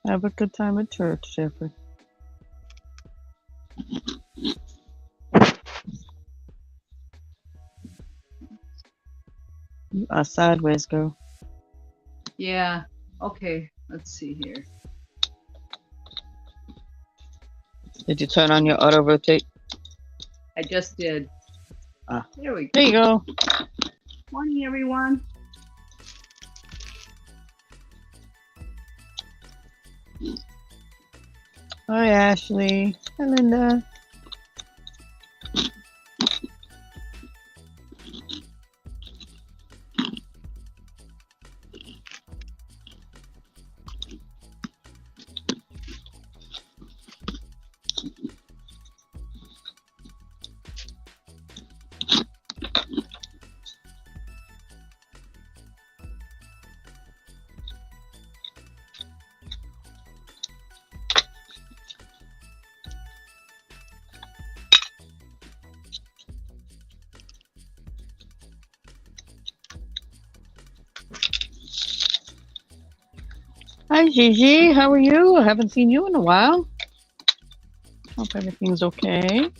Have a good time at church, Jeffrey. You are sideways, girl. Yeah. Okay. Let's see here. Did you turn on your auto rotate? I just did. Ah, There we go. there you go. Morning, everyone. Hi, Ashley. Hi, Linda. Hi, Gigi. How are you? I haven't seen you in a while. Hope everything's okay.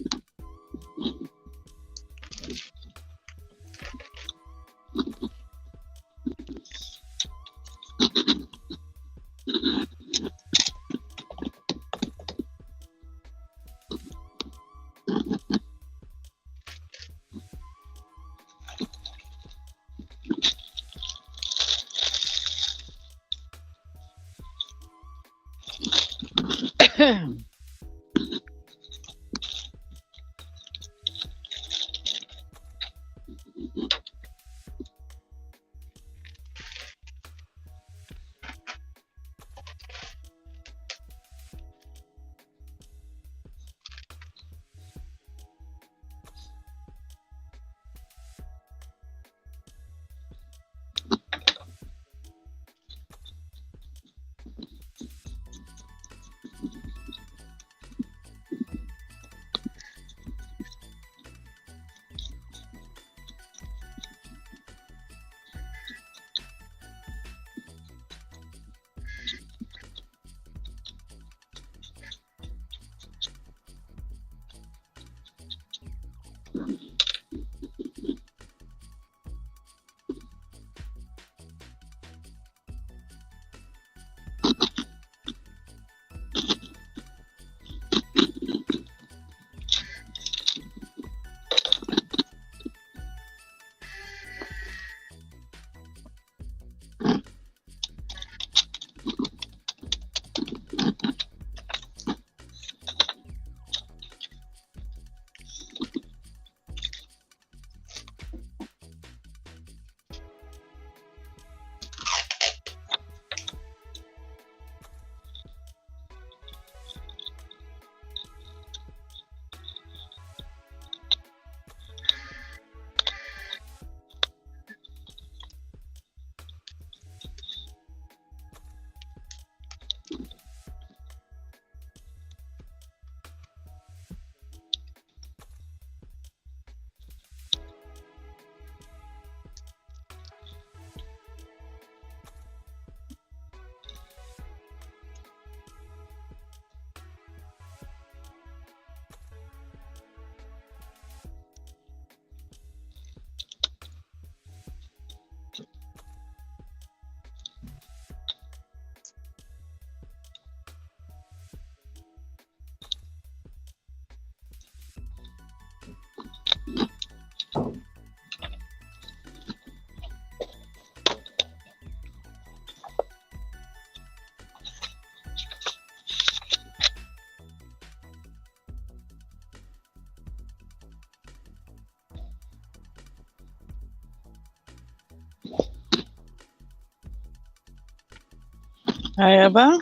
Hi, Eva.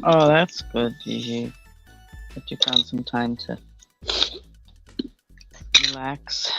Oh, that's good, Gigi. That you found some time to relax.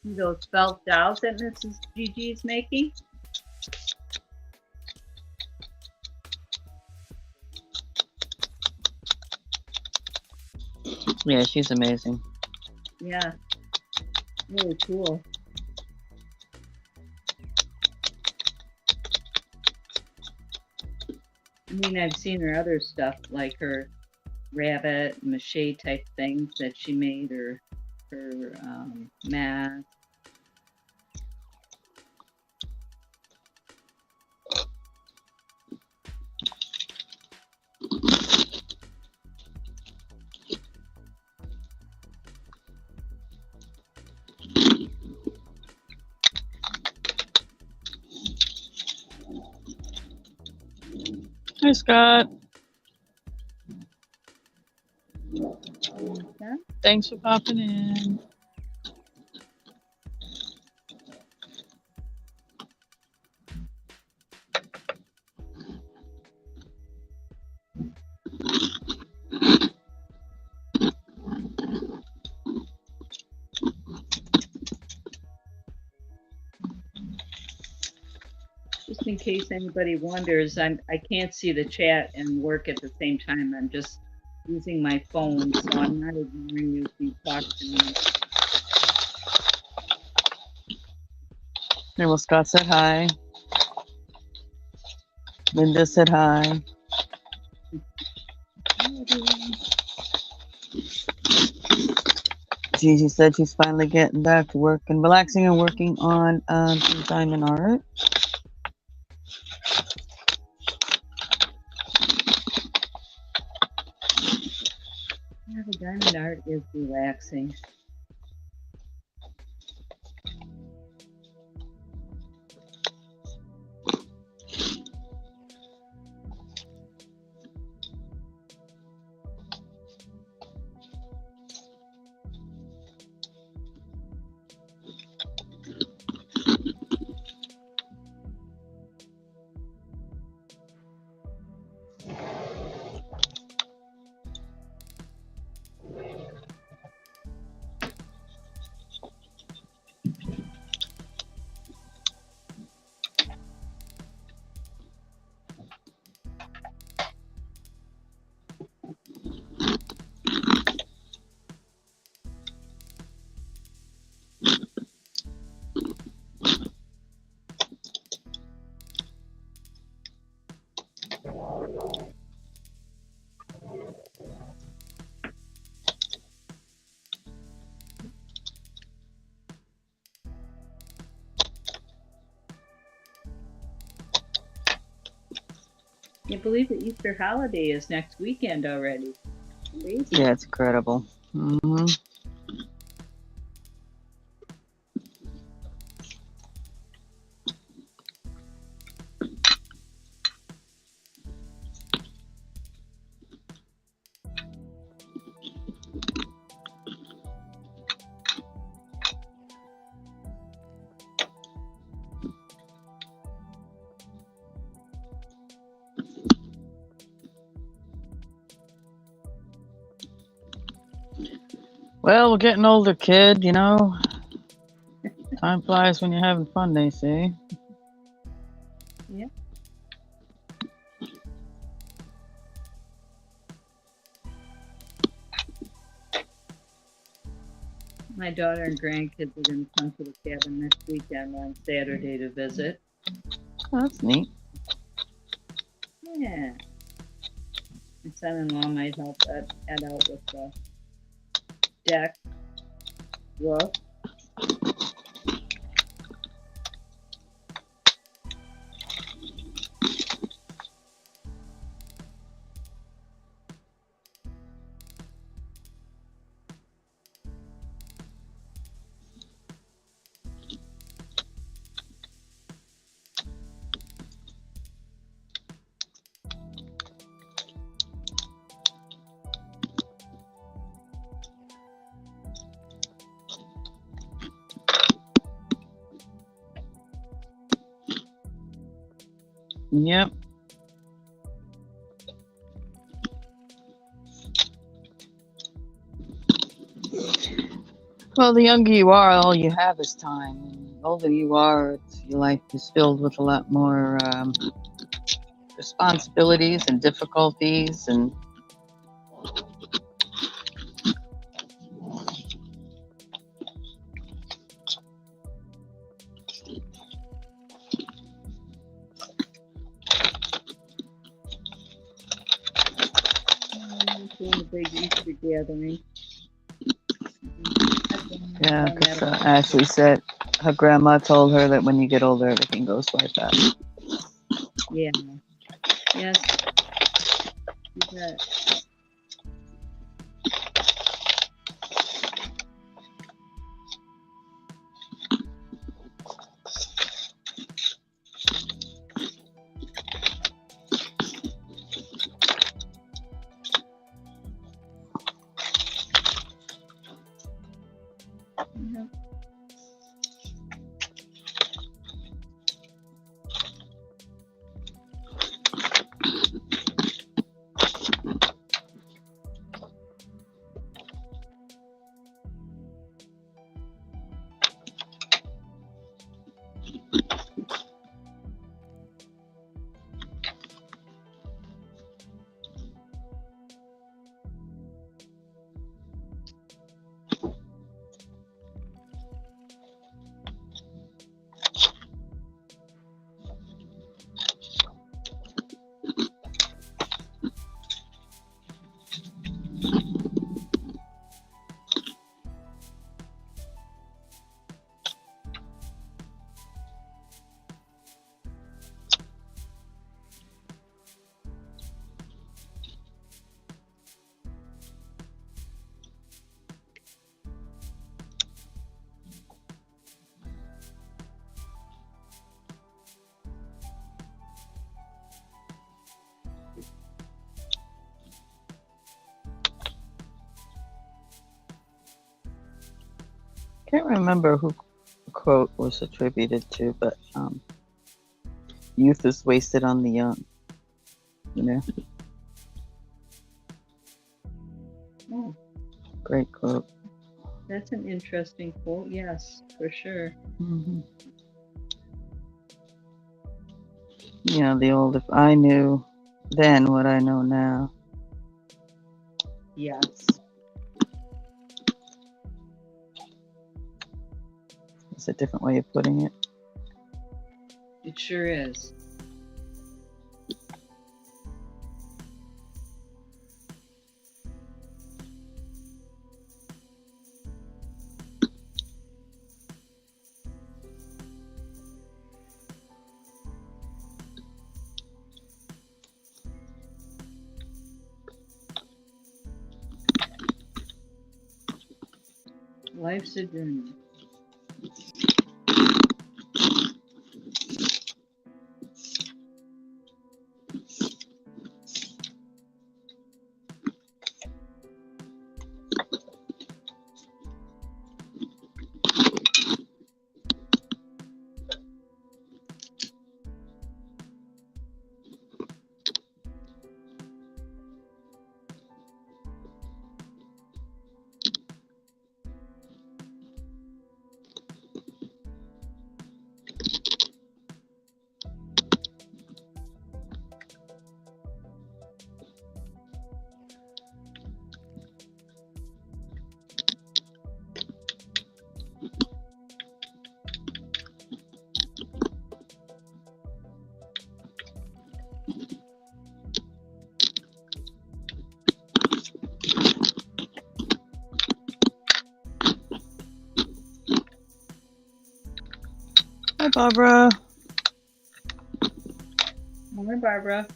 Those felt dolls that Mrs. Gigi is making. Yeah, she's amazing. Yeah, really cool. I mean, I've seen her other stuff, like her rabbit, mache type things that she made, or her mask. Hi, Scott. Yeah. Thanks for popping in. Just in case anybody wonders, I can't see the chat and work at the same time. I'm just using my phone, so I'm not ignoring you if you talk to me. There, well, Scott said hi. Linda said hi. Gigi said she's finally getting back to work and relaxing and working on some diamond art. Yeah, the diamond art is relaxing. Can't believe the Easter holiday is next weekend already. Crazy. Yeah, it's incredible. Mm-hmm. Well, we're getting older, kid, you know. Time flies when you're having fun, they say. Yeah. My daughter and grandkids are going to come to the cabin next weekend on Saturday to visit. Oh, that's neat. Yeah. My son-in-law might help Ed out with the deck, roof. Yep. Well, the younger you are, all you have is time. And the older you are, your life is filled with a lot more responsibilities and difficulties. And Doing a big Easter gathering. yeah, because Ashley said her grandma told her that when you get older, everything goes by fast. Yeah. Yes. You bet. Yeah. Can't remember who the quote was attributed to, but youth is wasted on the young. You know, Oh, great quote. that's an interesting quote. Yes, for sure. Mm-hmm. You know, the old, if I knew then what I know now. Yes. It's a different way of putting it. It sure is. Life's a journey. Hi, Barbara. Hi, Barbara.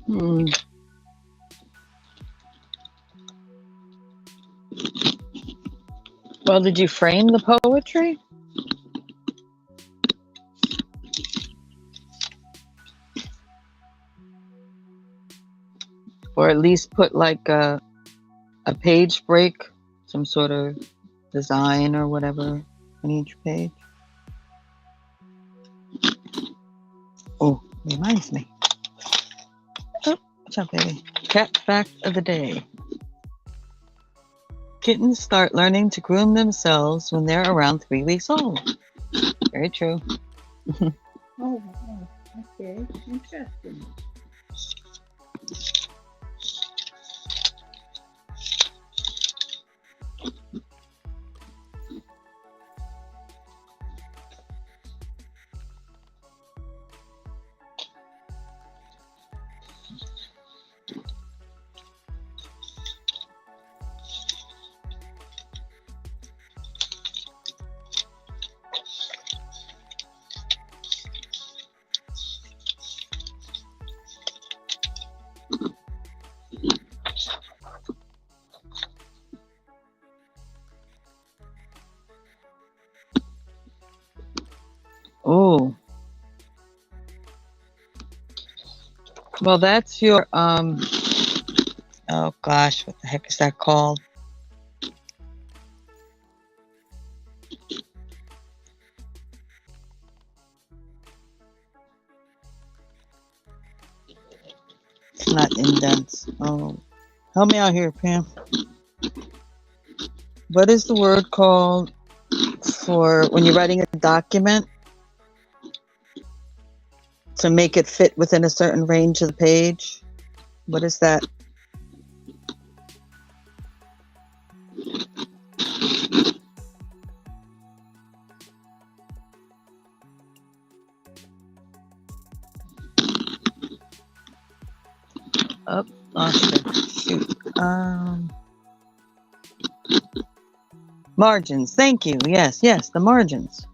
Hmm. Well, did you frame the poetry? Or at least put like a page break, some sort of design or whatever on each page? Oh, reminds me. Oh, what's up, baby? Cat fact of the day. Kittens start learning to groom themselves when they're around 3 weeks old. Very true. Oh, wow. Okay, interesting. Oh, well, that's your oh gosh, what the heck is that called? It's not indents. Oh, help me out here, Pam. What is the word called for when you're writing a document to make it fit within a certain range of the page? What is that? Oh, lost it. Shoot. Margins. Thank you. Yes, yes, the margins.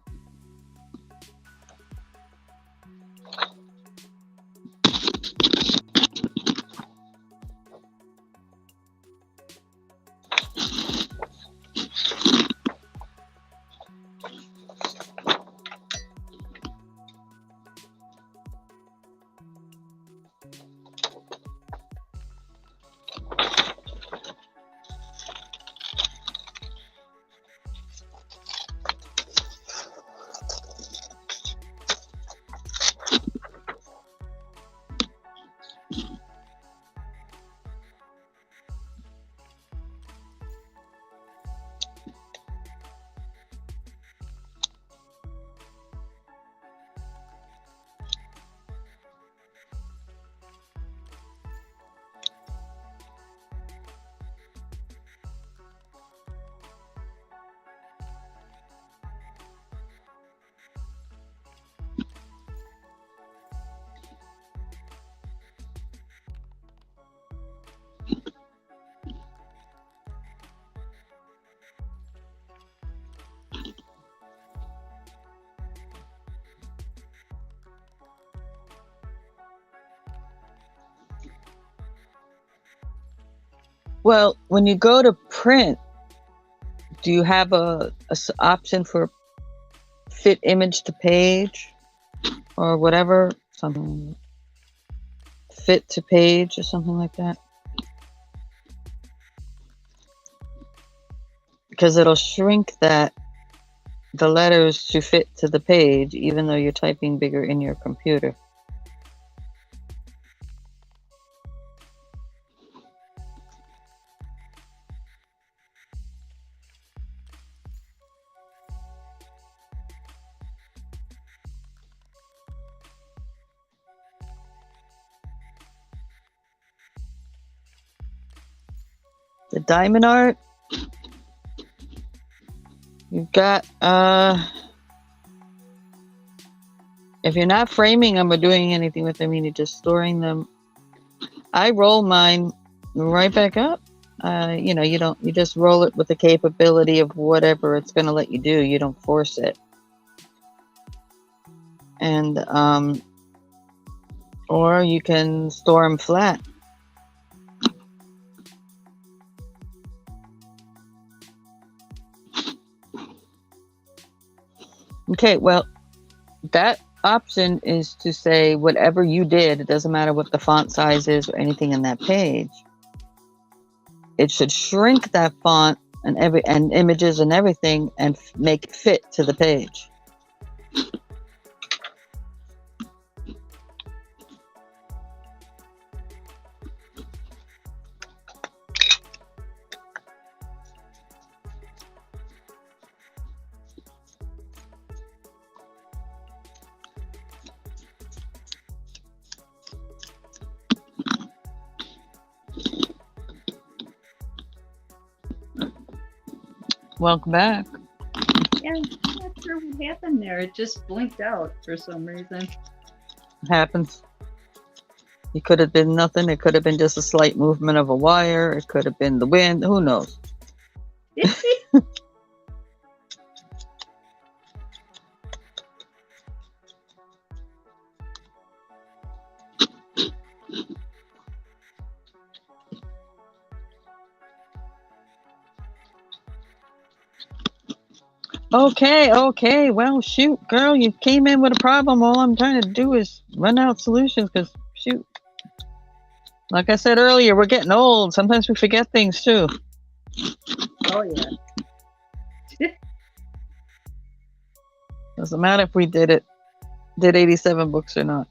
Well, when you go to print, do you have a option for fit image to page or whatever? Something fit to page or something like that? Because it'll shrink the letters to fit to the page, even though you're typing bigger in your computer. The diamond art, you've got, if you're not framing them or doing anything with them, you're just storing them. I roll mine right back up. You know, you just roll it with the capability of whatever it's going to let you do. You don't force it. And Or you can store them flat. Okay, well, that option is to say whatever you did, it doesn't matter what the font size is or anything in that page. It should shrink that font and images and everything and make it fit to the page. Welcome back. Yeah, I'm not sure what happened there. It just blinked out for some reason. It happens. It could have been nothing. It could have been just a slight movement of a wire. It could have been the wind. Who knows? Okay. Well, shoot, girl, you came in with a problem. All I'm trying to do is run out solutions because, shoot. Like I said earlier, we're getting old. Sometimes we forget things too. Oh, yeah. Doesn't matter if we did 87 books or not.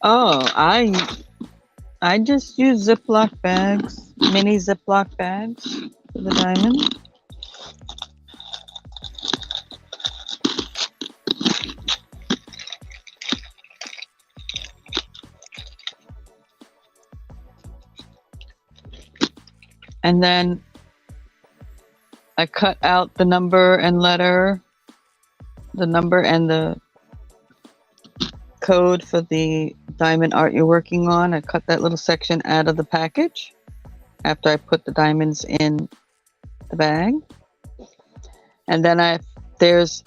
Oh, I just use Ziploc bags, mini Ziploc bags for the diamond. And then I cut out the number and letter, the number and the code for the diamond art you're working on. I cut that little section out of the package after I put the diamonds in the bag. And then there's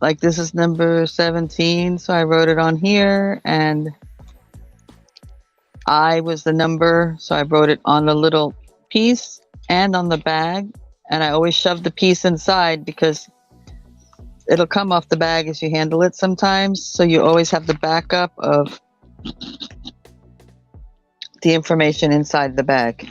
like this is number 17, so I wrote it on here, and I was the number, so I wrote it on the little piece and on the bag. And I always shove the piece inside because it'll come off the bag as you handle it sometimes. So you always have the backup of the information inside the bag.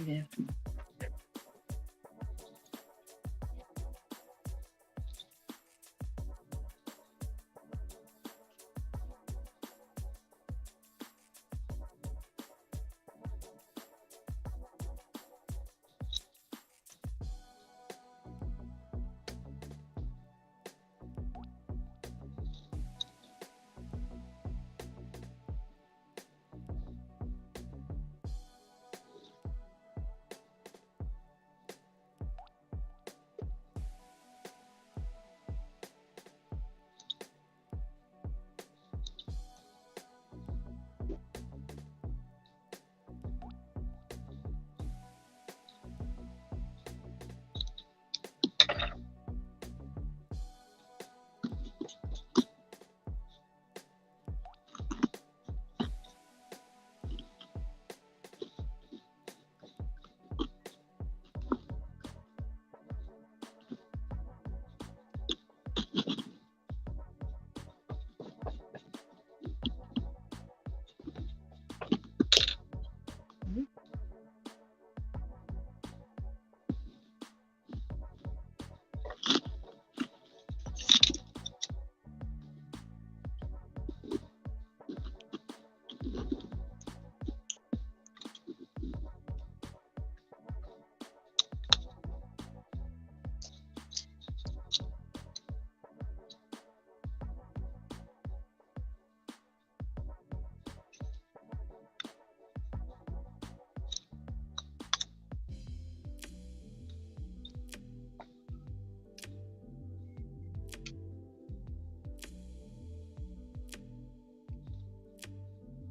Yeah.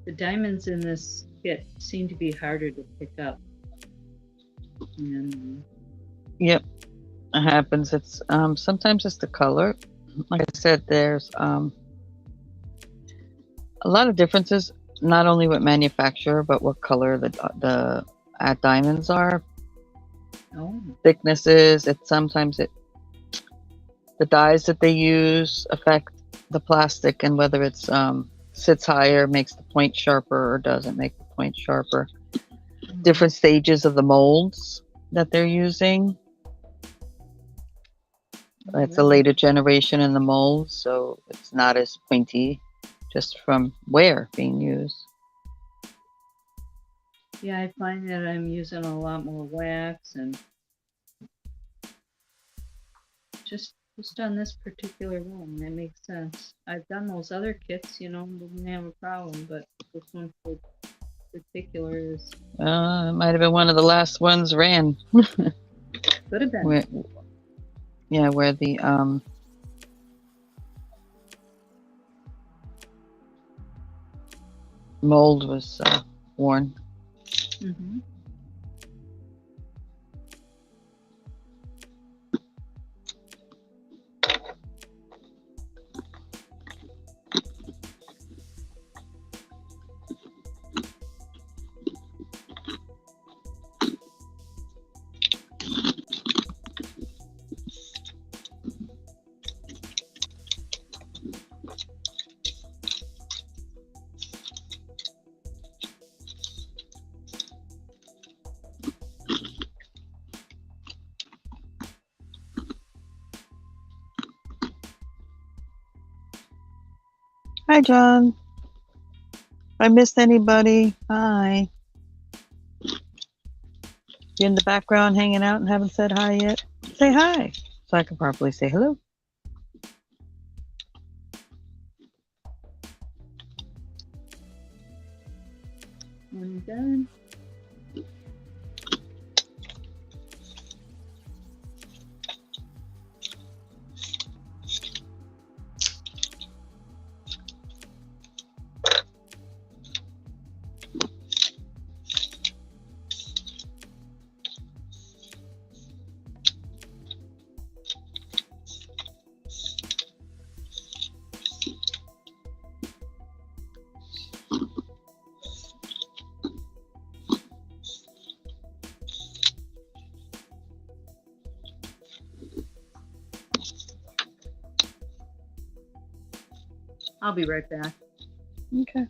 The diamonds in this kit seem to be harder to pick up. And Yep, it happens. It's sometimes it's the color. Like I said, there's a lot of differences, not only with manufacturer, but what color the diamonds are, oh, thicknesses. It sometimes the dyes that they use affect the plastic and whether it's sits higher, makes the point sharper, or doesn't make the point sharper. Different stages of the molds that they're using. It's a later generation in the mold, so it's not as pointy, just from wear being used. yeah, I find that I'm using a lot more wax and just on this particular one. That makes sense. I've done those other kits, didn't have a problem, but this one in particular is. It might have been one of the last ones ran. Could have been. Where the mold was worn. Mm-hmm. Hi, John. I missed anybody? Hi. You're in the background hanging out and haven't said hi yet? Say hi so I can properly say hello. One done. I'll be right back. Okay.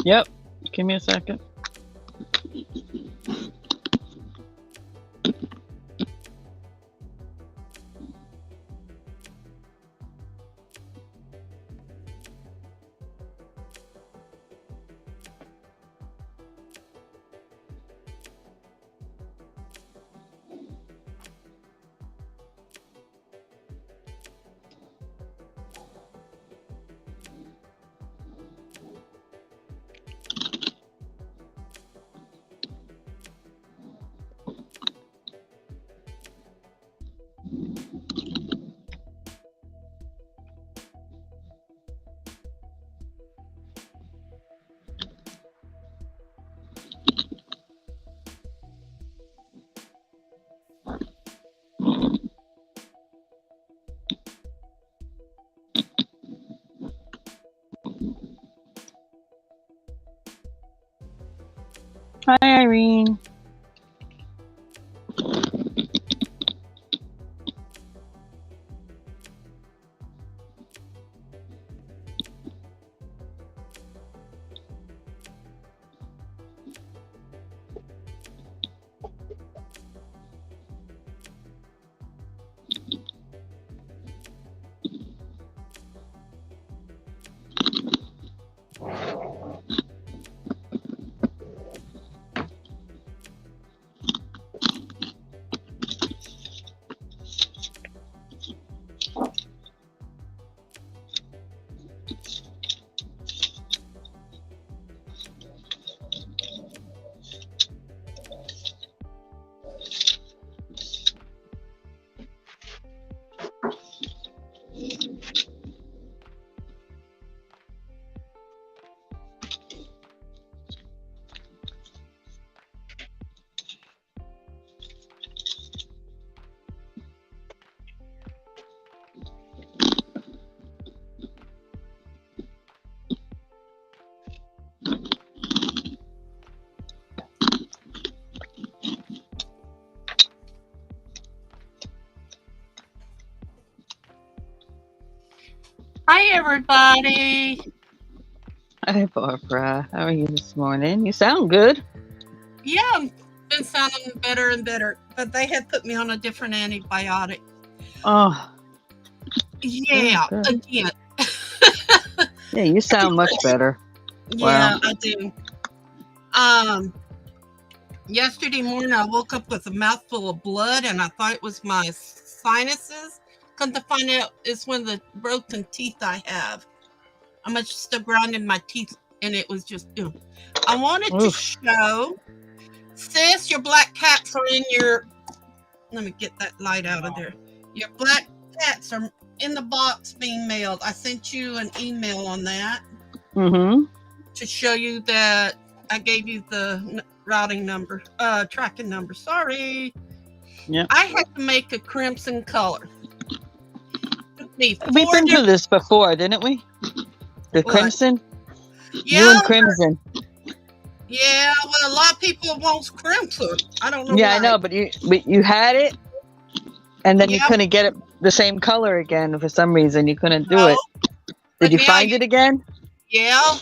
Yep. Give me a second. Hi, Irene. Hi, everybody. Hi, Barbara. How are you this morning? You sound good. Yeah, I've been sounding better and better, but they had put me on a different antibiotic. Oh, Yeah, good. again. Yeah, you sound much better. Yeah, Wow. I do. Yesterday morning, I woke up with a mouthful of blood, and I thought it was my sinuses. Come to find out, it's one of the broken teeth I have. I'm still grinding my teeth, and it was just, I wanted to Oof. show, sis, your black cats are in your, let me get that light out of there. Your black cats are in the box being mailed. I sent you an email on that Mm-hmm. to show you that I gave you the routing number, tracking number. Sorry. Yep. I had to make a crimson color. We've been through this before, didn't we? The What? crimson? Yeah, You and crimson. yeah, well, a lot of people want crimson. I don't know Yeah, why. I know, but you had it, and then you Yep. couldn't get it the same color again for some reason. You couldn't do No, it. but Did you now find it again? Yeah.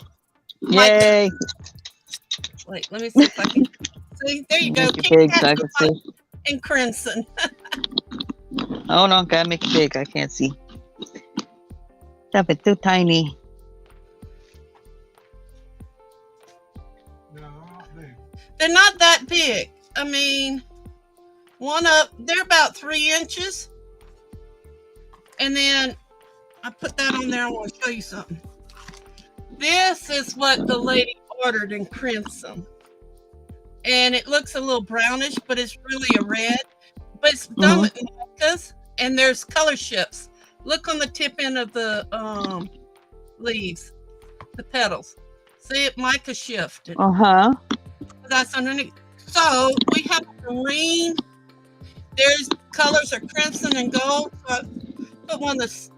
Yay! Wait, let me see if I can. See, there you go. Make it King big so Cats I can see. in crimson. Oh no, gotta make it big. I can't see. Stop it, too tiny. They're not that big. I mean, they're about 3 inches. And then I put that on there. I want to show you something. This is what the lady ordered in crimson. And it looks a little brownish, but it's really a red. But it's done with micas, and there's color shifts. Look on the tip end of the leaves, the petals. See it mica shifted. Uh-huh. That's underneath. So we have green. There's colors are crimson and gold. So I put one of the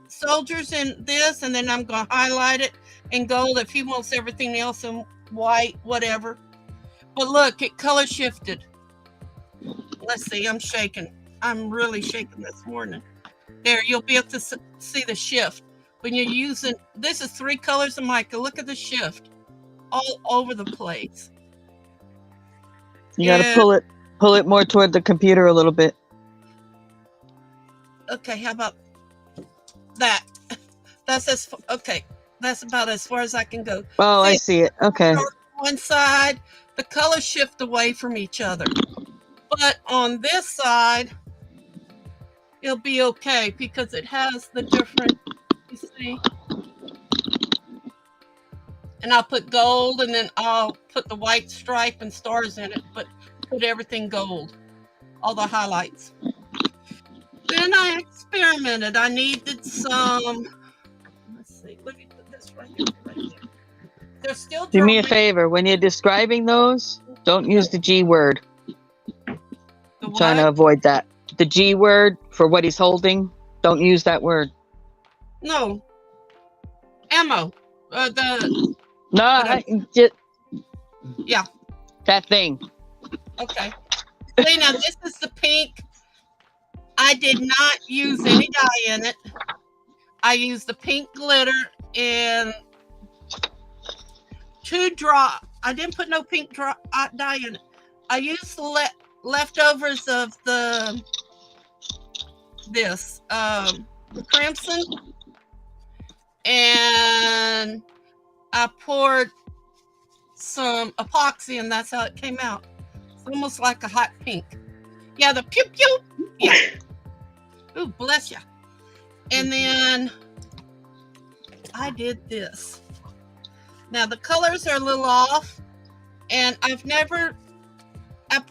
soldiers in this, and then I'm going to highlight it in gold if he wants everything else in white, whatever. But look, it color shifted. Let's see, I'm shaking. I'm really shaking this morning. There, you'll be able to see the shift. When you're using, this is 3 colors of mica. Look at the shift. all over the place. You got to pull it more toward the computer a little bit. Okay, how about that? Okay. That's about as far as I can go. Oh, I see it. Okay. One side, the colors shift away from each other. But on this side, it'll be okay because it has the different, you see? And I'll put gold and then I'll put the white stripe and stars in it, but put everything gold, all the highlights. Then I experimented. I needed some, let's see, let me put this right here, right there. They're still Do me a favor. When you're describing those, don't use the G word. I'm trying to avoid that. The G word for what he's holding, don't use that word. No. Ammo. Yeah. That thing. Okay. See, now this is the pink. I did not use any dye in it. I used the pink glitter and 2 drops. I didn't put no pink dye in it. I used the leftovers of the crimson, and I poured some epoxy, and that's how it came out. It's almost like a hot pink. Yeah, the pew pew. Yeah. Ooh, bless you. And then I did this. Now the colors are a little off, and I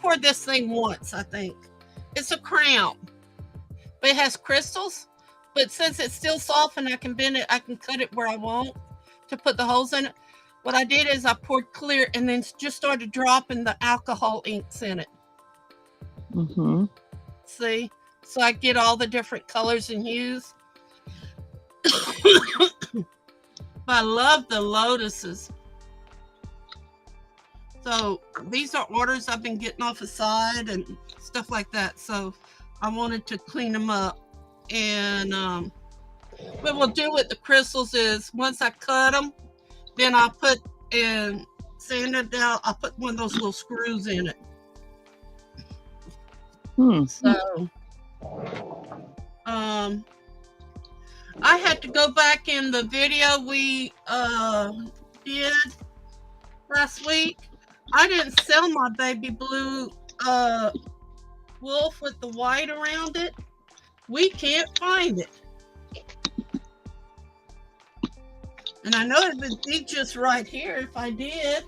poured this thing once, I think. It's a crown, but it has crystals. But since it's still soft and I can bend it, I can cut it where I want to put the holes in it. What I did is I poured clear and then just started dropping the alcohol inks in it. Mm-hmm. See? So I get all the different colors and hues. I love the lotuses. So these are orders I've been getting off the side and stuff like that. So I wanted to clean them up. And what we'll do with the crystals is once I cut them, then I'll put and sand it down. I'll put one of those little screws in it. So I had to go back in the video we did last week. I didn't sell my baby blue wolf with the white around it. We can't find it. And I know it would be just right here if I did.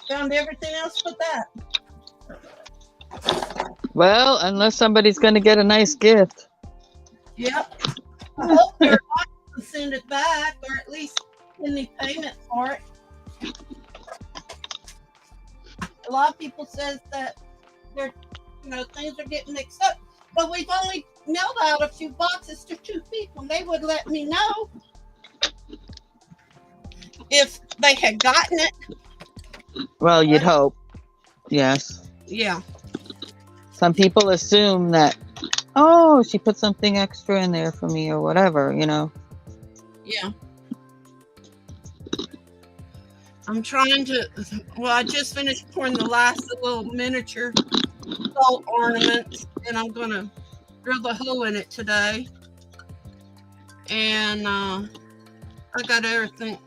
Found everything else but that. Well, unless somebody's going to get a nice gift. Yep. I hope they're not going to send it back, or at least send me payment for it. A lot of people says that they're, things are getting mixed up. But we've only mailed out a few boxes to 2 people. They would let me know if they had gotten it. Well, you'd hope. Yes. Yeah. Some people assume that, oh, she put something extra in there for me or whatever, Yeah. I'm trying to, I just finished pouring the last little miniature salt ornaments, and I'm going to drill the hole in it today. And I got everything.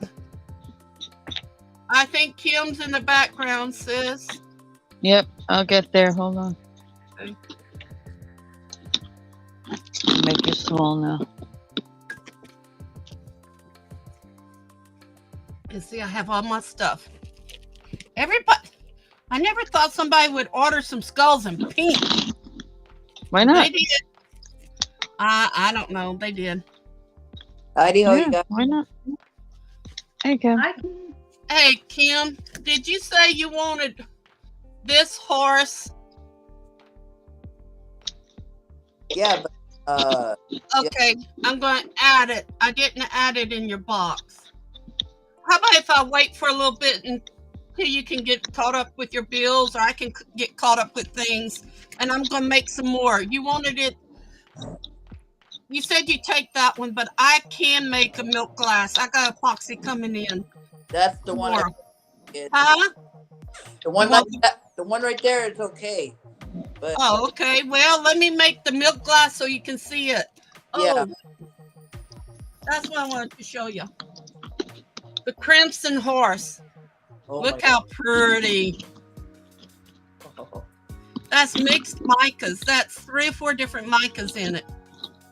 I think Kim's in the background, sis. Yep, I'll get there. Hold on. Okay. Make you small now. And see, I have all my stuff. Everybody, I never thought somebody would order some skulls in pink. Why not? They did. I don't know. They did. Yeah, why not? There you go. Hey, Kim, did you say you wanted this horse? Yeah, but Okay, I'm going to add it. I didn't add it in your box. How about if I wait for a little bit until you can get caught up with your bills, or I can get caught up with things, and I'm going to make some more. You wanted it. You said you take that one, but I can make a milk glass. I got epoxy coming in. That's the one. More. It's, Huh? the one Well, like that, the one right there is okay. But oh, okay. Well, let me make the milk glass so you can see it. yeah. Oh, that's what I wanted to show you. The Crimson Horse. Oh Look my how pretty. God. That's mixed micas. That's 3 or 4 different micas in it.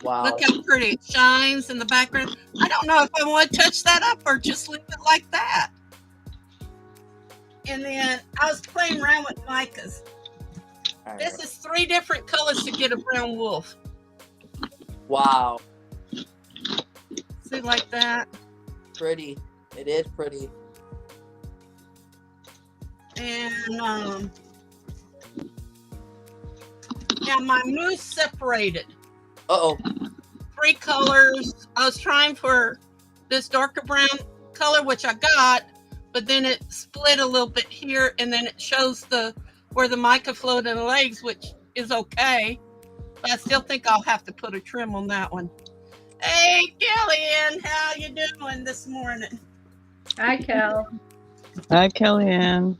Wow. Look how pretty it shines in the background. I don't know if I want to touch that up or just leave it like that. And then I was playing around with micas. All right. This is 3 different colors to get a brown wolf. Wow. See, like that. Pretty. It is pretty. And yeah, my moose separated. Uh-oh. 3 colors. I was trying for this darker brown color, which I got, but then it split a little bit here, and then it shows where the mica flowed in the legs, which is okay. But I still think I'll have to put a trim on that one. Hey, Kellyanne, how you doing this morning? Hi, Cal. Hi, Kellyanne.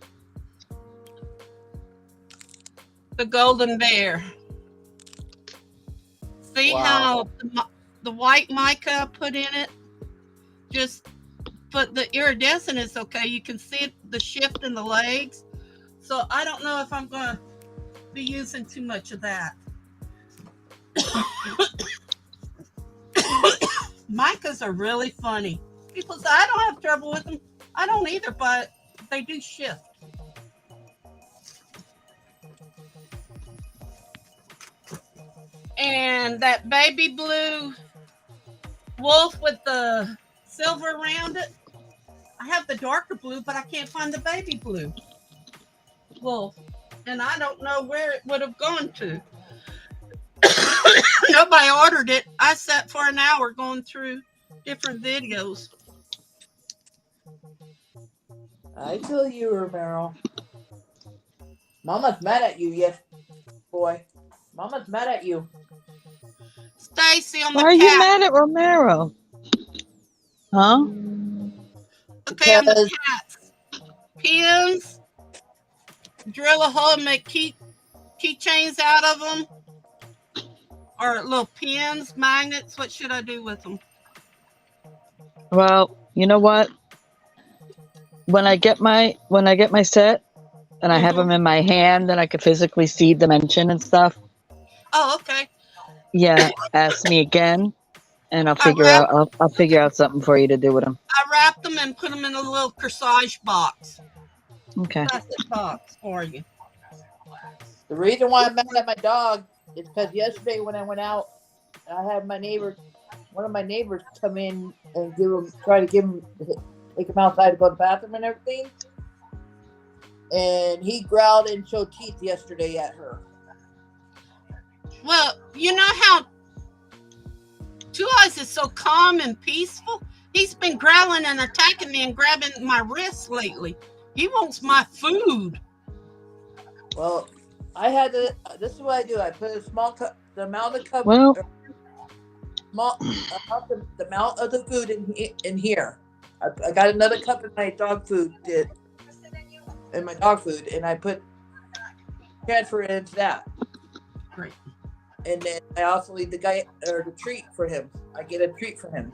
The golden bear. See Wow. how the white mica I put in it? But the iridescent is okay. You can see the shift in the legs. So I don't know if I'm going to be using too much of that. Micas are really funny. People say, I don't have trouble with them. I don't either, but they do shift. And that baby blue wolf with the silver around it, I have the darker blue, but I can't find the baby blue wolf. And I don't know where it would have gone to. Nobody ordered it. I sat for an hour going through different videos. I feel you, Romero. Mama's mad at you, yes, boy. Mama's mad at you. Stacy on the Why are you cat. mad at Romero? Huh? Okay, on the Because cats. Pins. Drill a hole and make keychains out of them. Or little pins, magnets. What should I do with them? Well, you know what? When I get my set and I have them in my hand and I could physically see dimension and stuff, Oh, okay. yeah, ask me again and I'll I figure out something for you to do with them. wrapped them and put them in a little corsage box. Okay. Plastic box for you. the reason why I'm mad at my dog is because yesterday when I went out, I had one of my neighbors come in and take him outside to go to the bathroom and everything. And he growled and showed teeth yesterday at her. Well, you know how Two Eyes is so calm and peaceful? He's been growling and attacking me and grabbing my wrist lately. He wants my food. Well, I had to. This is what I do. I put a small cup, the amount of cup, Well, the amount of the food in here. I got another cup in my dog food, and I transfer it into that. Great. And then I also leave the guy or the treat for him. I get a treat for him.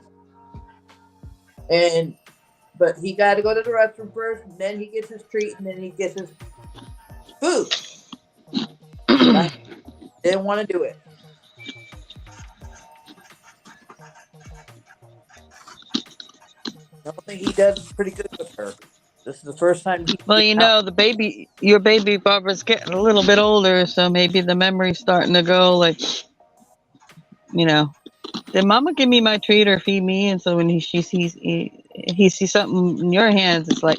But he got to go to the restroom first, and then he gets his treat, and then he gets his food. I didn't want to do it. I don't think he does pretty good with her. This is the first time. well, you know, your baby Barbara's getting a little bit older, so maybe the memory's starting to go. Like, you know, did Mama give me my treat or feed me? And so when he sees something in your hands, it's like,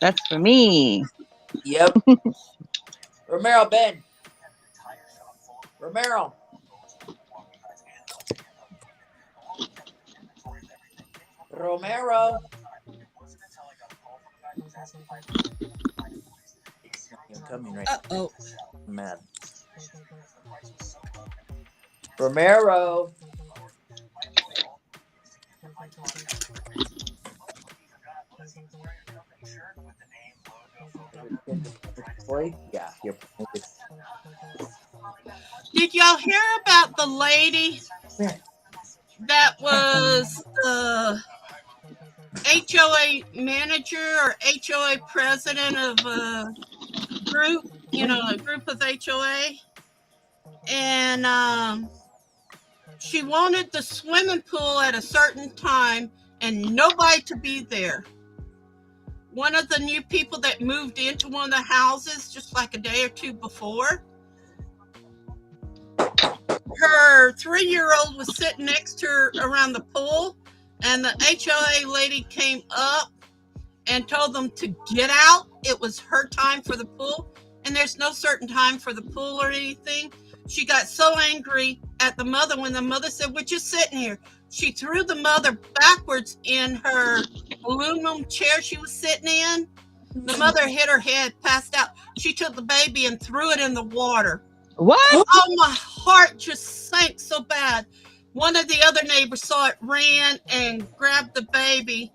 that's for me. Yep. Romero, Ben. Romero. I'm coming right. Uh-oh. I'm mad. Romero. Boy, yeah, you're. Did y'all hear about the lady that was the HOA manager or HOA president of a group, a group of HOA? And she wanted the swimming pool at a certain time and nobody to be there. One of the new people that moved into one of the houses just like a day or two before, her 3-year-old was sitting next to her around the pool, and the HOA lady came up and told them to get out. It was her time for the pool, and there's no certain time for the pool or anything. She got so angry at the mother when the mother said, "We're just sitting here." She threw the mother backwards in her aluminum chair she was sitting in. The mother hit her head, passed out. She took the baby and threw it in the water. What? Oh, my heart just sank so bad. One of the other neighbors saw it, ran and grabbed the baby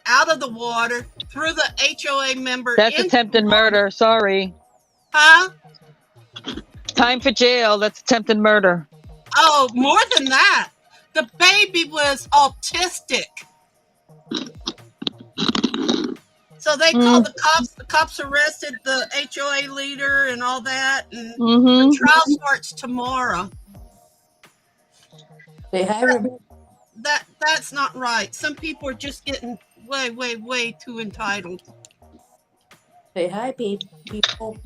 out of the water, threw the HOA member. That's attempted murder. Sorry. Huh? Time for jail. That's attempted murder. Oh, more than that. The baby was autistic. So they called the cops. The cops arrested the HOA leader and all that. And the trial starts tomorrow. They have That's not right. Some people are just getting way, way, way too entitled. Say hi, baby people.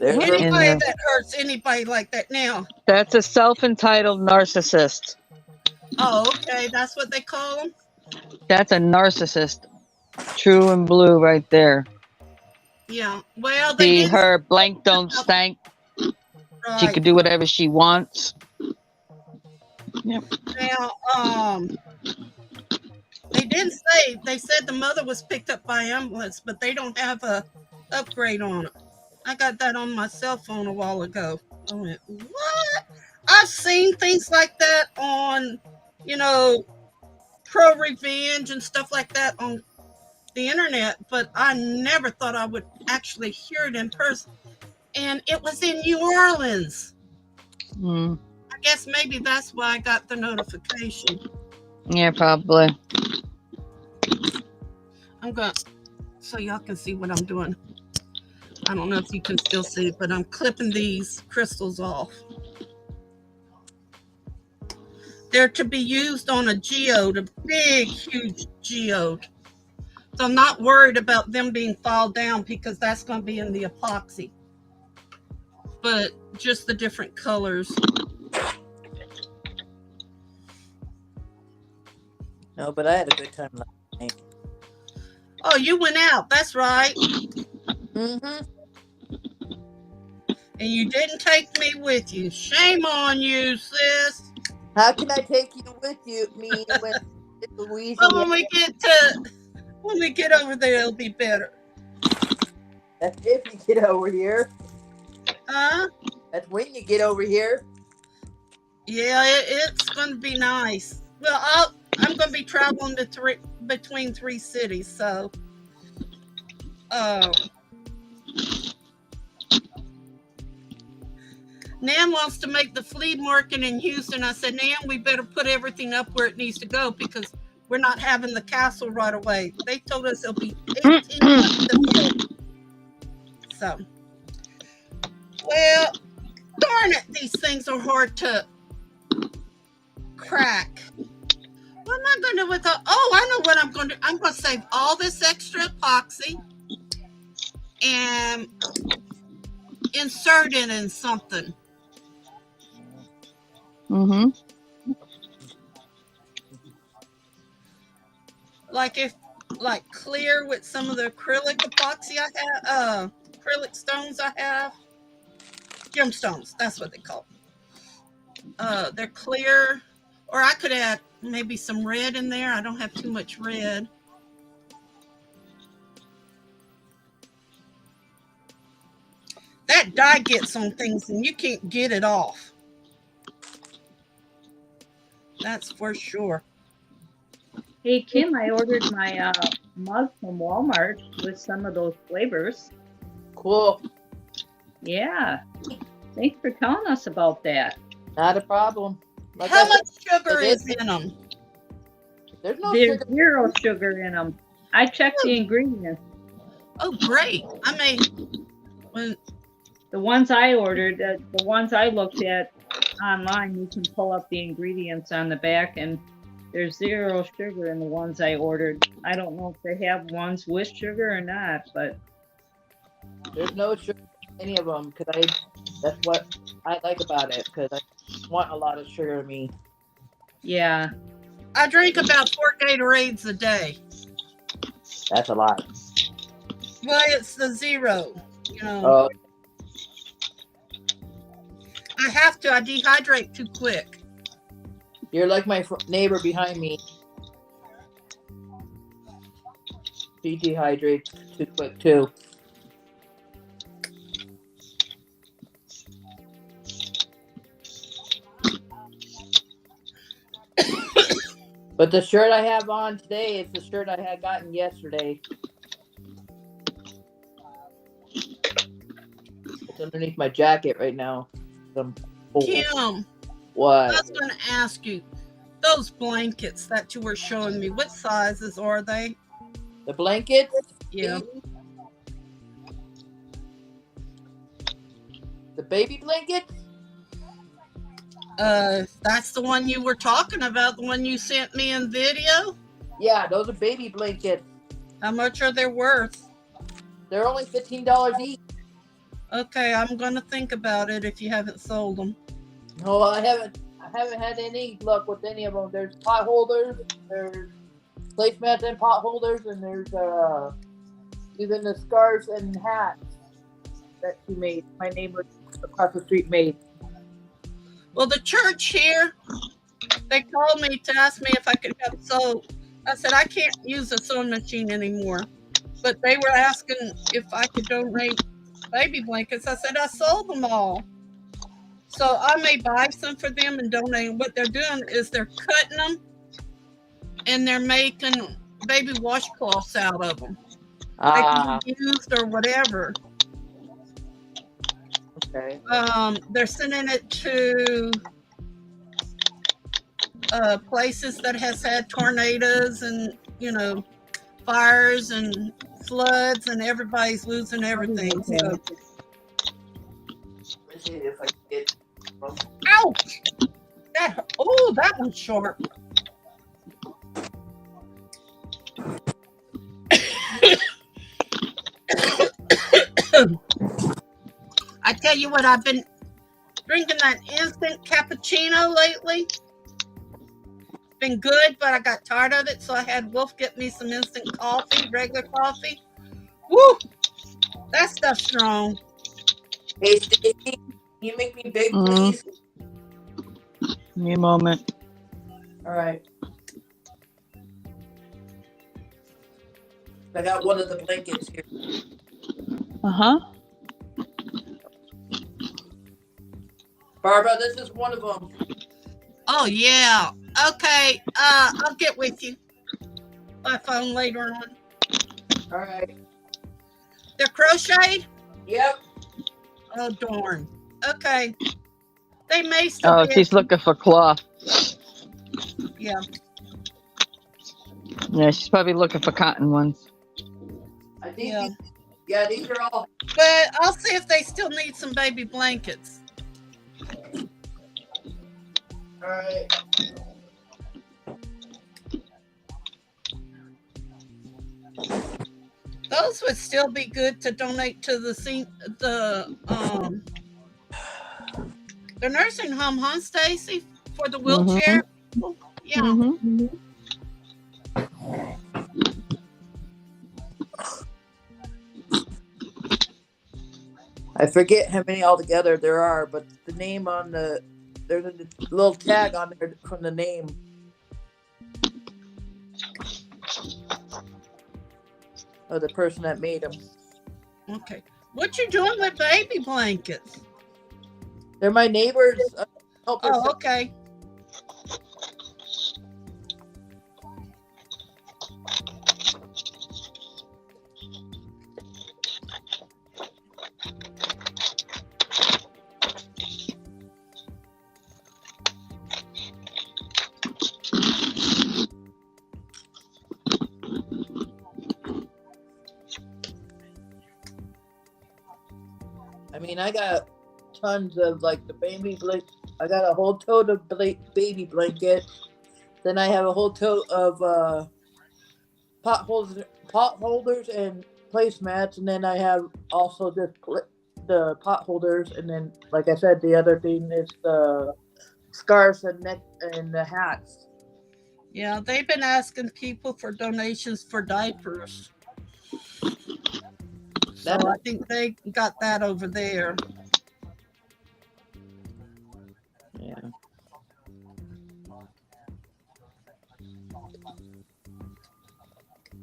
Anybody that hurts anybody like that now. That's a self-entitled narcissist. Oh, okay. That's what they call them? That's a narcissist. True and blue right there. Yeah. Well, See her blank don't stank. Right. She could do whatever she wants. Yep. Now, they said the mother was picked up by ambulance, but they don't have a upgrade on it. I got that on my cell phone a while ago. I went, what? I've seen things like that on, Pro Revenge and stuff like that on the internet, but I never thought I would actually hear it in person. And it was in New Orleans. I guess maybe that's why I got the notification. Yeah, probably. I'm going to, so y'all can see what I'm doing. I don't know if you can still see it, but I'm clipping these crystals off. They're to be used on a geode, a big, huge geode. So I'm not worried about them being filed down because that's going to be in the epoxy. But just the different colors. No, but I had a good time last night. Oh, you went out. That's right. Mm-hmm. And you didn't take me with you. Shame on you, sis. How can I take you with me when it's Louisiana? Well, when we get over there, it'll be better. That's if you get over here. Huh? That's when you get over here. Yeah, it's going to be nice. Well, I'm going to be traveling between 3 cities, so. Nan wants to make the flea market in Houston. I said, Nan, we better put everything up where it needs to go because we're not having the castle right away. They told us it'll be 18 months to build. So, well, darn it, these things are hard to crack. What am I going to do with the, I know what I'm going to do. I'm going to save all this extra epoxy and insert it in something. Like clear with some of the acrylic epoxy I have, acrylic stones I have. Gemstones, that's what they call them. They're clear, or I could add maybe some red in there. I don't have too much red. That dye gets on things and you can't get it off. That's for sure. Hey, Kim, I ordered my mug from Walmart with some of those flavors. Cool. Yeah. Thanks for telling us about that. Not a problem. Like How I said, much sugar it is in them? there's no There's sugar. 0 sugar in them. I checked the ingredients. Oh, great. I mean, when The ones I ordered, the ones I looked at online, you can pull up the ingredients on the back, and there's 0 sugar in the ones I ordered. I don't know if they have ones with sugar or not, but There's no sugar in any of them because that's what I like about it because I want a lot of sugar in me. yeah. I drink about 4 Gatorades a day. That's a lot. Well, it's the 0. You know, Oh, I have to. I dehydrate too quick. you're like my neighbor behind me. She dehydrates too quick too. But the shirt I have on today is the shirt I had gotten yesterday. It's underneath my jacket right now. Kim, What? I was going to ask you, those blankets that you were showing me, what sizes are they? The blanket? Yeah. The baby blanket? That's the one you were talking about, the one you sent me in video? Yeah, those are baby blankets. How much are they worth? They're only $15 each. Okay, I'm going to think about it if you haven't sold them. No, I haven't had any luck with any of them. There's pot holders, there's placemats and pot holders, and there's even the scarves and hats that she made. My neighbor across the street made. Well, the church here, they called me to ask me if I could help sew. I said, I can't use a sewing machine anymore. But they were asking if I could donate baby blankets. I said, I sold them all. So I may buy some for them and donate. What they're doing is they're cutting them and they're making baby washcloths out of them. They can be used or whatever. Okay. They're sending it to places that has had tornadoes and, you know, fires and floods, and everybody's losing everything. So. Let me see if I can get. Ouch! That one's sharp. I tell you what, I've been drinking that instant cappuccino lately. It's been good, but I got tired of it, so I had Wolf get me some instant coffee, regular coffee. Woo! That stuff's strong. Hey, Stacey, can you make me big, please? Give me a moment. All right. I got one of the blankets here. Uh-huh. Barbara, this is one of them. Oh, yeah. Okay, I'll get with you by phone later on. All right. They're crocheted? Yep. Oh, darn. Okay. They may still Oh, be. she's looking for cloth. Yeah. Yeah, she's probably looking for cotton ones. I think. Yeah. These are all. But I'll see if they still need some baby blankets. All right. Those would still be good to donate to the nursing home, huh, Stacey? For the wheelchair? Yeah. Mm-hmm. I forget how many altogether there are, but the name on there's a little tag on there from the name. Of the person that made them. Okay. What you doing with baby blankets? They're my neighbors. Oh, okay. mean, I got tons of like the baby blanket. I got a whole tote of baby blanket. Then I have a whole tote of pot holders and placemats, and then I have also just the pot holders, and then like I said, the other thing is the scarves and neck and the hats. Yeah, they've been asking people for donations for diapers. So I think they got that over there. Yeah.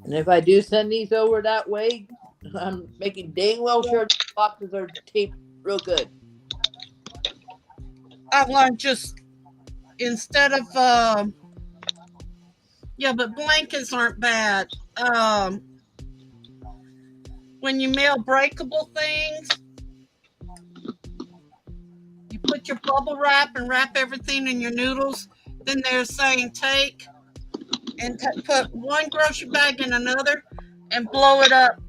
And if I do send these over that way, I'm making dang well sure the boxes are taped real good. I learned just instead of yeah, but blankets aren't bad. When you mail breakable things, you put your bubble wrap and wrap everything in your noodles. Then they're saying take and put one grocery bag in another and blow it up,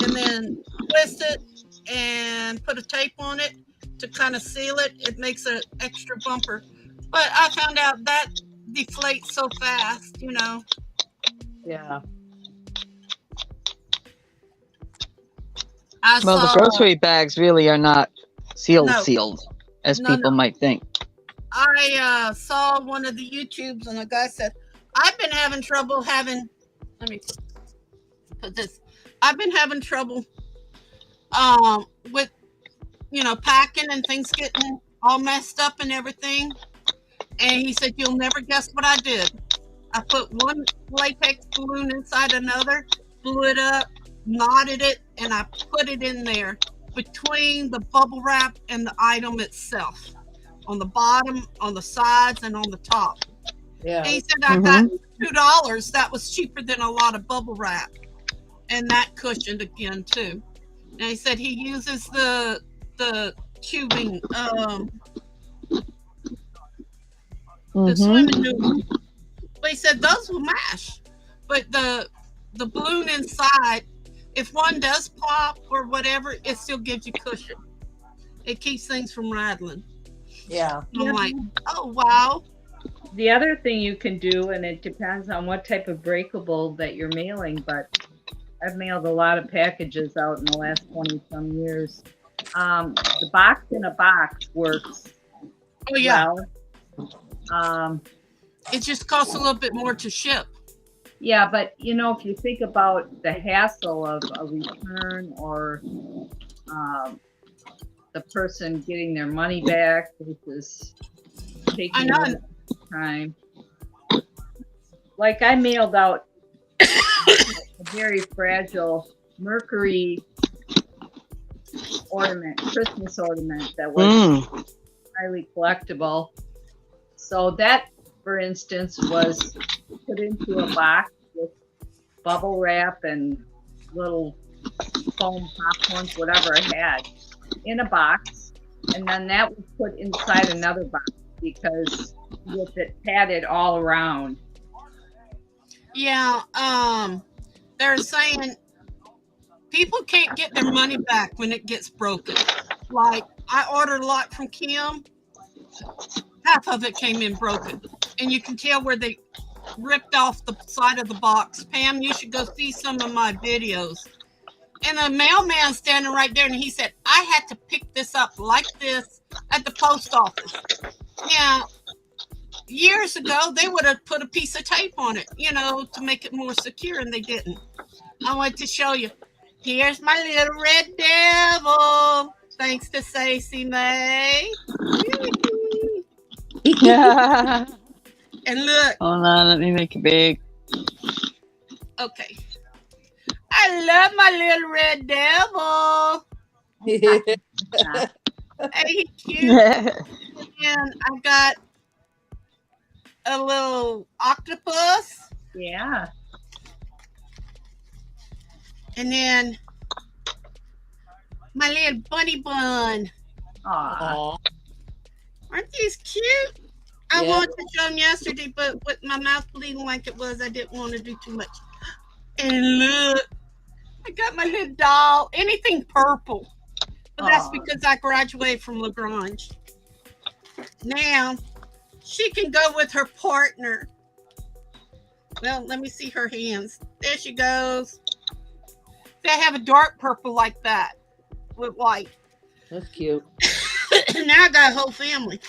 and then twist it and put a tape on it to kind of seal it. It makes an extra bumper. But I found out that deflates so fast, you know. Yeah. The grocery bags really are not sealed, No. as people might think. I saw one of the YouTubes, and the guy said, I've been having trouble let me put this. I've been having trouble with, packing and things getting all messed up and everything. And he said, you'll never guess what I did. I put one latex balloon inside another, blew it up, knotted it, and I put it in there between the bubble wrap and the item itself, on the bottom, on the sides, and on the top. Yeah. And he said, I got $2. That was cheaper than a lot of bubble wrap. And that cushioned again, too. And he said he uses the tubing, the swimming noodle. But he said those will mash. But the balloon inside, if one does pop or whatever, it still gives you cushion. It keeps things from rattling. Yeah. I'm like, oh, wow. The other thing you can do, and it depends on what type of breakable that you're mailing, but I've mailed a lot of packages out in the last 20-some years. The box in a box works. Oh, yeah. Well. It just costs a little bit more to ship. Yeah, but if you think about the hassle of a return or the person getting their money back versus taking time. Like I mailed out a very fragile Mercury Christmas ornament that was highly collectible. So that, for instance, was put into a box with bubble wrap and little foam popcorns, whatever I had, in a box, and then that was put inside another box because with it padded all around. Yeah, they're saying people can't get their money back when it gets broken. Like, I ordered a lot from Kim. Half of it came in broken. And you can tell where they ripped off the side of the box. Pam, you should go see some of my videos. And the mailman standing right there, and he said, I had to pick this up like this at the post office. Now, years ago, they would have put a piece of tape on it, to make it more secure, and they didn't. I want to show you. Here's my little red devil, thanks to Stacey Mae. Yeah. And look. Hold on, let me make it big. Okay. I love my little red devil. Ain't he cute? And I got a little octopus. Yeah. And then my little bunny bun. Aww. Aren't these cute? I wanted to show them yesterday, but with my mouth bleeding like it was, I didn't want to do too much. And look, I got my little doll. Anything purple. But that's Aw. because I graduated from LaGrange. Now, she can go with her partner. Well, let me see her hands. There she goes. They have a dark purple like that with white. That's cute. Now I got a whole family.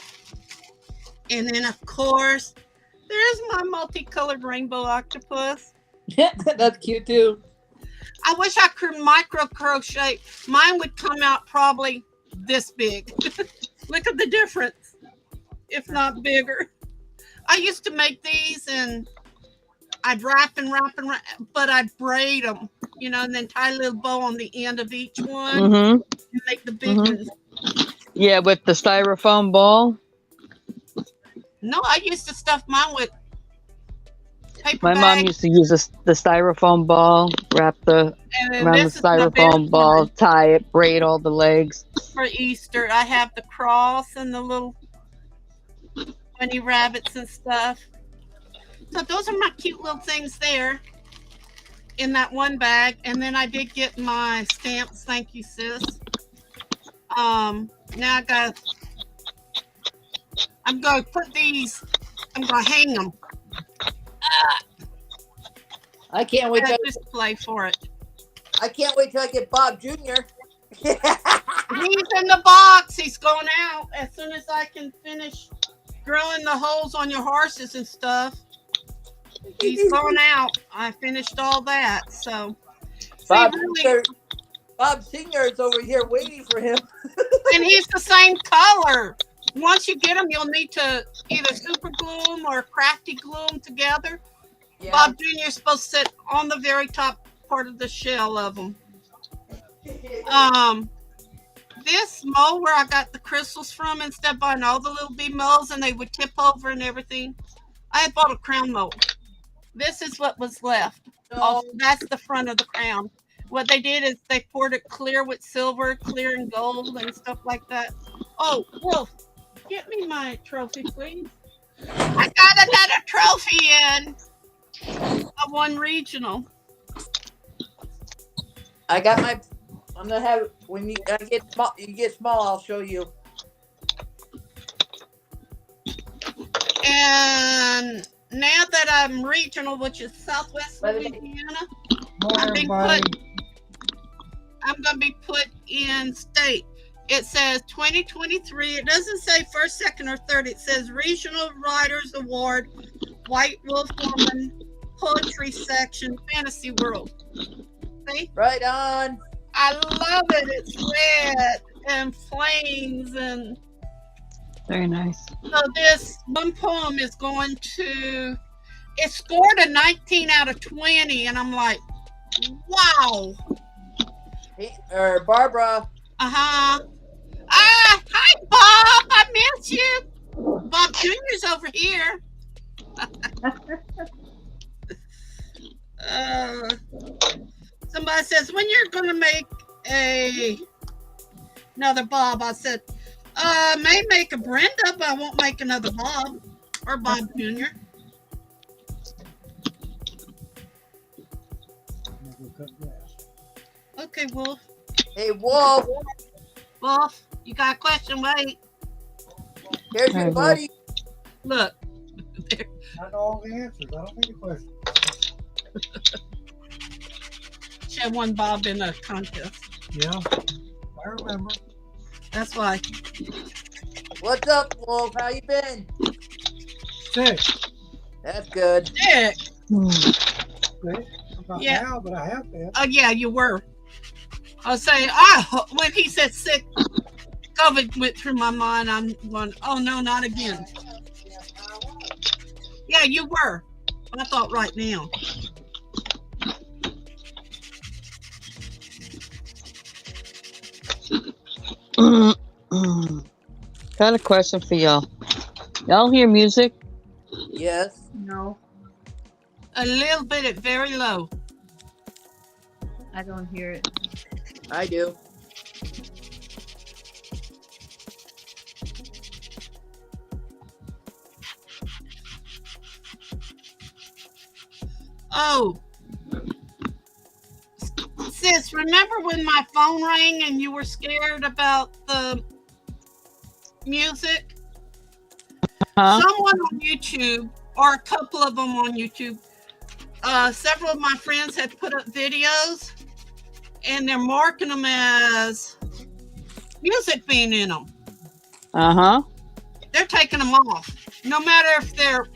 And then, of course, there's my multicolored rainbow octopus. That's cute too. I wish I could micro crochet. Mine would come out probably this big. Look at the difference, if not bigger. I used to make these and I'd wrap and wrap and wrap, but I'd braid them, and then tie a little bow on the end of each one Mm-hmm. and make the big Mhm. ones. Yeah, with the styrofoam ball. No, I used to stuff mine with paper My mom bags. used to use the styrofoam ball, wrap And then around the this is my big styrofoam ball, one tie it, braid all the legs. for Easter. I have the cross and the little bunny rabbits and stuff. So those are my cute little things there in that one bag. And then I did get my stamps. Thank you, sis. Now I'm going to put these, I'm going to hang them. I can't wait I till display for it. I can't wait till I get Bob Jr. He's in the box. He's going out as soon as I can finish drilling the holes on your horses and stuff. He's going out. I finished all that. So, Bob really, Senior, Bob Senior is over here waiting for him. and he's the same color. Once you get them, you'll need to either super glue them or crafty glue them together. Yeah. Bob Jr. is supposed to sit on the very top part of the shell of them. This mold where I got the crystals from, instead of buying all the little bee molds and they would tip over and everything, I had bought a crown mold. This is what was left. No, That's the front of the crown. What they did is they poured it clear with silver, clear and gold and stuff like that. Oh, Wolf, get me my trophy, please. I got another trophy in. I won regional. I got my. I'm gonna have when you get small. You get small. I'll show you. And now that I'm regional, which is Southwest Louisiana, I'm going to be put in state. It says 2023. It doesn't say first, second, or third. It says Regional Writers Award, White Wolf Woman, Poetry Section, Fantasy World. See? Right on. I love it. It's red and flames and... Very nice. So this one poem is going to, it scored a 19 out of 20, and I'm like, wow. Hey, Barbara. Uh-huh. Hi, Bob. I miss you. Bob Jr.'s over here. Somebody says, when you're going to make another Bob? I said, may make a Brenda, but I won't make another Bob or Bob Jr. Okay, Wolf. Hey, Wolf. Wolf, you got a question? Wait. Here's your Hey, buddy. Look. I know all the answers. I don't need a question. She had one Bob in a contest. Yeah, I remember. That's why. What's up, Wolf? How you been? Sick. That's good. Dick. Sick. I'm not Yeah. now, but I have been. Oh, yeah, you were. I was saying, when he said sick, COVID went through my mind. I'm going, oh, no, not again. Yeah, you were. I thought right now. Got a question for y'all. Y'all hear music? Yes. No, A little bit at very low. I don't hear it. I do. Oh. sis, remember when my phone rang and you were scared about the music? Huh? Someone on YouTube, or a couple of them on YouTube, several of my friends had put up videos, and they're marking them as music being in them. Uh-huh. They're taking them off, no matter if they're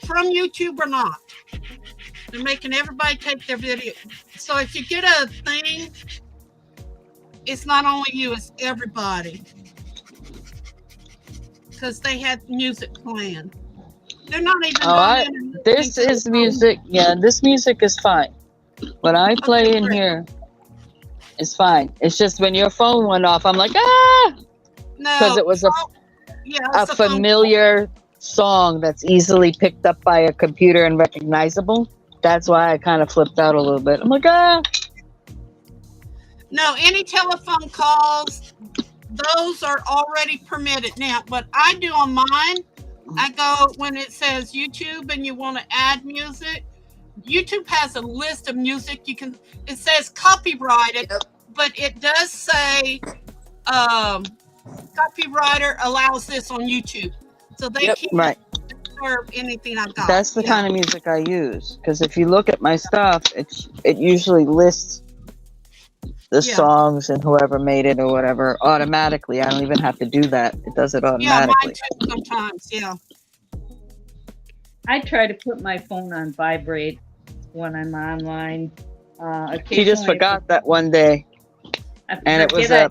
from YouTube or not. They're making everybody take their video. So if you get a thing, it's not only you, it's everybody. Because they had music playing. They're not even this is music. Yeah, this music is fine. What I play Okay, in great. here is fine. It's just when your phone went off, I'm like, ah! No, Because it was a it's a phone familiar song that's easily picked up by a computer and recognizable. That's why I kind of flipped out a little bit. I'm like, ah! No, any telephone calls, those are already permitted. Now, what I do on mine, I go when it says YouTube and you want to add music. YouTube has a list of music you can. It says copyrighted, Yep. but it does say copywriter allows this on YouTube, so they Yep. can't Right. disturb anything I've got. That's the kind of music I use. Because if you look at my stuff, it usually lists the Yeah. songs and whoever made it or whatever automatically. I don't even have to do that. It does it Yeah, automatically. mine too sometimes. Yeah. I try to put my phone on vibrate when I'm online. She just forgot that one day, and it was a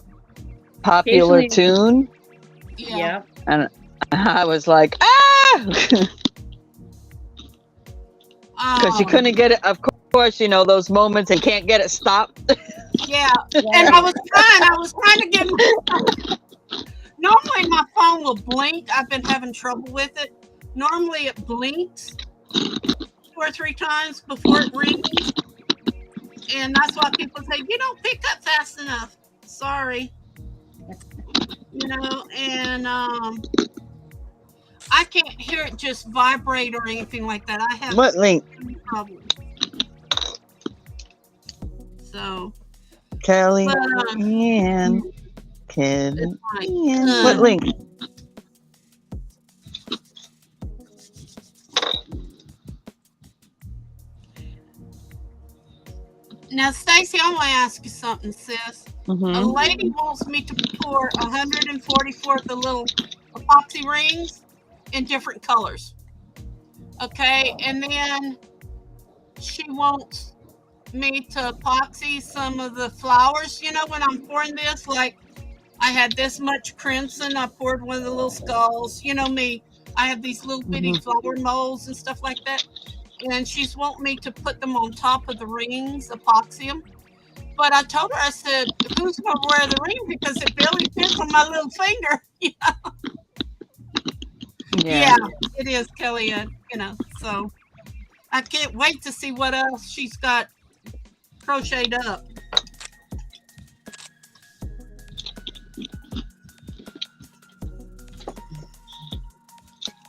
popular occasionally- tune, Yeah. Yeah. and I was like, ah! Because you couldn't get it. Of course, you know those moments and can't get it stopped. Yeah. And I was trying to get. Normally my phone will blink. I've been having trouble with it. Normally it blinks 2 or 3 times before it rings, and that's why people say you don't pick up fast enough. Sorry. You know, and I can't hear it just vibrate or anything like that. I have What link, problems. So, Kelly? but, And kid. it's like, And what link? now, Stacey, I want to ask you something, sis. A Mm-hmm. lady wants me to pour 144 of the little epoxy rings in different colors. Okay, and then she wants me to epoxy some of the flowers. You know, when I'm pouring this, like I had this much crimson, I poured one of the little skulls. You know me, I have these little bitty flower molds and stuff like that. And she's wanting me to put them on top of the rings, epoxy them. But I told her, I said, who's going to wear the ring? Because it barely fits on my little finger. Yeah, it is, Kellyanne, you know. So I can't wait to see what else she's got crocheted up.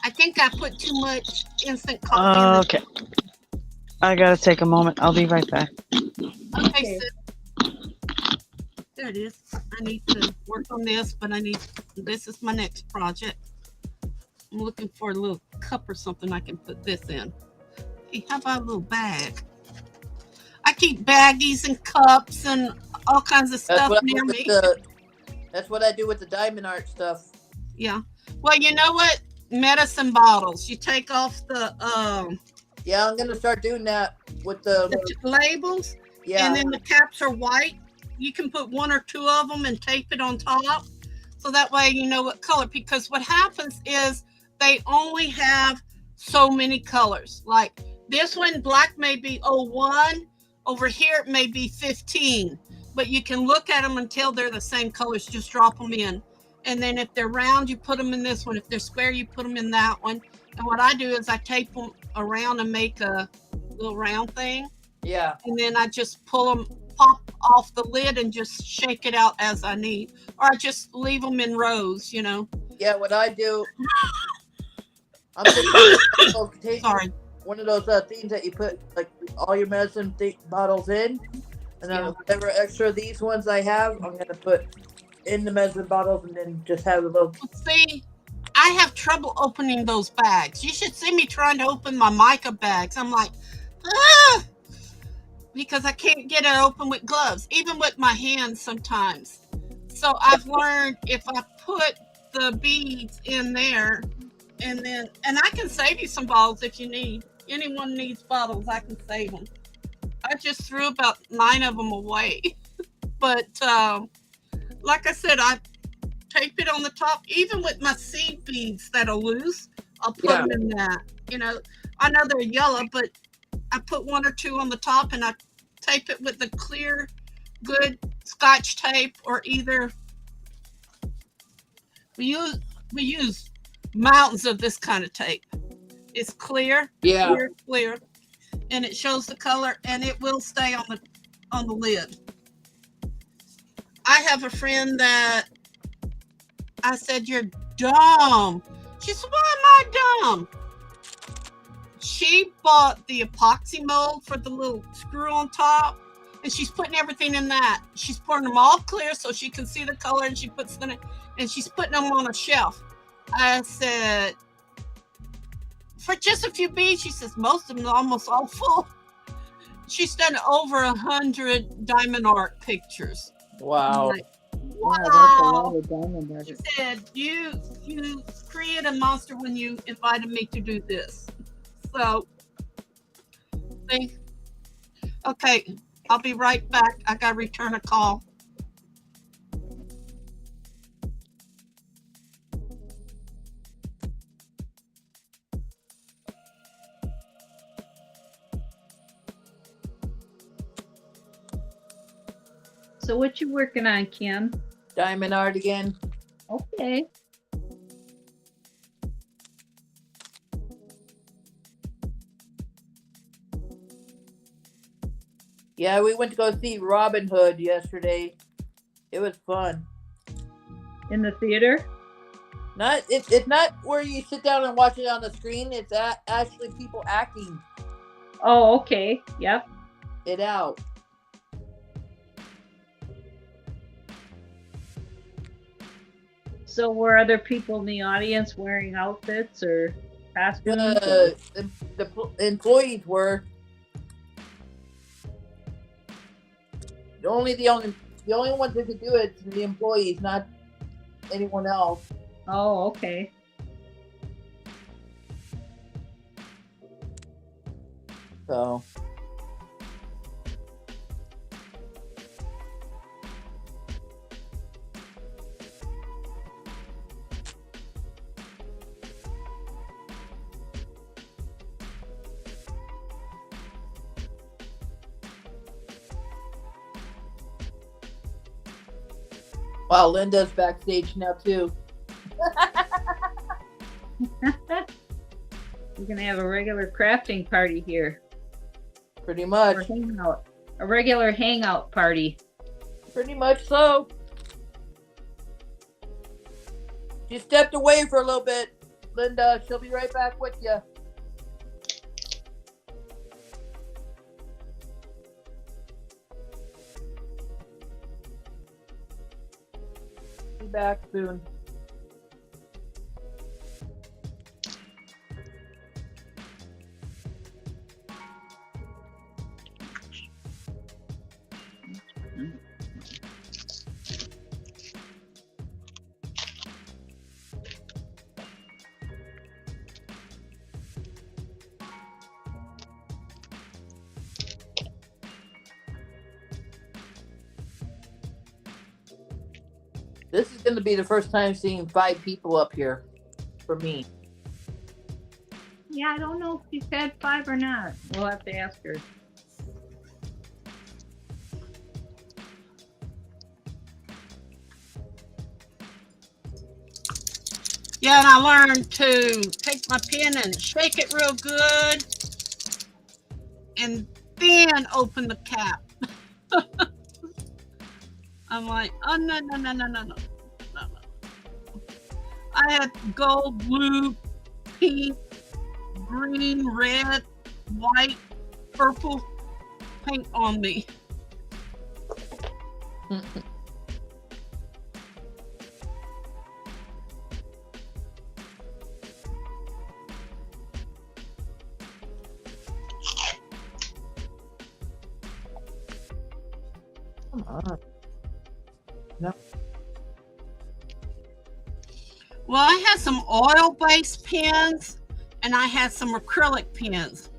I think I put too much instant coffee in this. Okay. I gotta take a moment. I'll be right back. Okay, sis. There it is. I need to work on this, but this is my next project. I'm looking for a little cup or something I can put this in. Hey, how about a little bag? I keep baggies and cups and all kinds of stuff near me. That's what I do with the diamond art stuff. Yeah. Well, you know what? Medicine bottles. You take off the Yeah, I'm gonna start doing that with the labels, yeah. and then the caps are white. You can put 1 or 2 of them and tape it on top, so that way you know what color. Because what happens is they only have so many colors. Like this one, black may be 01. Over here, it may be 15. But you can look at them until they're the same colors. Just drop them in. And then if they're round, you put them in this one. If they're square, you put them in that one. And what I do is I tape them around and make a little round thing. Yeah. And then I just pull them, pop off the lid and just shake it out as I need. Or I just leave them in rows, you know. Yeah, what I do, I'm just Sorry. one of those things that you put like all your medicine bottles in, And then whatever extra these ones I have, I'm gonna put in the medicine bottles and then just have a little. See, I have trouble opening those bags. You should see me trying to open my mica bags. I'm like, ah, because I can't get it open with gloves, even with my hands sometimes. So I've learned if I put the beads in there, and I can save you some bottles if you need. Anyone needs bottles, I can save them. I just threw about 9 of them away. But like I said, I tape it on the top. Even with my seed beads that are loose, I'll put them in that. You know, I know they're yellow, but I put 1 or 2 on the top, and I tape it with the clear, good Scotch tape, or either we use mountains of this kind of tape. It's clear, clear, and it shows the color, and it will stay on the lid. I have a friend that I said, "You're dumb." She said, "Why am I dumb?" She bought the epoxy mold for the little screw on top, and she's putting everything in that. She's pouring them all clear so she can see the color, and she puts them in, and she's putting them on a shelf. I said, for just a few beads, she says, most of them are almost all full. She's done over 100 diamond art pictures. Wow. Like, Wow, that's a lot of diamond art. She said, you created a monster when you invited me to do this. So, see? Okay, I'll be right back. I got to return a call. So what you working on, Kim? Diamond art again. Okay. Yeah, we went to go see Robin Hood yesterday. It was fun. In the theater? It's not where you sit down and watch it on the screen. It's actually people acting Oh, okay. Yep. it out. So were other people in the audience wearing outfits or costumes? The employees were. The only ones that could do it is the employees, not anyone else. Oh, okay. So. Wow, Linda's backstage now too. We're gonna have a regular crafting party here. Pretty much. Or hangout. A regular hangout party. Pretty much so. She stepped away for a little bit, Linda. She'll be right back with you. Be back soon. This is going to be the first time seeing 5 people up here for me. Yeah, I don't know if she's had 5 or not. We'll have to ask her. Yeah, and I learned to take my pen and shake it real good and then open the cap. I'm like, oh, no. I had gold, blue, pink, green, red, white, purple paint on me. Come on. No. Well, I had some oil-based pens, and I had some acrylic pens.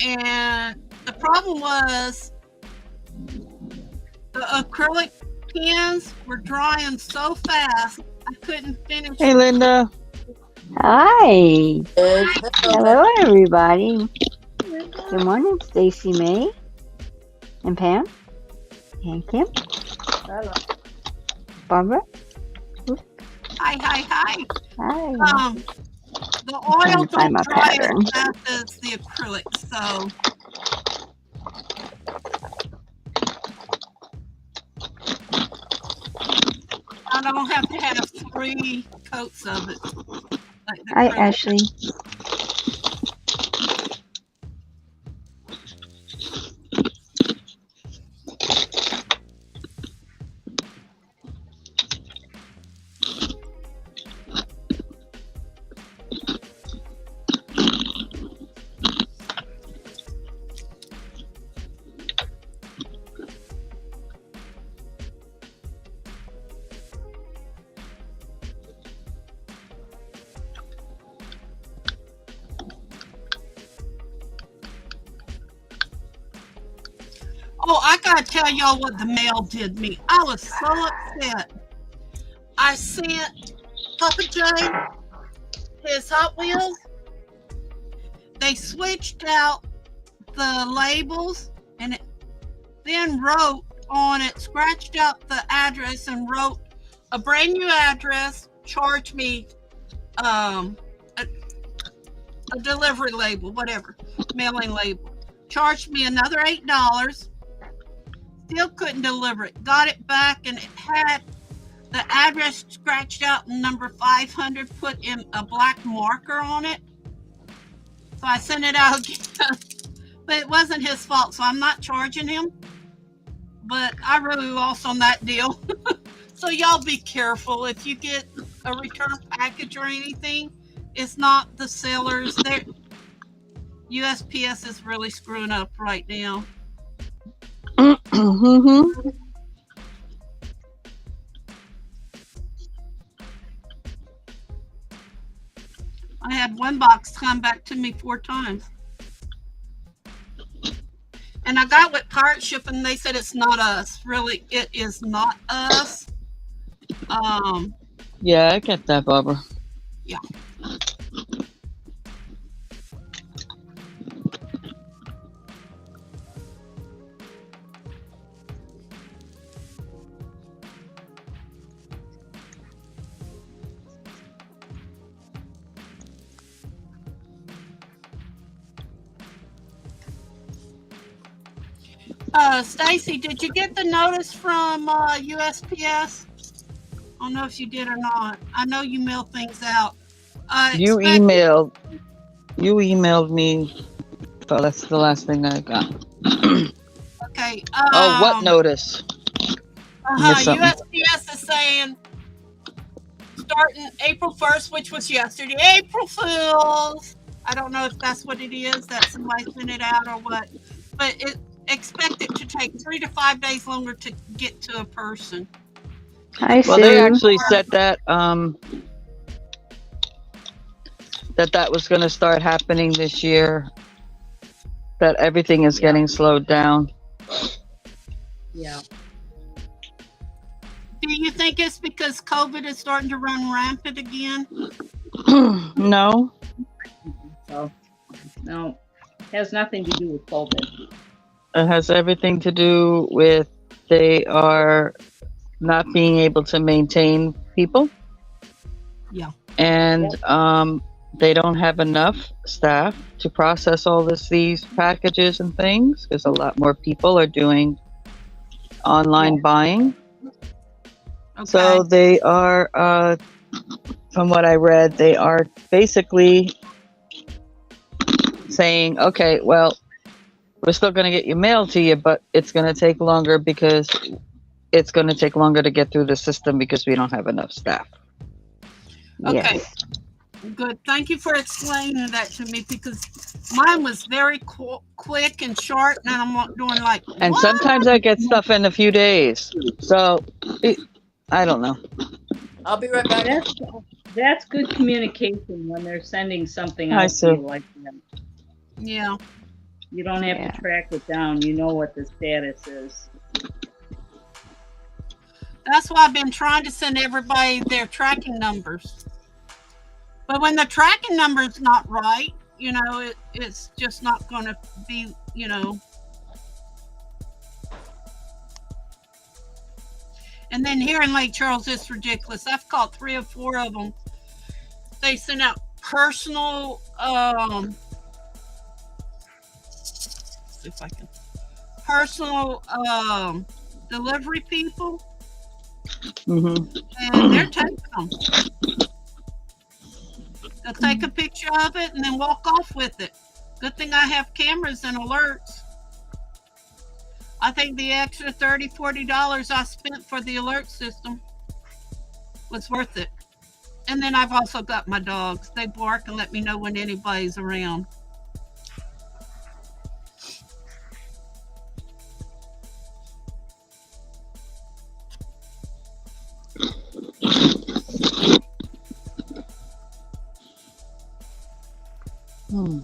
And the problem was the acrylic pens were drying so fast, I couldn't finish. Hey, Linda. Hi. Hello. Hello, everybody. Good morning, Stacey Mae and Pam and Kim, Hello. Barbara. Hi. Hi. The oil to find my don't dry pattern. as fast as the acrylic, so I don't have to have 3 coats of it. Like the Hi, acrylic. Ashley. Oh, I gotta tell y'all what the mail did me. I was so upset. I sent Papa Joe his Hot Wheels. They switched out the labels and it then wrote on it, scratched out the address and wrote a brand new address, charged me a delivery label, whatever, mailing label. Charged me another $8. Still couldn't deliver it. Got it back and it had the address scratched out and number 500 put in a black marker on it. So I sent it out again. But it wasn't his fault, so I'm not charging him. But I really lost on that deal. So y'all be careful. If you get a return package or anything, it's not the sellers. USPS is really screwing up right now. Mm-hmm. I had one box come back to me 4 times. And I got with Pirate Ship and they said it's not us. Really, it is not us. Yeah, I get that, Barbara. Yeah. Stacey, did you get the notice from USPS? I don't know if you did or not. I know you mail things out. You emailed me. Oh, that's the last thing I got. Okay. Oh, what notice? Missed something. USPS is saying starting April 1st, which was yesterday, April Fools. I don't know if that's what it is, that somebody sent it out or what, but expect it to take 3 to 5 days longer to get to a person. Hi, Well, Sue. they actually said that that was going to start happening this year. That everything is getting slowed down. Yeah. Do you think it's because COVID is starting to run rampant again? No. So, no, it has nothing to do with COVID. It has everything to do with they are not being able to maintain people. Yeah. And they don't have enough staff to process all these packages and things because a lot more people are doing online buying. Okay. So they are, from what I read, they are basically saying, okay, well, we're still going to get your mail to you, but it's going to take longer because it's going to take longer to get through the system because we don't have enough staff. Okay. Yes. Good. Thank you for explaining that to me because mine was very quick and short, and I'm doing like. And what? sometimes I get stuff in a few days. So I don't know. I'll be right back. That's good communication when they're sending something Hi, out to Sue. you like that. Yeah. You don't have Yeah. to track it down. You know what the status is. That's why I've been trying to send everybody their tracking numbers. But when the tracking number is not right, you know, it's just not going to be, you know. And then here in Lake Charles, it's ridiculous. I've called 3 or 4 of them. They send out personal, see if I can, personal delivery people, Mm-hmm. and they're taking them. They'll take a picture of it and then walk off with it. Good thing I have cameras and alerts. I think the extra $30, $40 I spent for the alert system was worth it. And then I've also got my dogs. They bark and let me know when anybody's around. Hmm.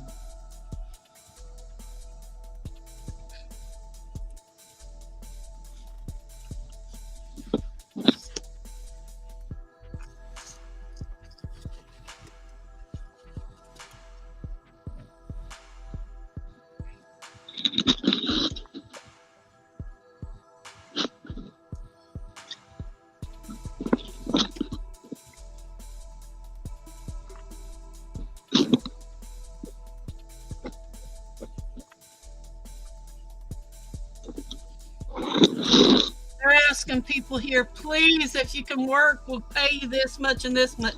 They're asking people here, please, if you can work, we'll pay you this much and this much.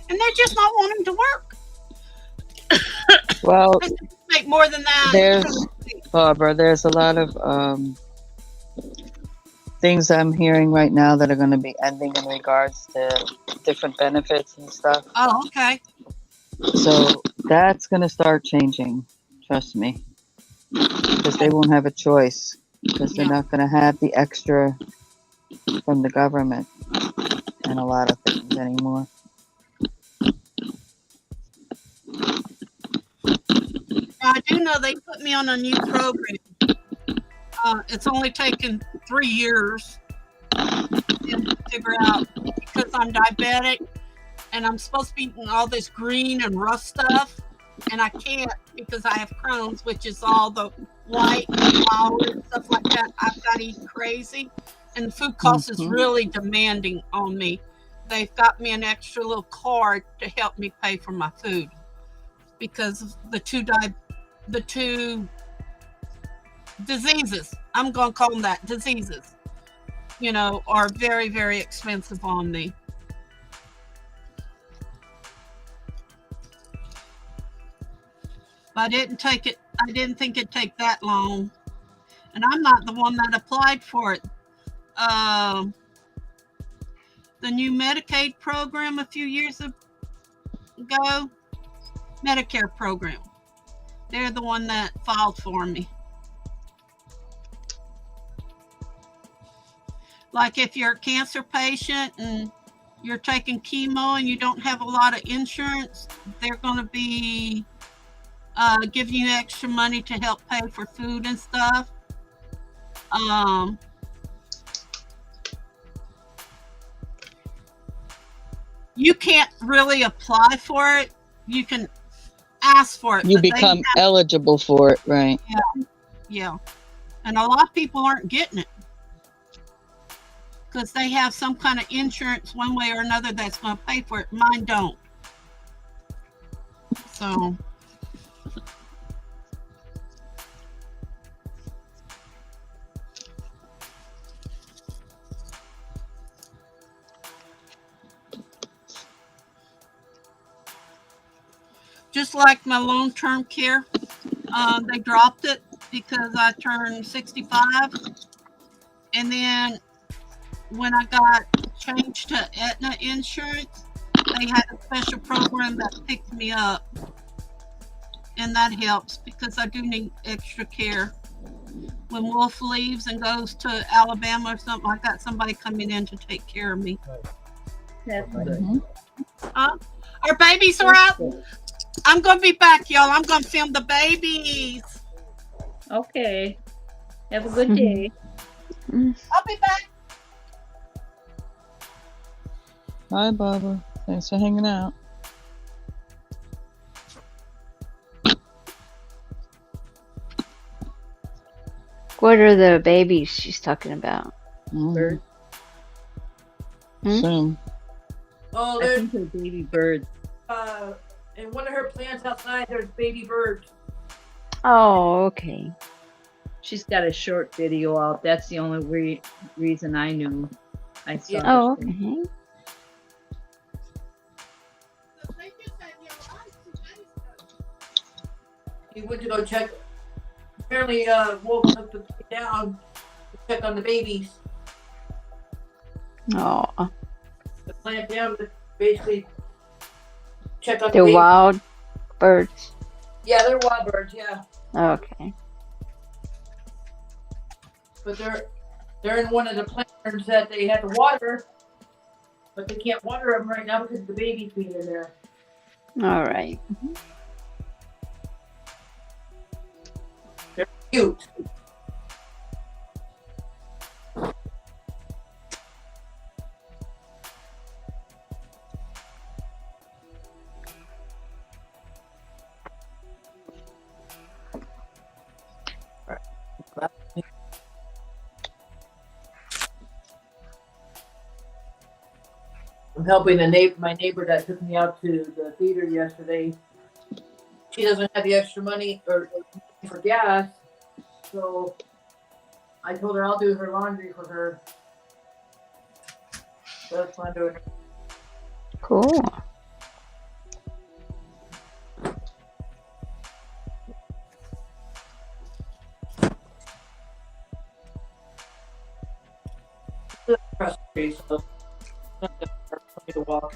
And they're just not wanting to work. Well, They make more than that. there's Barbara. There's a lot of things I'm hearing right now that are going to be ending in regards to different benefits and stuff. Oh, okay. So that's going to start changing. Trust me, because they won't have a choice because they're Yeah. not going to have the extra from the government and a lot of things anymore. I do know they put me on a new program. It's only taken 3 years to figure out because I'm diabetic and I'm supposed to be eating all this green and rough stuff, and I can't because I have Crohn's, which is all the white and flour and stuff like that. I've got to eat crazy, and the food cost is really demanding on me. They've got me an extra little card to help me pay for my food because of the two diseases, I'm going to call them that, diseases, you know, are very, very expensive on me. But I didn't think it'd take that long. And I'm not the one that applied for it. The new Medicaid program a few years ago, Medicare program. They're the one that filed for me. Like if you're a cancer patient and you're taking chemo and you don't have a lot of insurance, they're going to be giving you extra money to help pay for food and stuff. You can't really apply for it. You can ask for it. You but they become have- eligible for it, right? Yeah. And a lot of people aren't getting it because they have some kind of insurance one way or another that's going to pay for it. Mine don't. So. Just like my long-term care, they dropped it because I turned 65. And then when I got changed to Aetna insurance, they had a special program that picked me up. And that helps because I do need extra care. When Wolf leaves and goes to Alabama or something, I got somebody coming in to take care of me. That's good. Mhm. Our babies are out. I'm going to be back, y'all. I'm going to film the babies. Okay. Have a good day. I'll be back. Bye, Barbara. Thanks for hanging out. What are the babies she's talking about? Birds. Soon. Oh, I there's think they're baby birds. in one of her plants outside. There's baby birds. Oh, okay. She's got a short video out. That's the only reason I knew. I saw. Yeah. Oh, the thing. okay. He went to go check. Apparently, Wolf took the baby down to check on the babies. Oh, The plant down to basically check on the the babies. wild birds. Yeah, they're wild birds. Yeah, Okay. but they're in one of the plants that they had to water, but they can't water them right now because the baby's being in there. All right. They're cute. I'm helping my neighbor that took me out to the theater yesterday. She doesn't have the extra money or for gas, so I told her I'll do her laundry for her. So that's what I'm doing. Cool. Across the street, so it's not that hard for me to walk.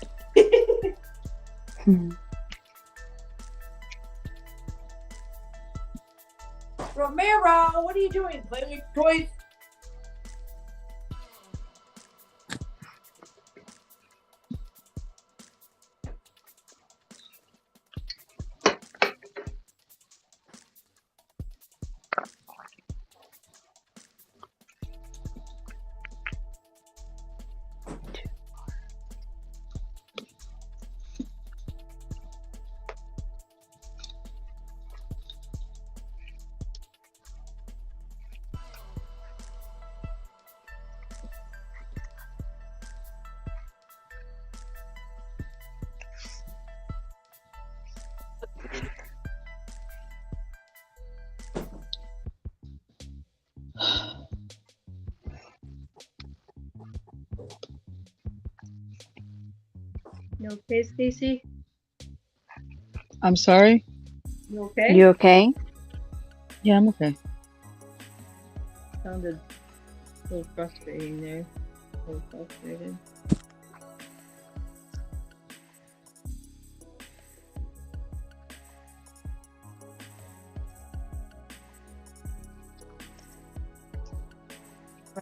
Romero, what are you doing? Playing with toys? You okay, Stacey? I'm sorry? You okay? You okay? Yeah, I'm okay. Sounded a little frustrating there. A little frustrated.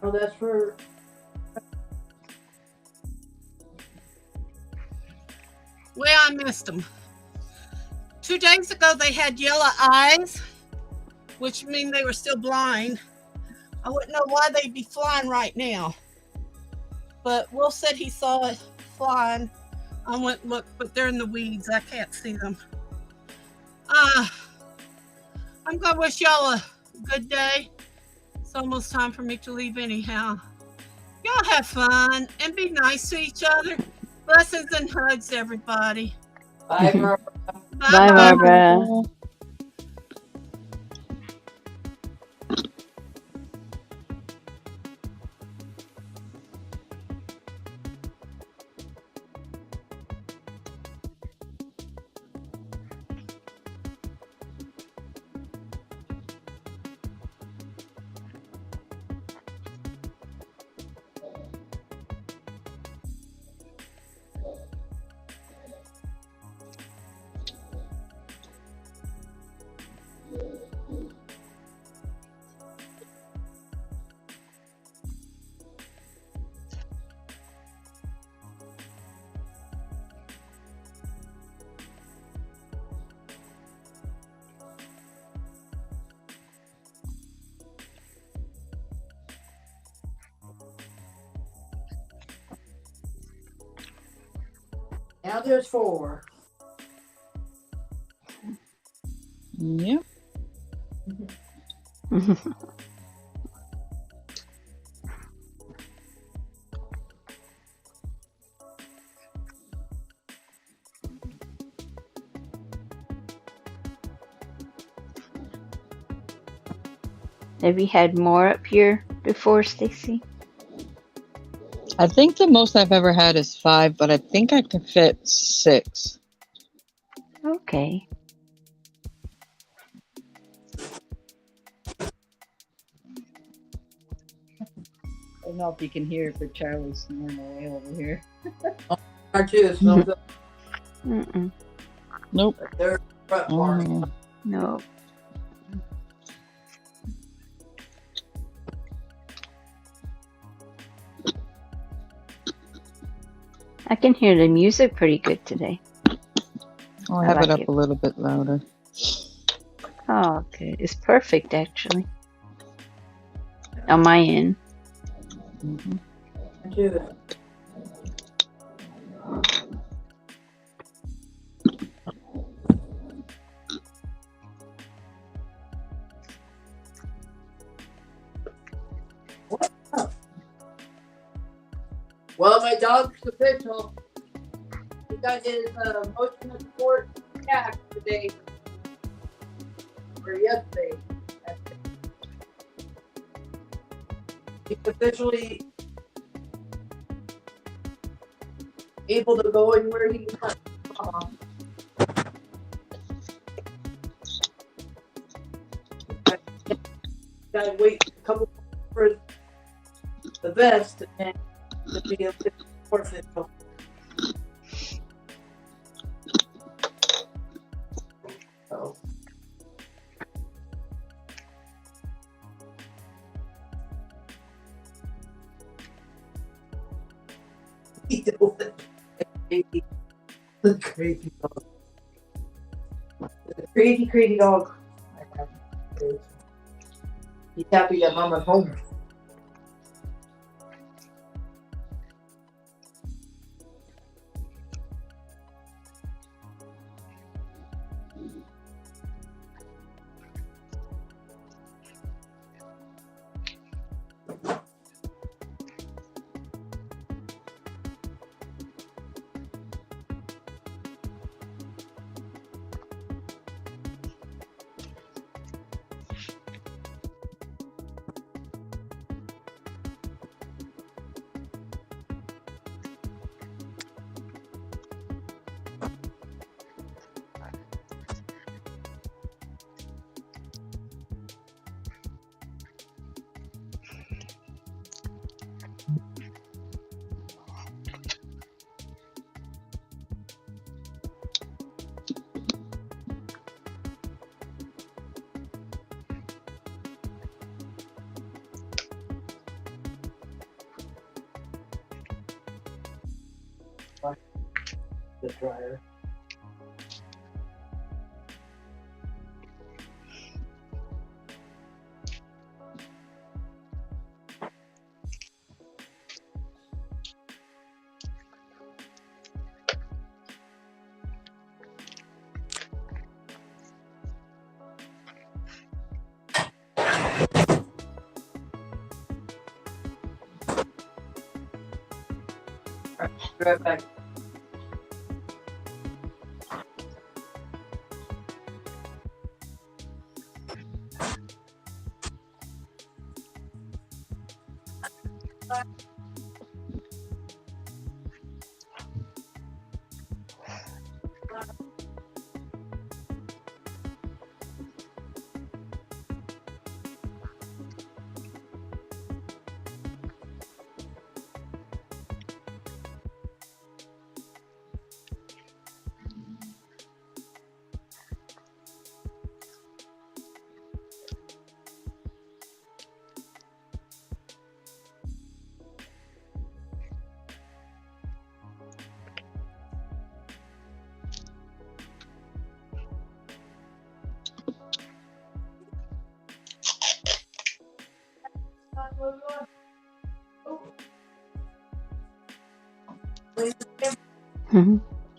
Oh, that's for. Well, I missed them. 2 days ago, they had yellow eyes, which mean they were still blind. I wouldn't know why they'd be flying right now. But Wolf said he saw it flying. I went and looked, but they're in the weeds. I can't see them. I'm going to wish y'all a good day. It's almost time for me to leave anyhow. Y'all have fun and be nice to each other. Blessings and hugs, everybody. Bye, Barbara. Bye, Barbara. Now there's 4. Yep. Have you had more up here before, Stacy? I think the most I've ever had is 5, but I think I can fit 6. Okay. I don't know if you can hear it, but Charlie's snoring away over here. Aren't you? It smells up Mm-mm. Nope. there. Front part. Oh, No. I can hear the music pretty good today. I'll I have it like up it. a little bit louder. Oh, okay. It's perfect, actually. On my end. Mhm. Aren't you? Well, my dog's official. He got his motion of support back today. Or yesterday. He's officially able to go anywhere he wants. Gotta wait a couple for the vest and to be able to official. So. The crazy dog. The crazy dog. He's happy that Mama's home. The dryer. Be right back.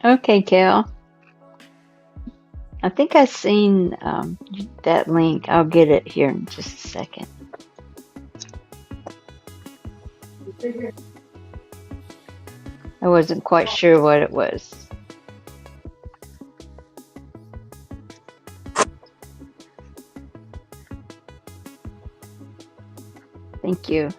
Okay, Cal. I think I've seen that link. I'll get it here in just a second. I wasn't quite sure what it was. Thank you.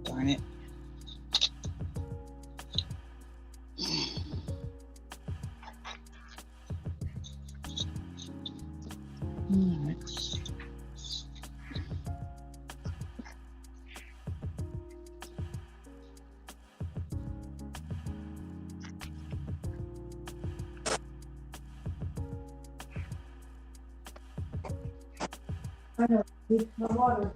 Darn it. Alright. I know. Need my water.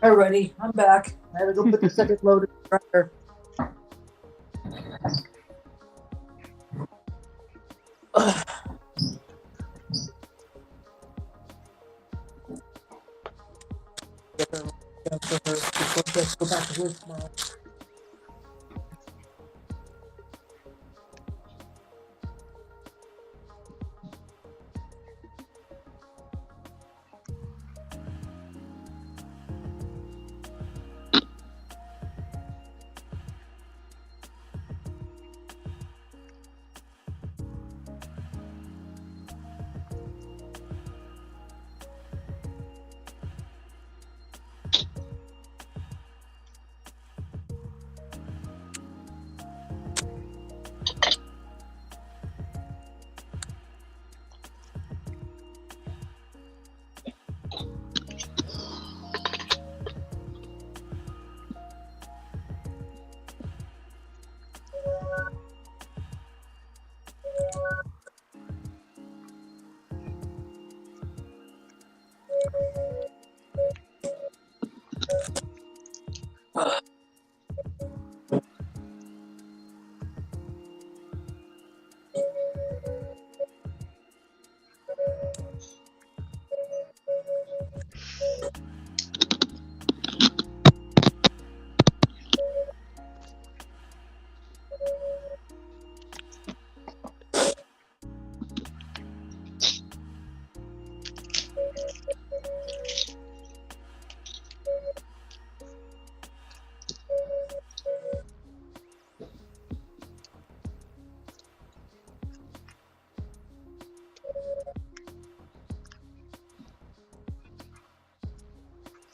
Alrighty, I'm back. I had to go put the second load in the dryer. Ugh. Get her, before she has to go back to work tomorrow.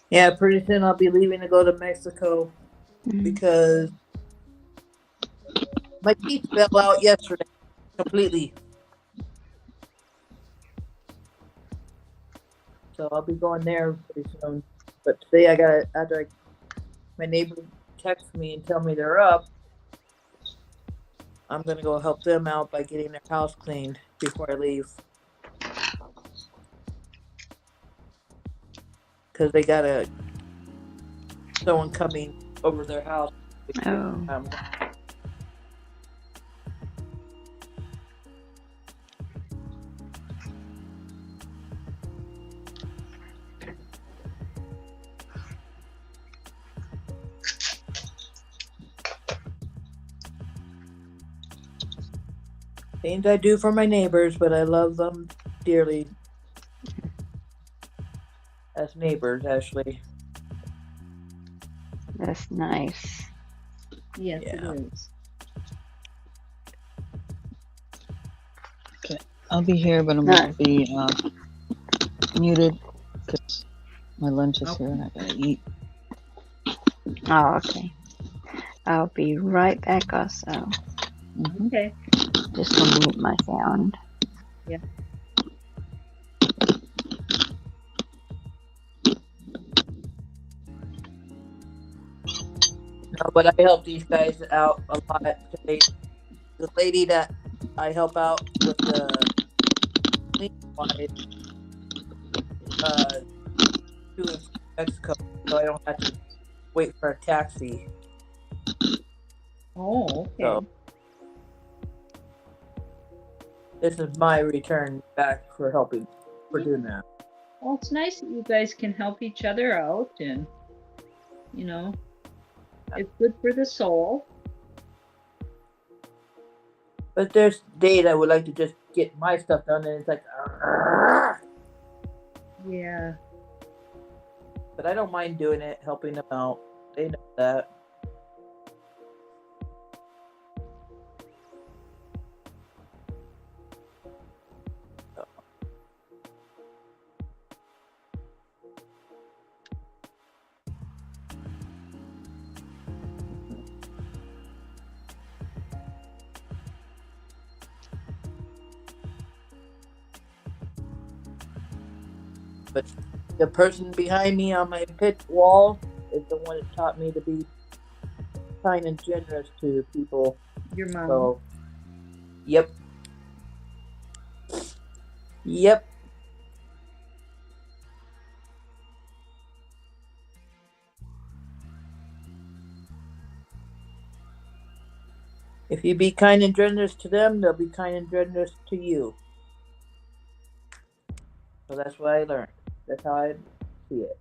Yeah, pretty soon I'll be leaving to go to Mexico Mm. because my teeth fell out yesterday completely. So I'll be going there pretty soon. But today I got after my neighbor texts me and tell me they're up, I'm gonna go help them out by getting their house cleaned before I leave. Because they got someone coming over their house. Oh. Things I do for my neighbors, but I love them dearly as neighbors, Ashley. That's nice. Yes, Yeah. it is. I'll be here, but I'm going to be muted because my lunch is here and I gotta eat. Oh, okay. I'll be right back also. Mhm. Okay. Just gonna mute my sound. No, but I help these guys out a lot today. The lady that I help out with the cleaning supplies, doing Mexico, so I don't have to wait for a taxi. Oh, okay. So this is my return back for helping for doing that. Well, it's nice that you guys can help each other out, and it's good for the soul. But there's days I would like to just get my stuff done, and it's like, Yeah. but I don't mind doing it, helping them out. They know that. But the person behind me on my pit wall is the one that taught me to be kind and generous to people. Your mom. So, yep. Yep. If you be kind and generous to them, they'll be kind and generous to you. So that's what I learned. That's how I see it.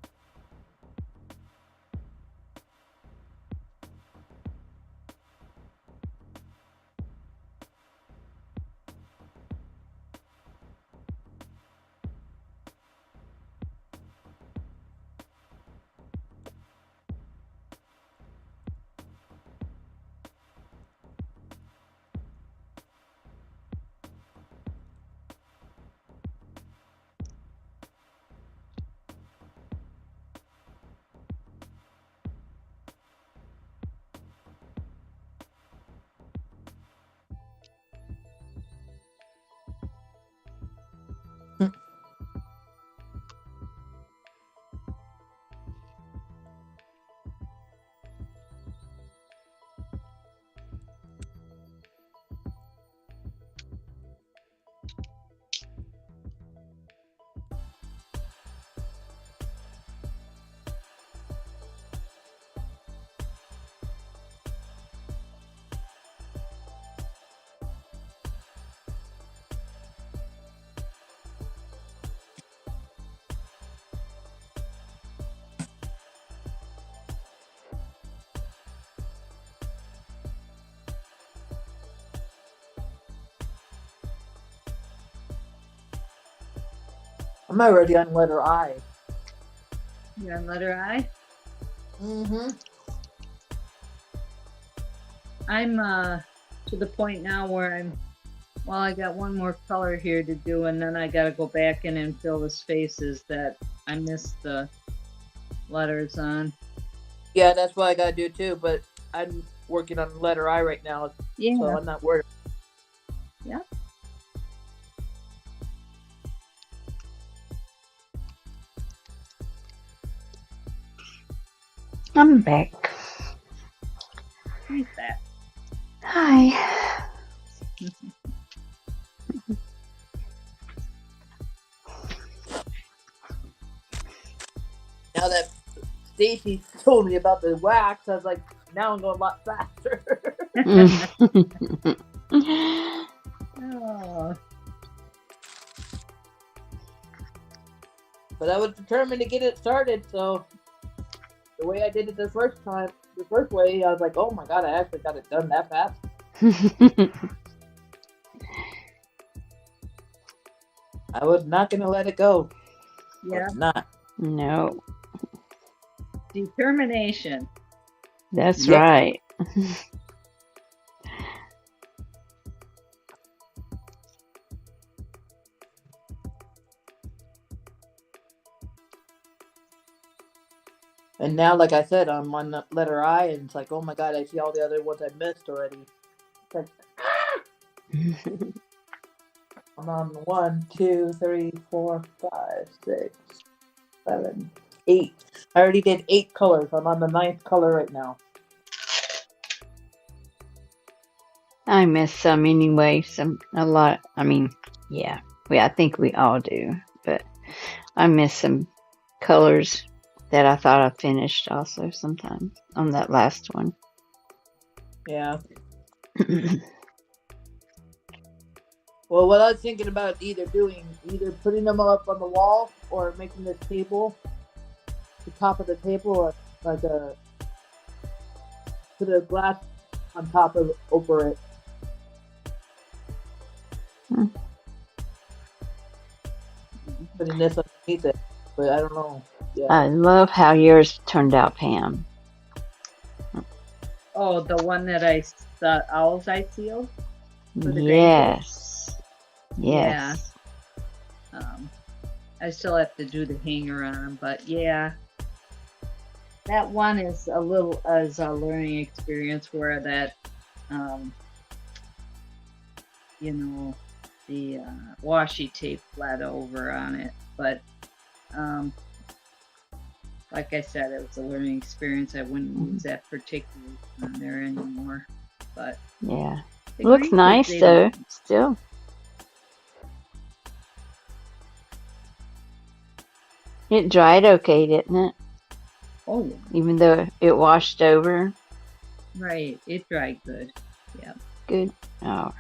I'm already on letter I. You're on letter I? Mm-hmm. I'm to the point now where I got one more color here to do, and then I gotta go back in and fill the spaces that I missed the letters on. Yeah, that's what I gotta do too. But I'm working on letter I right now, Yeah. so I'm not worried. Yeah. I'm back. Who's that? Hi. Now that Stacey told me about the wax, I was like, now I'm going a lot faster. Oh, But I was determined to get it started, so the way I did it the first way, I was like, oh my god, I actually got it done that fast. I was not gonna let it go. yeah. Was not. No, Determination. that's Yep. right. And now, like I said, I'm on the letter I, and it's like, oh my god, I see all the other ones I missed already. It's like, I'm on 1, 2, 3, 4, 5, 6, 7, 8. I already did 8 colors. I'm on the 9th color right now. I miss some anyway. A lot. I mean, yeah. I think we all do. But I miss some colors that I thought I finished also sometimes on that last one. Yeah. Well, what I was thinking about either putting them up on the wall or making this table, the top of the table, or like put a glass on top of over it. Hmm. Putting this underneath it, but I don't know. Yeah. I love how yours turned out, Pam. Oh, the one that the owls I sealed? For the Yes. Yes. I still have to do the hanger on them, but yeah. That one is a learning experience where that, the washi tape bled over on it. But like I said, it was a learning experience. I wouldn't use that particular on there anymore. But Yeah. the Looks grease nice is though. Still. It dried okay, didn't it? Oh, yeah. Even though it washed over. Right. It dried good. Yeah. Good. All right.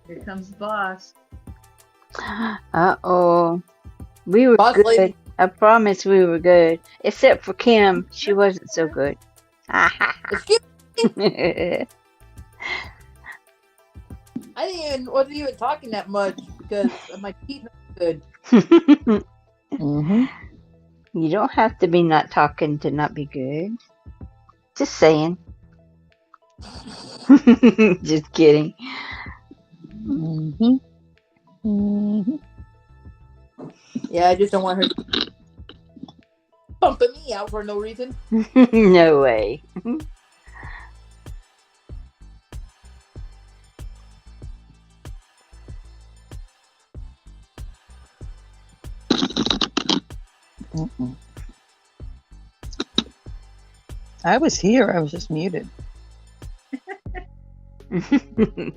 Here comes the boss. Uh-oh. We were Boss good. lady. I promise we were good. Except for Kim. She wasn't so good. Excuse I wasn't even talking that much because my teeth are good. Mm-hmm. You don't have to be not talking to not be good. Just saying. Just kidding. Mm-hmm. Mm-hmm. Yeah, I just don't want her pumping me out for no reason. No way. Mm-mm. I was here. I was just muted. Heard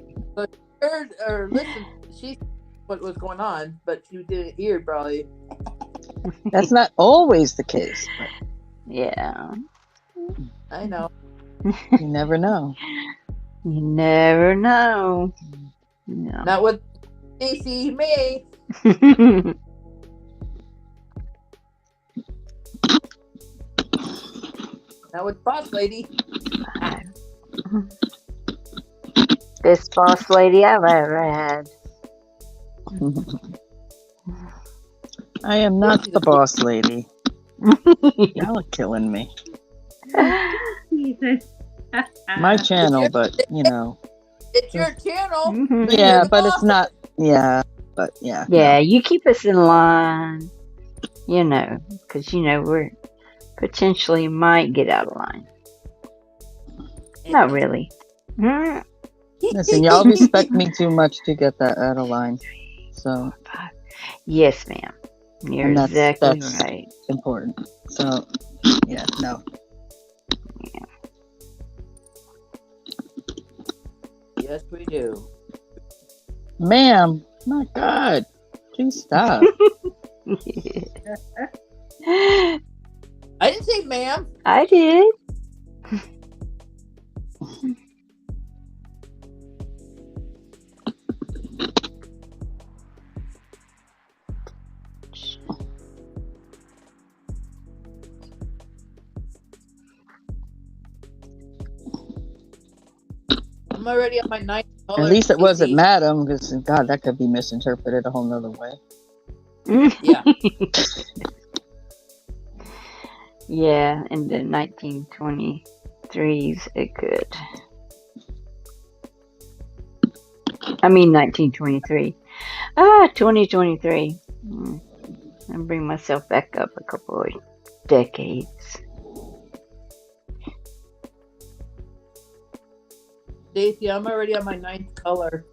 or listened, she what was going on, but she didn't hear probably. That's not always the case, but Yeah. I know. you never know. You never know. No. Not with Stacey Mae. Not with Boss Lady. Best boss lady I've ever had. I am not the boss lady. Y'all are killing me. Ethan. My channel, but you know. It's your channel. Mhm. Yeah, the but boss. it's not. Yeah, but yeah. Yeah, you keep us in line, you know, because, you know, we're potentially might get out of line. Not really. Mm. Listen, y'all respect me too much to get that out of line. So Yes, ma'am. You're And exactly that's- right. important. So yeah, no. Yes, we do. Ma'am, my God. Please stop. I didn't say ma'am. I did. I'm already on my ninth color. At least it wasn't Stacey. madam, because God, that could be misinterpreted a whole nother way. Yeah. Yeah, in the 1923s, it could. I mean, 1923. 2023. I bring myself back up a couple of decades. Stacey, I'm already on my ninth color.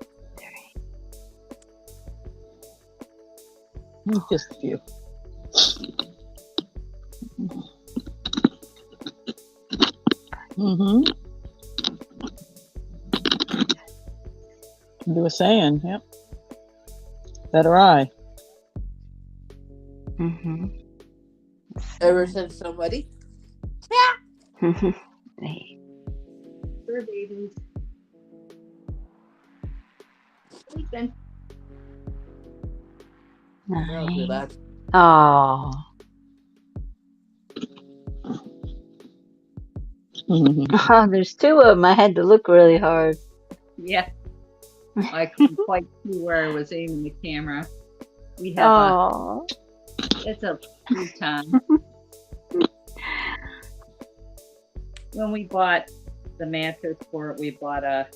Just a few. Mm-hmm. You were saying, yep. Better eye. Mm-hmm. Ever since somebody. Hey. Fur babies. Ethan. No, Nice. relax. Oh. Oh, there's two of them. I had to look really hard. Yeah. I couldn't quite see where I was aiming the camera. We have Oh. it's a free time. when we bought the mattress for it, we bought a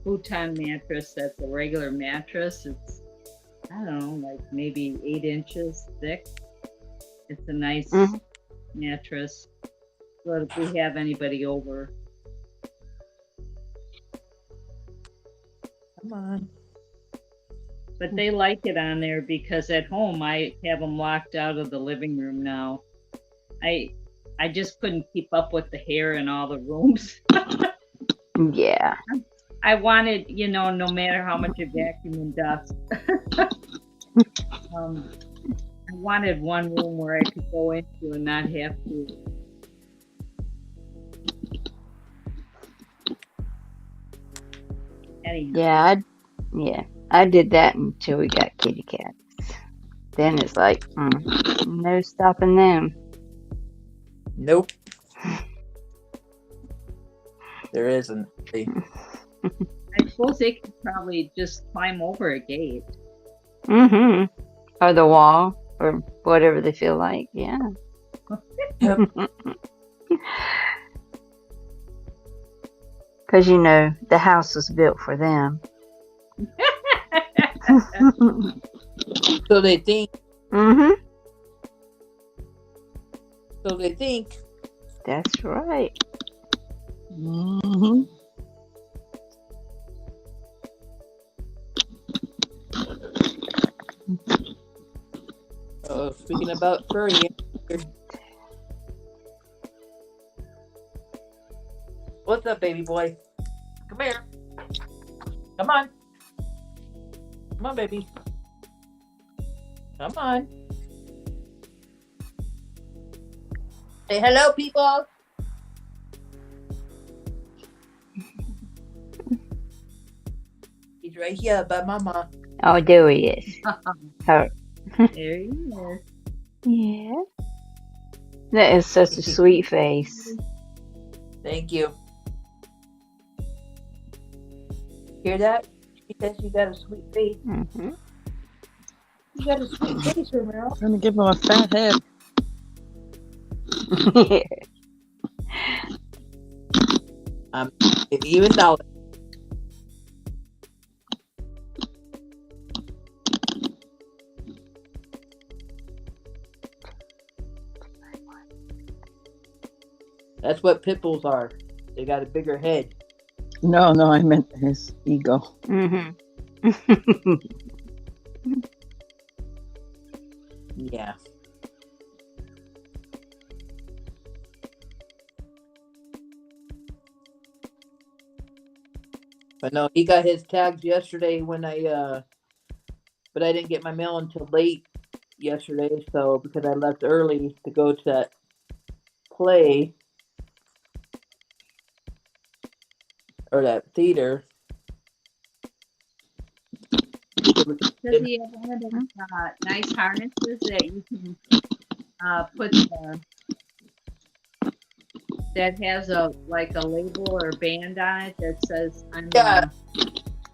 futon mattress that's a regular mattress. It's, I don't know, like maybe 8 inches thick. It's a nice mattress. But if we have anybody over, Come on. but they like it on there because at home I have them locked out of the living room now. I just couldn't keep up with the hair in all the rooms. Yeah. I wanted, you know, no matter how much you vacuum and dust, I wanted one room where I could go into and not have to. Anyhow. Yeah, I did that until we got kitty cats. Then it's like, no stopping them. Nope. There isn't. I suppose they could probably just climb over a gate. Or the wall, or whatever they feel like. Yeah. Because, you know, the house was built for them. So they think. Mm-hmm. So they think. That's right. Mm-hmm. Speaking about furry. What's up, baby boy? Come here. Come on. Come on, baby. Come on. Say hello, people. He's right here by mama. Oh, there he is. Oh. There he is. Yeah. That is such a sweet face. Thank you. Hear that? She says you got a sweet face. Mm-hmm. You got a sweet face, Romero. I'm gonna give him a fat head. Even though. That's what pit bulls are. They got a bigger head. No, I meant his ego. Mm-hmm. Yeah. But no, he got his tags yesterday when but I didn't get my mail until late yesterday, so because I left early to go to that play or that theater. Does he have one of those nice harnesses that you can put that has a label or band on it that says I'm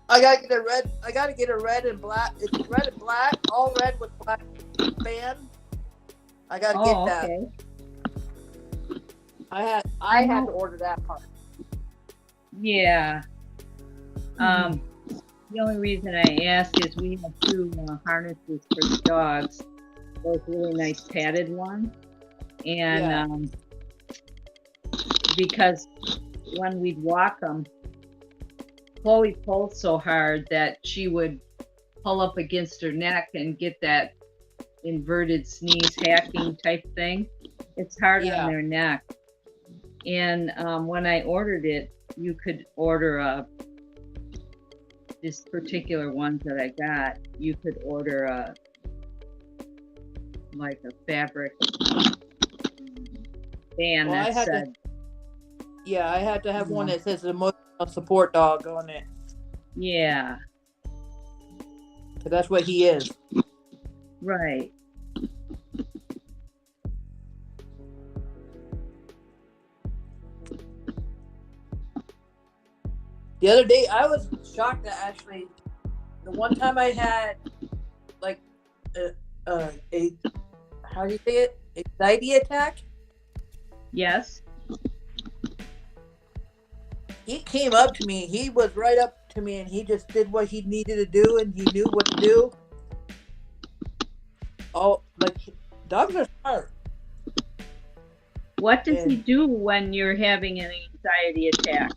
I gotta get a red and black. It's red and black, all red with black band. I gotta get that. Okay. I had to order that part. Yeah. The only reason I ask is we have 2 harnesses for the dogs, those really nice padded ones, and because when we'd walk them, Chloe pulled so hard that she would pull up against her neck and get that inverted sneeze hacking type thing. It's hard on their neck. And when I ordered it, you could order this particular one that I got, you could order a fabric band that said. I had to have one that says emotional support dog on it. Yeah. So that's what he is. Right. The other day, I was shocked that actually, the one time I had how do you say it? Anxiety attack. Yes. he came up to me. He was right up to me, and he just did what he needed to do, and he knew what to do. Oh, like dogs are smart. What does he And do when you're having an anxiety attack?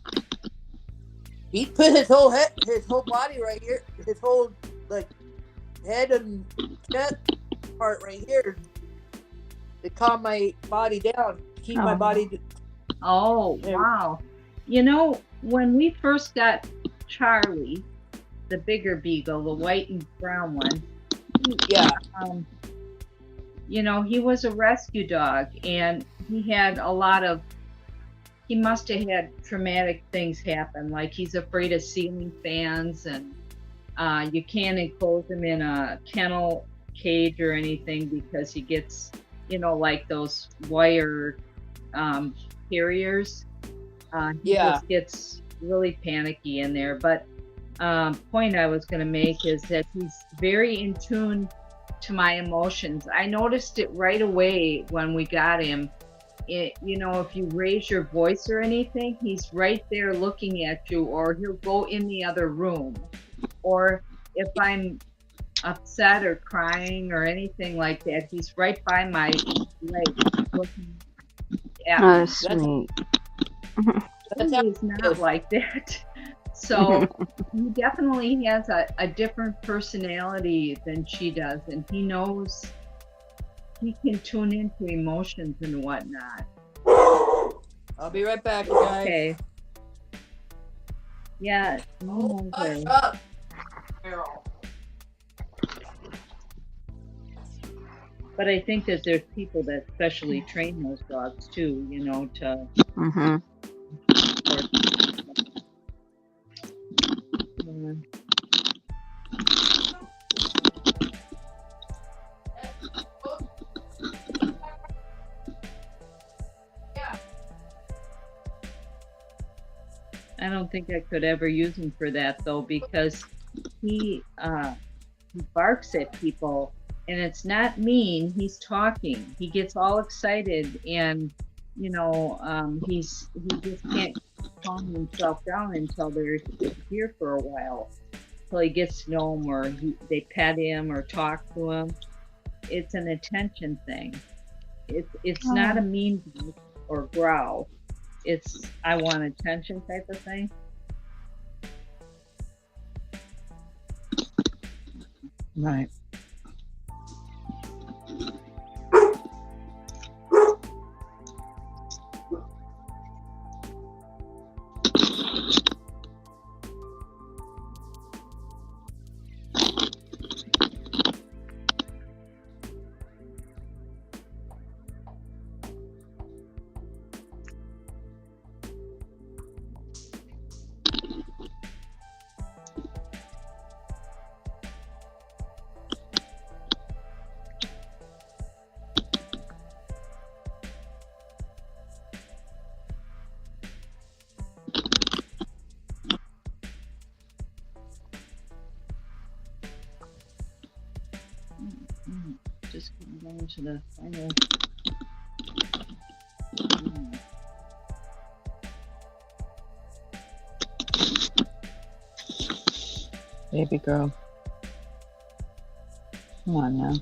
he put his whole head, his whole body right here, his whole like head and chest part right here to calm my body down, to keep my Oh. body. Oh, Yeah. wow. You know, when we first got Charlie, the bigger beagle, the white and brown one, Yeah, you know, he was a rescue dog, and he had a lot of, he must have had traumatic things happen, like he's afraid of ceiling fans, and you can't enclose him in a kennel cage or anything because he gets, you know, like those wire carriers. He yeah, just gets really panicky in there. But point I was going to make is that he's very in tune to my emotions. I noticed it right away when we got him. You know, if you raise your voice or anything, he's right there looking at you, or he'll go in the other room. Or if I'm upset or crying or anything like that, he's right by my leg looking at Oh, me. sweet. that's how He's not like that. So he definitely has a different personality than she does, and he knows he can tune into emotions and whatnot. I'll be right back, you guys. Okay. Yeah. Oh, Okay. hush up, Carol. But I think that there's people that specially train those dogs too, you know, to. Mm-hmm. I don't think I could ever use him for that though, because he barks at people, and it's not mean. He's talking. He gets all excited, and you know, he just can't calm himself down until they're here for a while, till he gets to know him, or they pet him or talk to him. It's an attention thing. It's not a mean bark or growl. It's I want attention type of thing. Right. Just going down to the final. Baby girl. Come on now.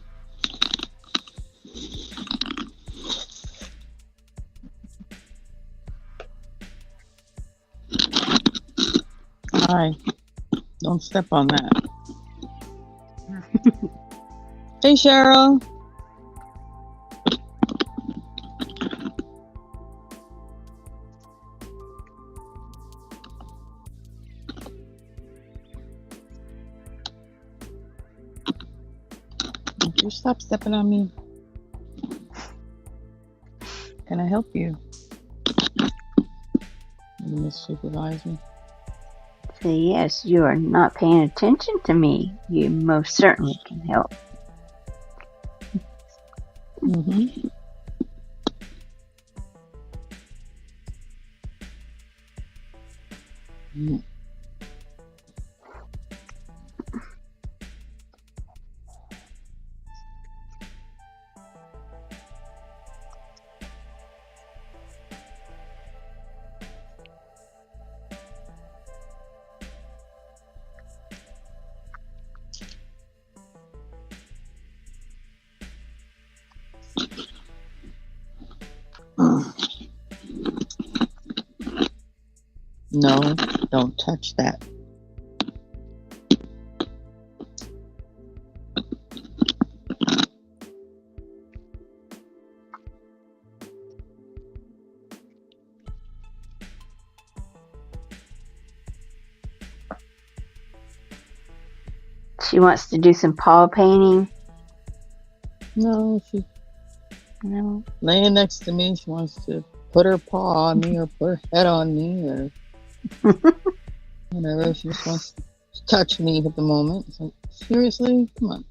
All right. Don't step on that. Hey, Cheryl. Don't you stop stepping on me. Can I help you? You miss supervise me. So yes, you are not paying attention to me. You most certainly can help. Mm-hmm. Mm. No, don't touch that. She wants to do some paw painting. No, she's No. laying next to me. She wants to put her paw on me or put her head on me or whatever. She just wants to touch me at the moment. It's like, seriously? Come on.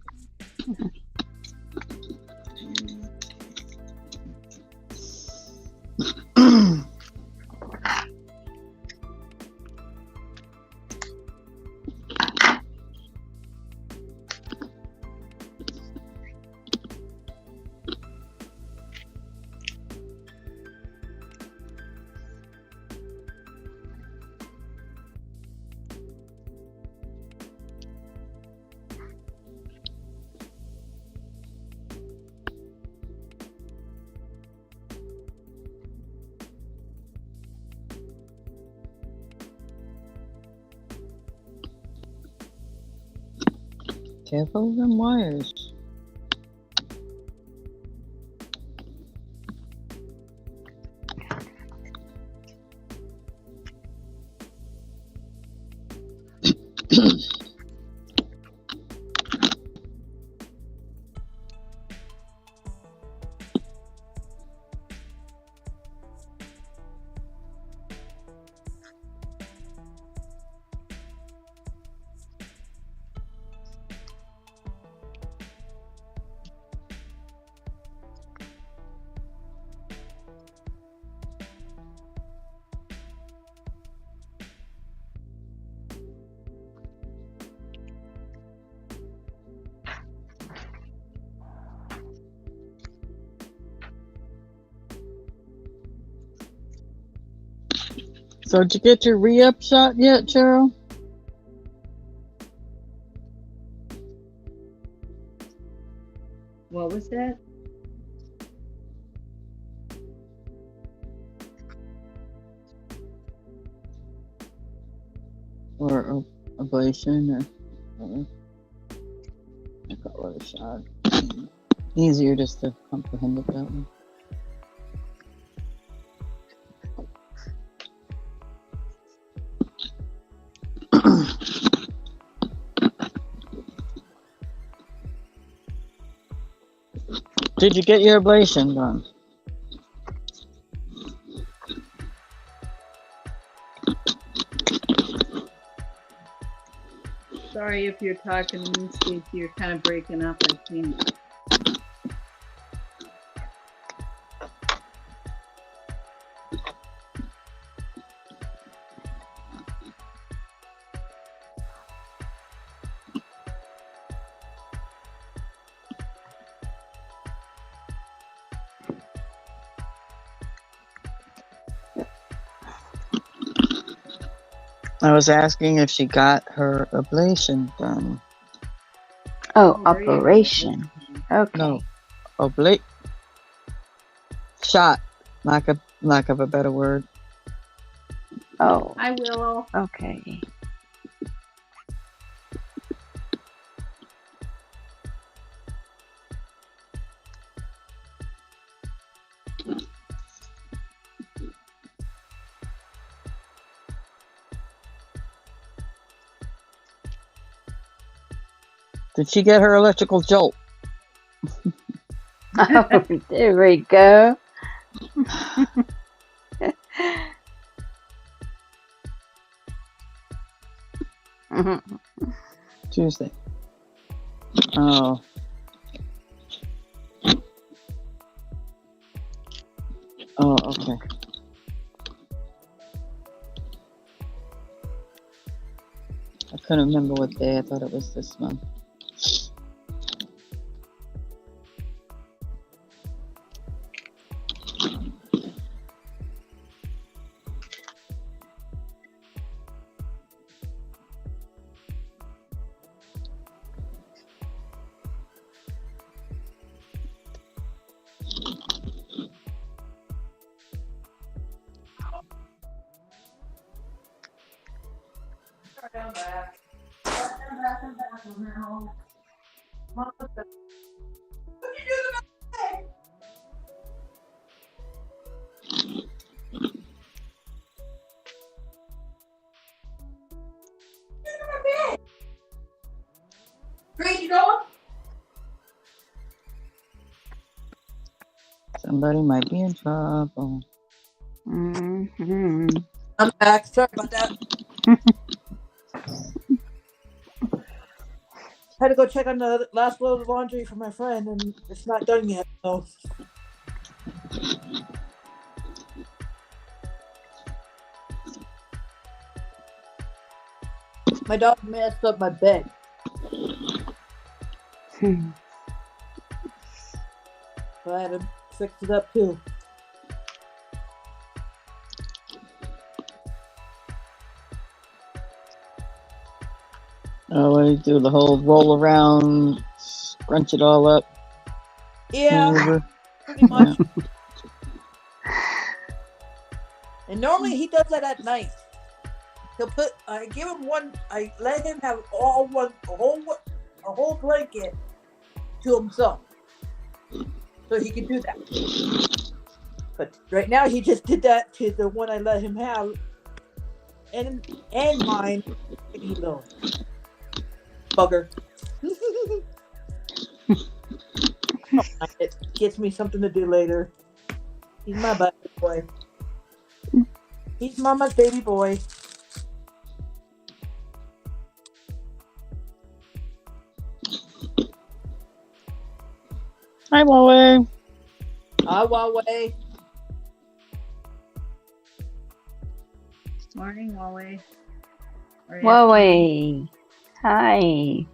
Careful with them wires. So did you get your re-up shot yet, Cheryl? What was that? Or ablation or I call it a shot. Easier just to comprehend it that way. Did you get your ablation done? Sorry if you're talking to me, Stacey. You're kind of breaking up. I can't. I was asking if she got her ablation done. Oh, operation. Okay. No, oblate shot. Lack of a better word. Oh, Hi, Willow. okay. Did she get her electrical jolt? Oh, there we go. Tuesday. Oh. Oh, okay. I couldn't remember what day. I thought it was this month. I'm back. I'm back. I'm home. Mom, what's up? What you doing about that? Grace, you going? Somebody might be in trouble. Mm-hmm. I'm back. Sorry about that. Had to go check on the last load of laundry for my friend, and it's not done yet. So my dog messed up my bed. So I had to fix it up too. Oh, what do you do? The whole roll around, scrunch it all up. Yeah, Over. pretty much. And normally he does that at night. He'll put. I give him one. I let him have a whole blanket to himself, so he can do that. But right now he just did that to the one I let him have, and mine. He alone. Bugger. It gets me something to do later. He's my baby boy. He's Mama's baby boy. Hi, Huawei. Hi, Huawei. Morning, Huawei. Or Huawei. Hi.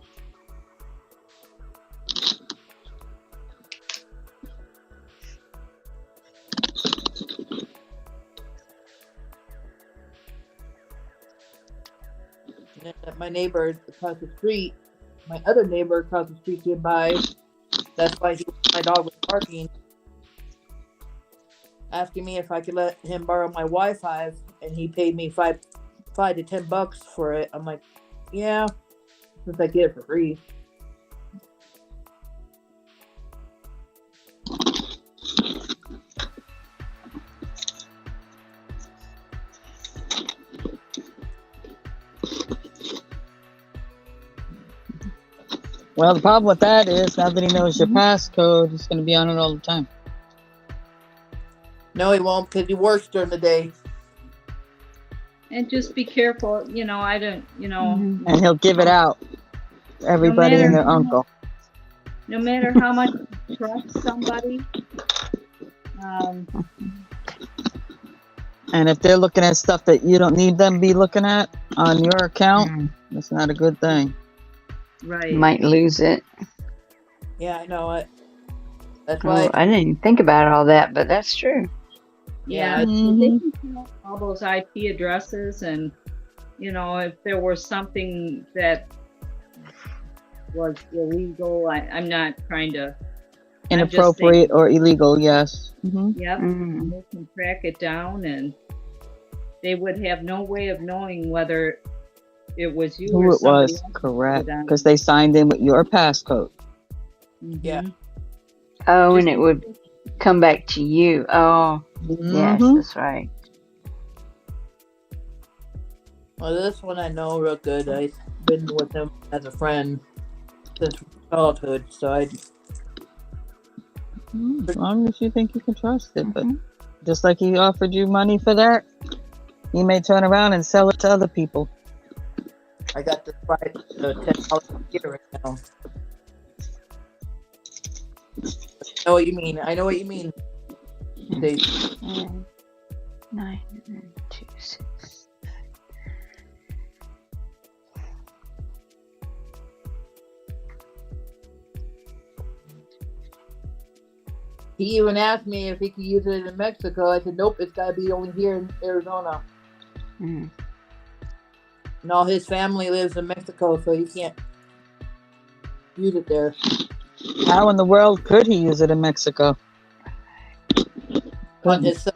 And my neighbor across the street, my other neighbor across the street came by. That's why my dog was barking, asking me if I could let him borrow my Wi-Fi, and he paid me $5 to $10 for it. I'm like, yeah, since I get it for free. Well, the problem with that is now that he knows your passcode, he's going to be on it all the time. No, he won't, because he works during the day. And just be careful, I don't, And he'll give it out. Everybody and their uncle. No matter how much you trust somebody, And if they're looking at stuff that you don't need them to be looking at on your account, that's not a good thing. right. You might lose it. Yeah, I know it. That's why. Oh, I didn't even think about all that, but that's true. Yeah, Mhm. they can tell all those IP addresses, and if there was something that was illegal, I'm not trying to. Inappropriate or illegal, yes. Mm-hmm. Yep, Mm. they can track it down, and they would have no way of knowing whether it was you or Who it somebody was, else. correct. Done. Because they signed in with your passcode. Mhm. Yeah. Oh, Just and it would come back to you. Oh, yes, Mhm. that's right. Well, this one I know real good. I've been with him as a friend since childhood, so I. As long as you think you can trust it. But Mhm. just like he offered you money for that, he may turn around and sell it to other people. I got this price $10 a year right now. I know what you mean. I know what you mean. Stacey. 9, 2, 6. He even asked me if he could use it in Mexico. I said, nope, it's got to be only here in Arizona. Mm. And all his family lives in Mexico, so he can't use it there. How in the world could he use it in Mexico? On his cell,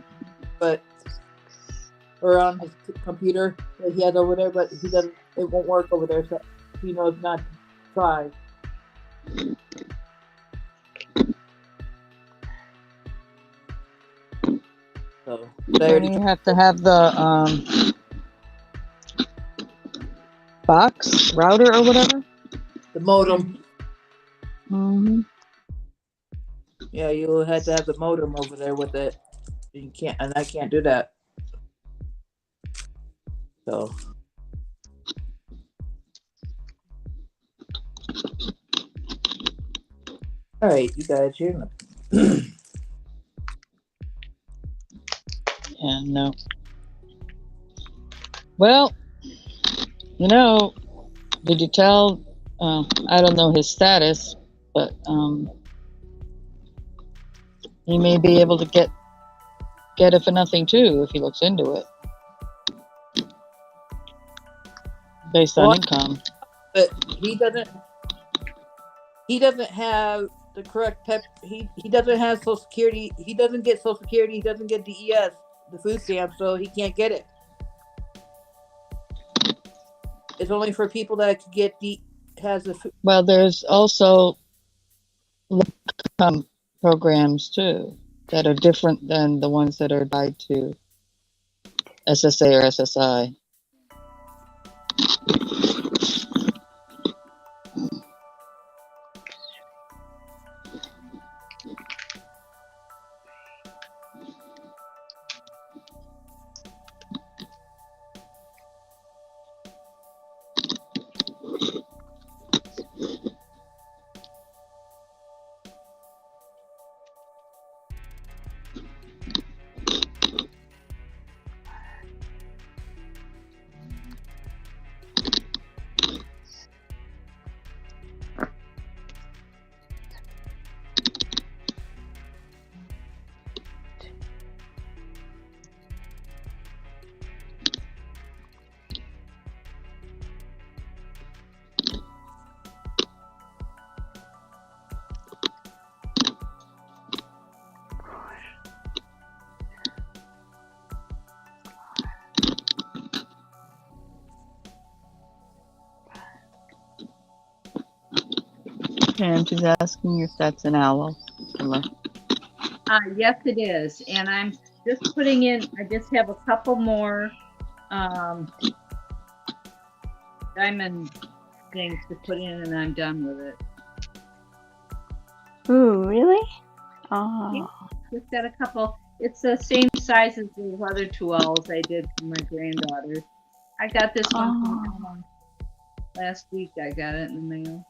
or on his computer that he has over there, but he doesn't it won't work over there. So he knows not to try. So I Then already you have to have the box router or whatever. the modem. Hmm. Yeah, you had to have the modem over there with it. You can't, and I can't do that. So all right, you guys, you're Yeah, no. Well, you know, did you tell? I don't know his status, but he may be able to get it for nothing too if he looks into it, based on well, income. but he doesn't have the correct he doesn't have social security, he doesn't get social security, he doesn't get DES, the food stamp, so he can't get it. It's only for people that could get has the Well, there's also income programs too that are different than the ones that are tied to SSA or SSI. And she's asking if that's an owl. Yes, it is. And I'm just putting in, I just have a couple more diamond things to put in and I'm done with it. Ooh, really? Oh. Yeah, just got a couple. It's the same size as the other two owls I did for my granddaughter. I got this one from last week. I got it in the mail.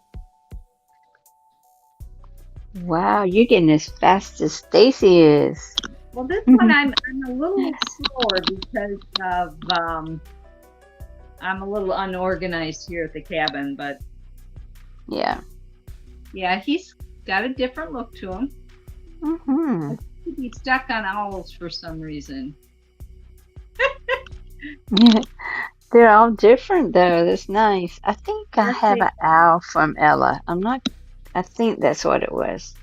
Wow, you're getting as fast as Stacey is. Well, this one I'm a little slower because of I'm a little unorganized here at the cabin, but yeah, he's got a different look to him. Mm-hmm. He's stuck on owls for some reason. They're all different though. That's nice. I think I have an owl from Ella. I think that's what it was.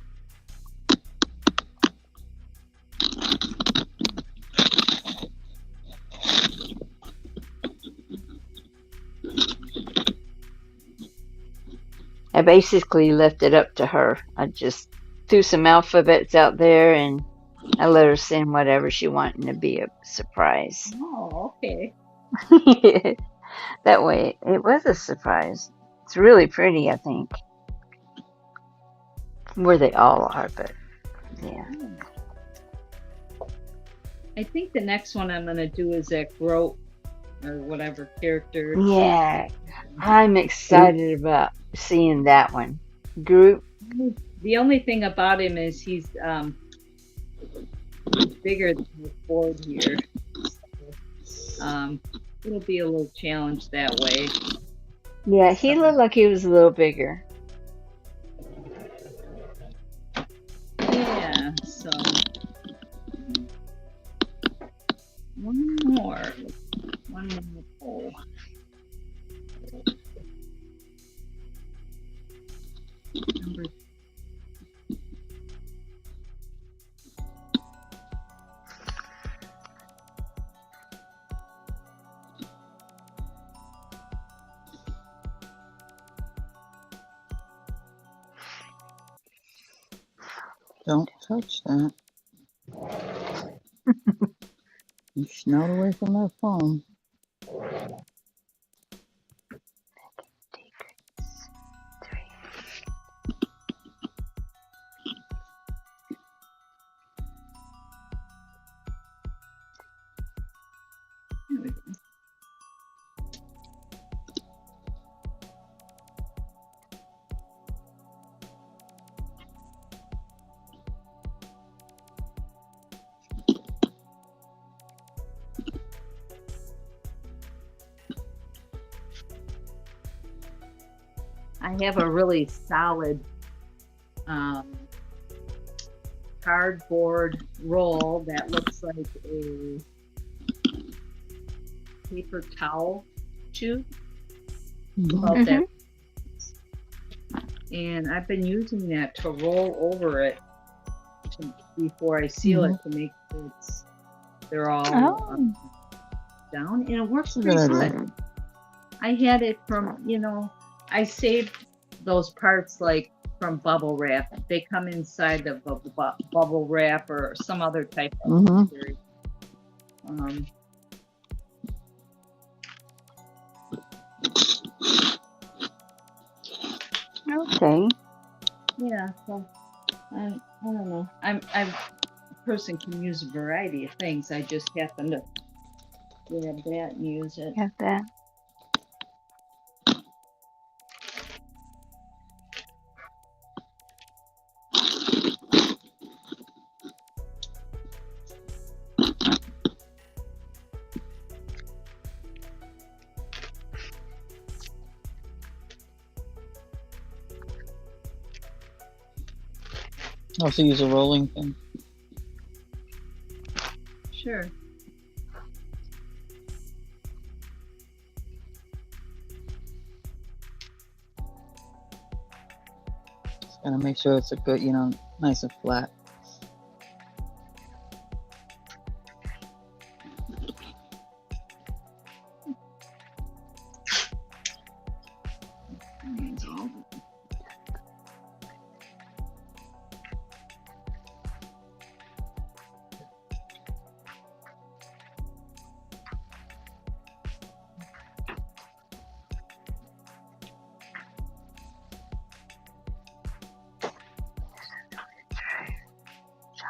I basically left it up to her. I just threw some alphabets out there and I let her send whatever she wanted to be a surprise. Oh, okay. That way it was a surprise. It's really pretty, I think. Where they all are, but yeah. I think the next one I'm going to do is that Groat or whatever character. Yeah, I'm excited about seeing that one. Groot. The only thing about him is he's bigger than the board here. So, it'll be a little challenge that way. Yeah, he looked like he was a little bigger. Yeah, so one more pole. Number Don't touch that. You snowed away from that phone. There we go. I have a really solid cardboard roll that looks like a paper towel tube. About that. And I've been using that to roll over it before I seal it to make sure they're all down, and it works pretty good. I had it from, I saved those parts like from bubble wrap. They come inside of a bubble wrap or some other type of material. Okay. Yeah, so I don't know. I'm a person can use a variety of things. I just happen to grab that and use it. Got that. Also use a rolling thing. Sure. Just gotta make sure it's a good, nice and flat.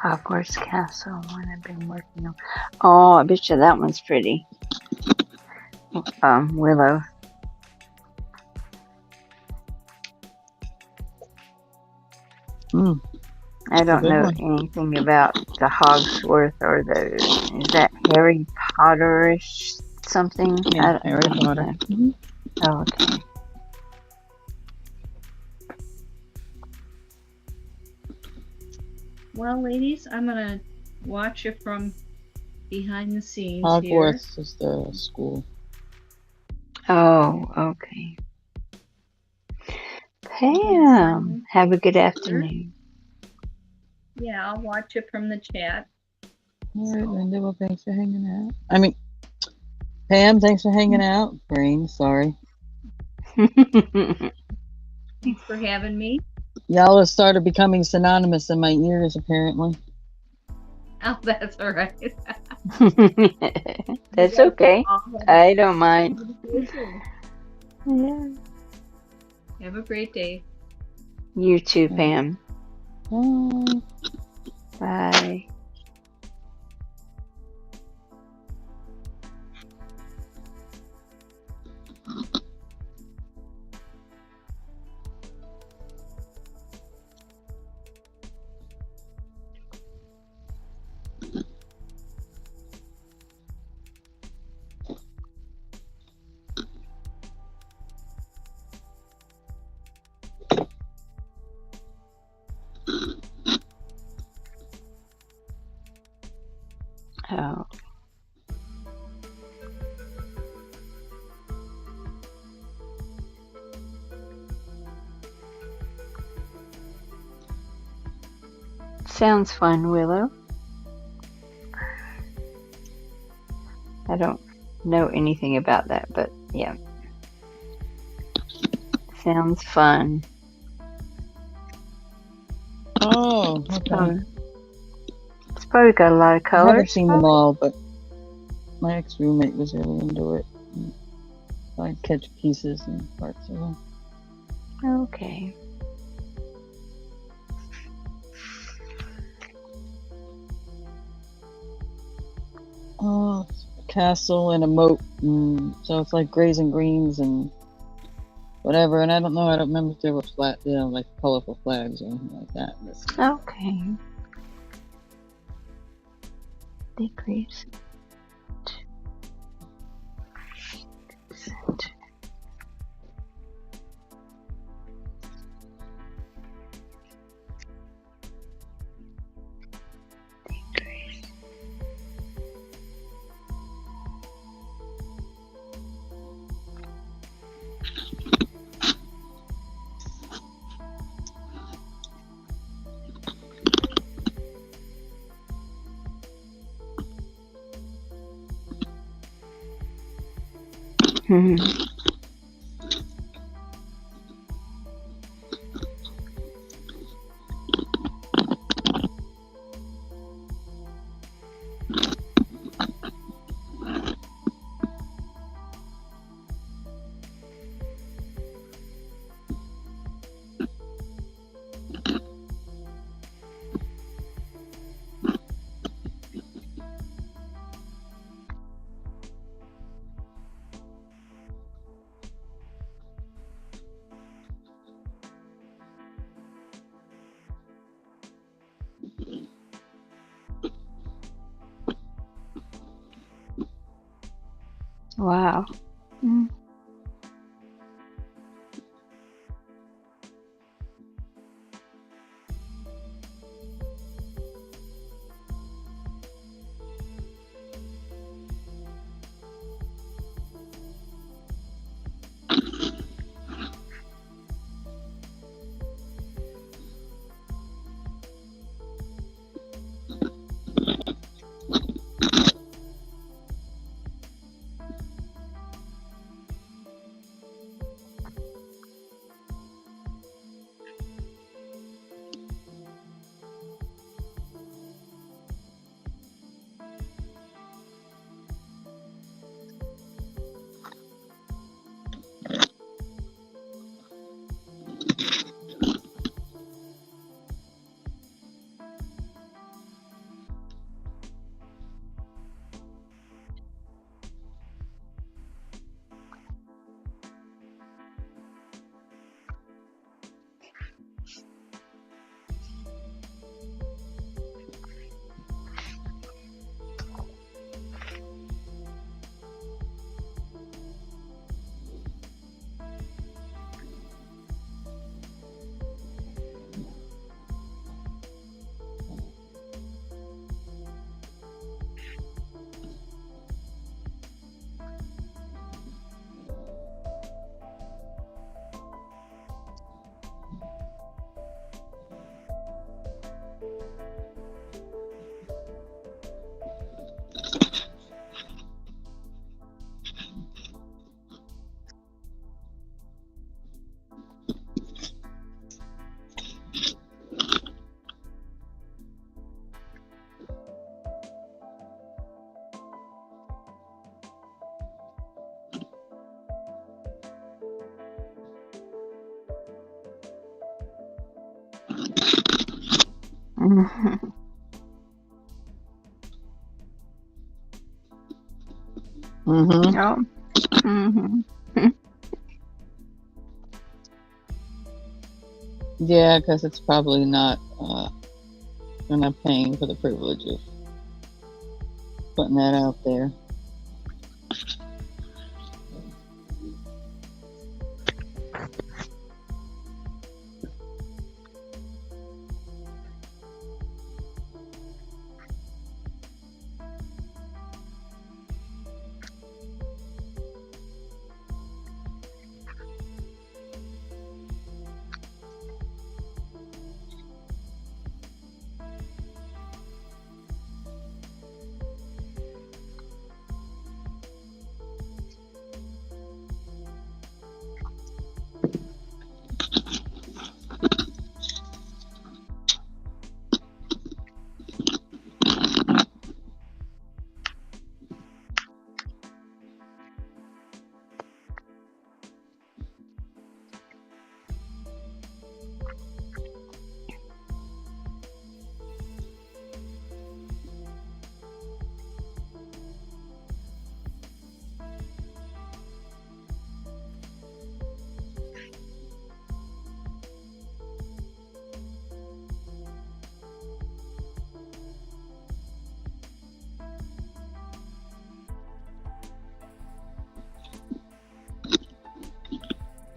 Hogwarts Castle, one I've been working on. Oh, I bet you that one's pretty. Willow. I don't know anything about the Hogsworth or is that Harry Potter-ish something? Yeah, Harry Potter. Oh, okay. Well, ladies, I'm gonna watch it from behind the scenes Hogwarts is the school. Oh, okay. Pam, have a good afternoon. Yeah, I'll watch it from the chat. All right, Linda. Well, thanks for hanging out. Pam, thanks for hanging out. Brain, sorry. Thanks for having me. Y'all have started becoming synonymous in my ears, apparently. Oh, that's all right. That's okay. I don't mind. Yeah. Have a great day. You too, Pam. Bye. Bye. Oh. Sounds fun, Willow. I don't know anything about that, but yeah. Sounds fun. Oh, Oh, okay. It's probably got a lot of I haven't colors. seen them all, but my ex-roommate was really into it. So I'd catch pieces and parts of them. Okay. Oh, it's a castle and a moat. So it's like grays and greens and whatever. And I don't know. I don't remember if there were like colorful flags or anything like that. Okay. Decrease. Mm-hmm. Wow. Mm. Mm-hmm. Mm-hmm. Oh. Mm-hmm. Yeah, because it's probably not. They're not paying for the privilege of putting that out there.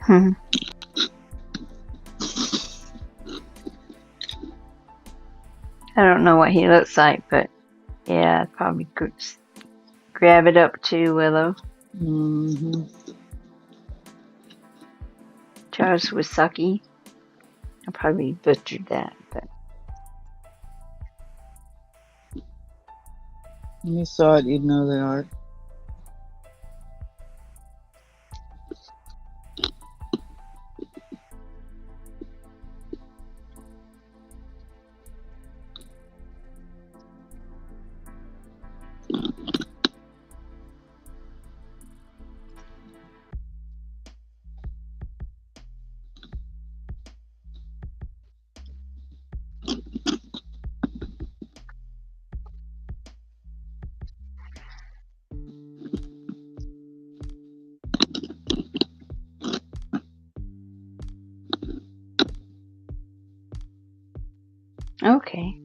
Hmm. I don't know what he looks like, but yeah, I'd probably grab it up too, Willow. Mm-hmm. Charles Wisaki. I probably butchered that, but When you saw it, you'd know the art. okay.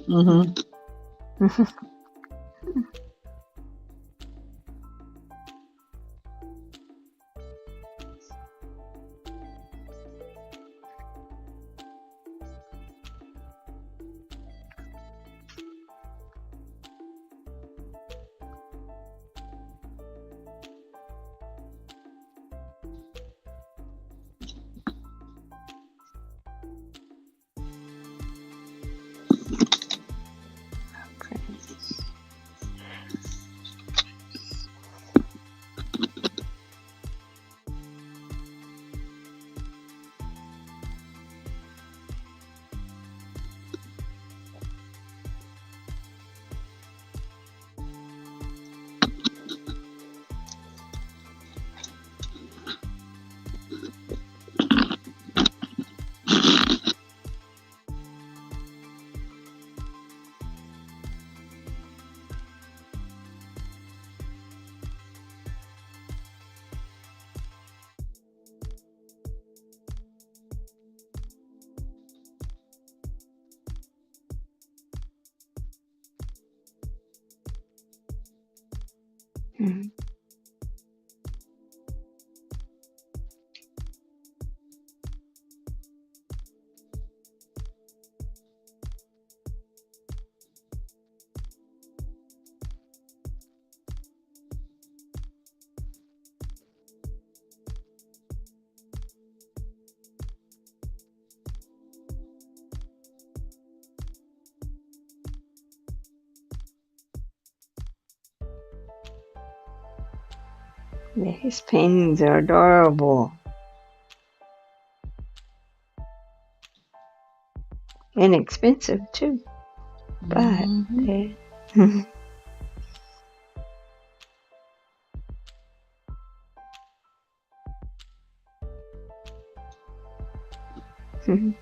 Mm-hmm. Mhm. Yeah, his paintings are adorable and expensive too. But Mhm. yeah.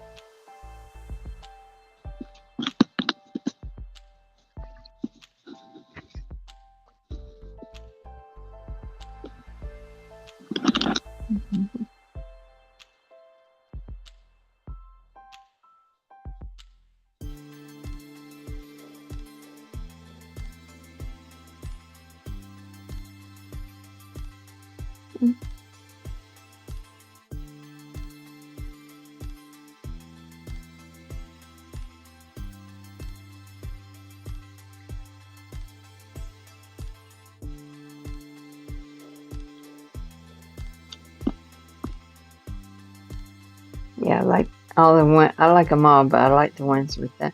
Yeah, I like all the one. I like them all, but I like the ones with the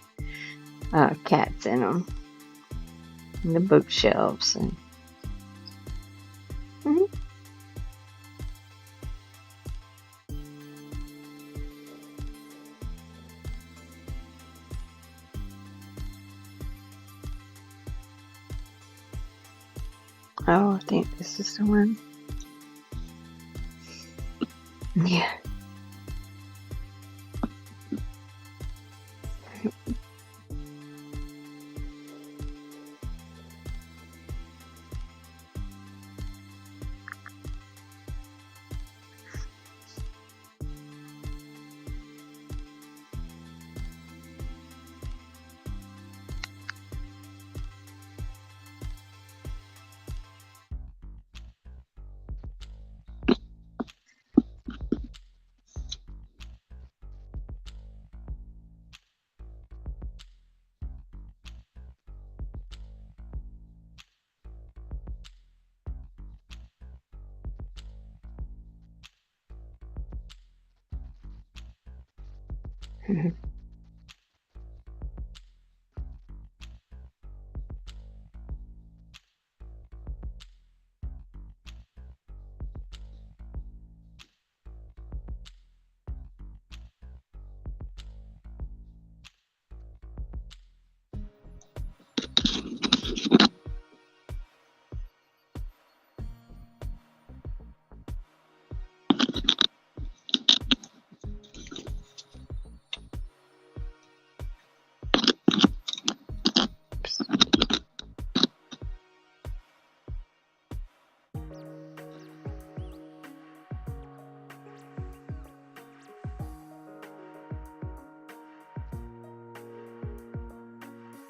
cats in them, and the bookshelves. And Mhm. Oh, I think this is the one. Yeah.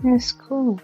That's cool.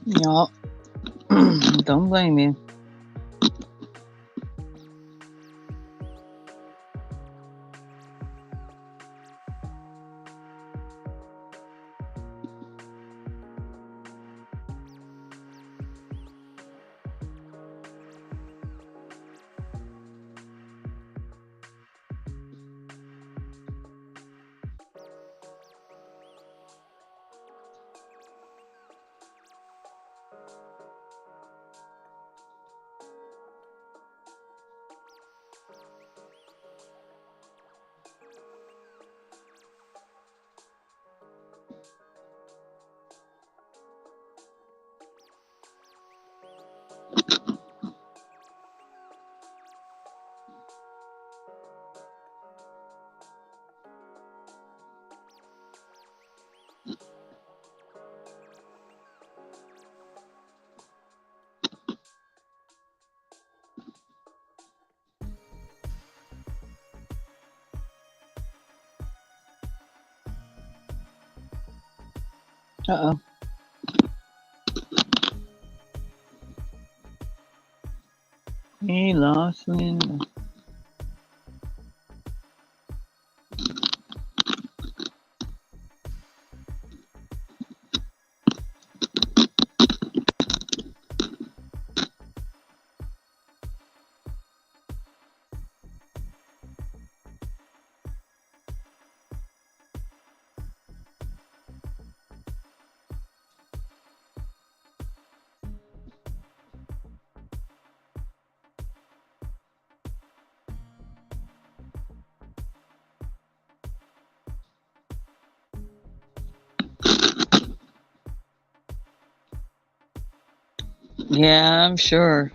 Yeah. Don't blame you. Uh-oh. He lost Linda. Yeah, I'm sure.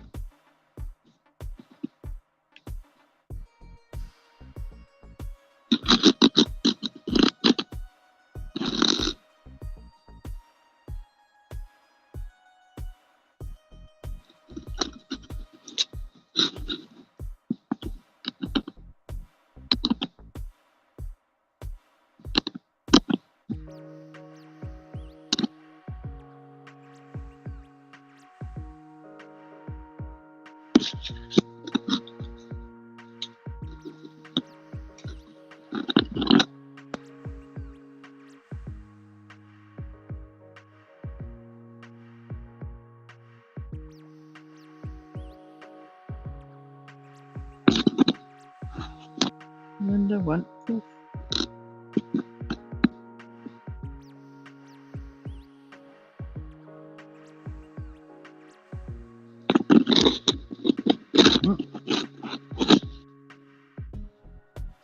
Linda, what?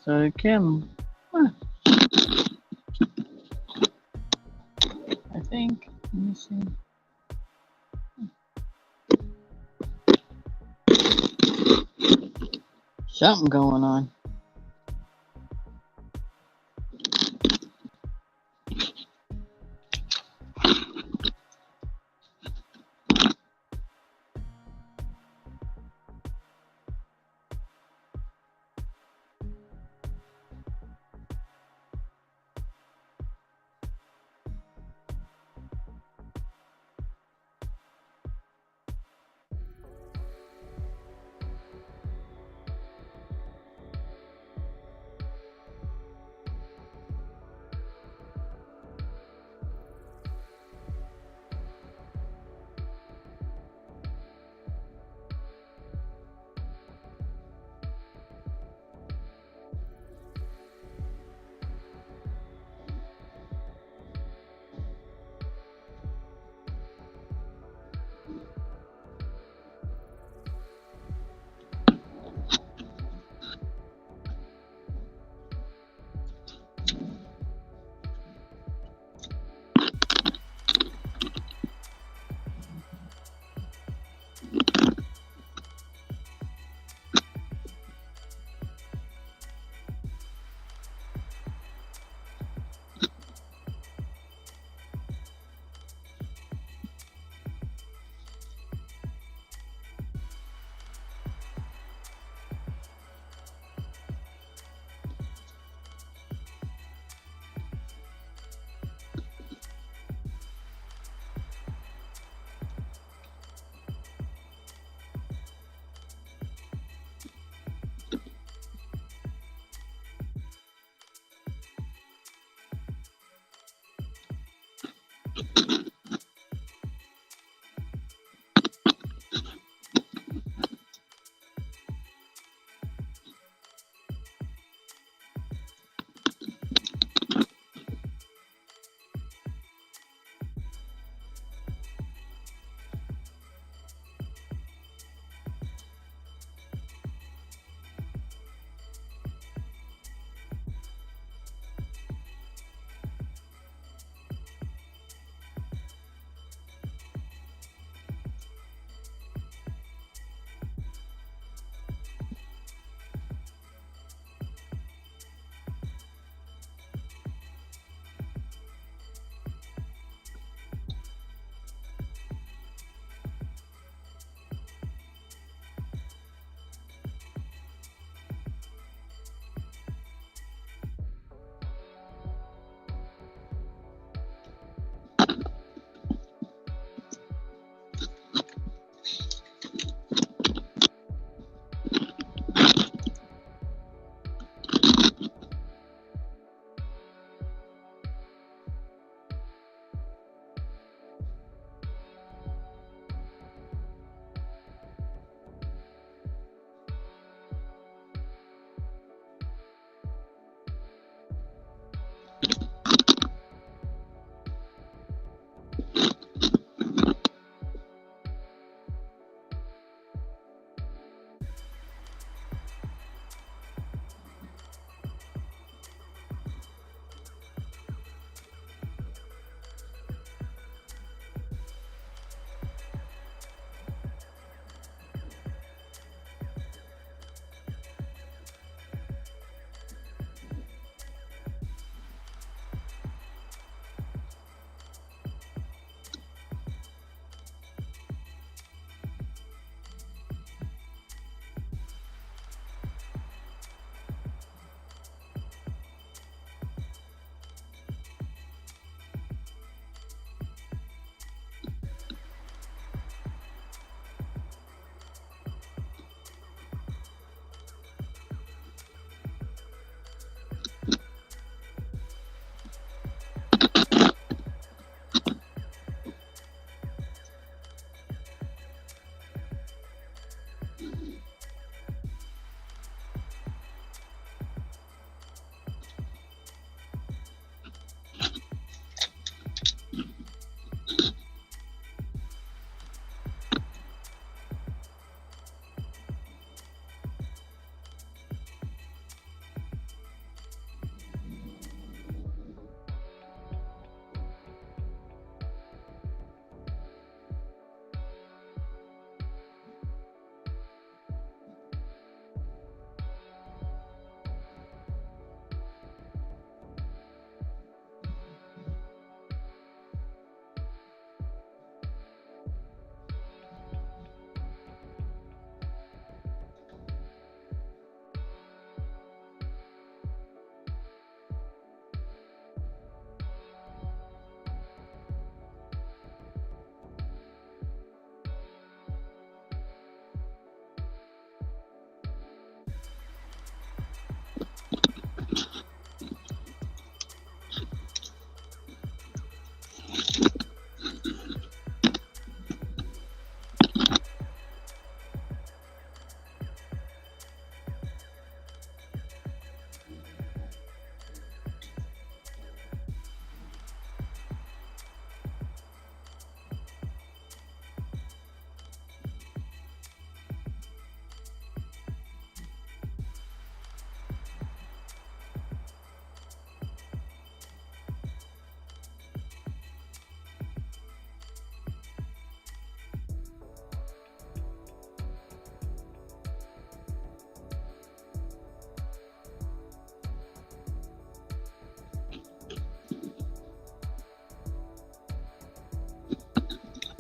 So Kim, huh, I think. Let me see. Something going on.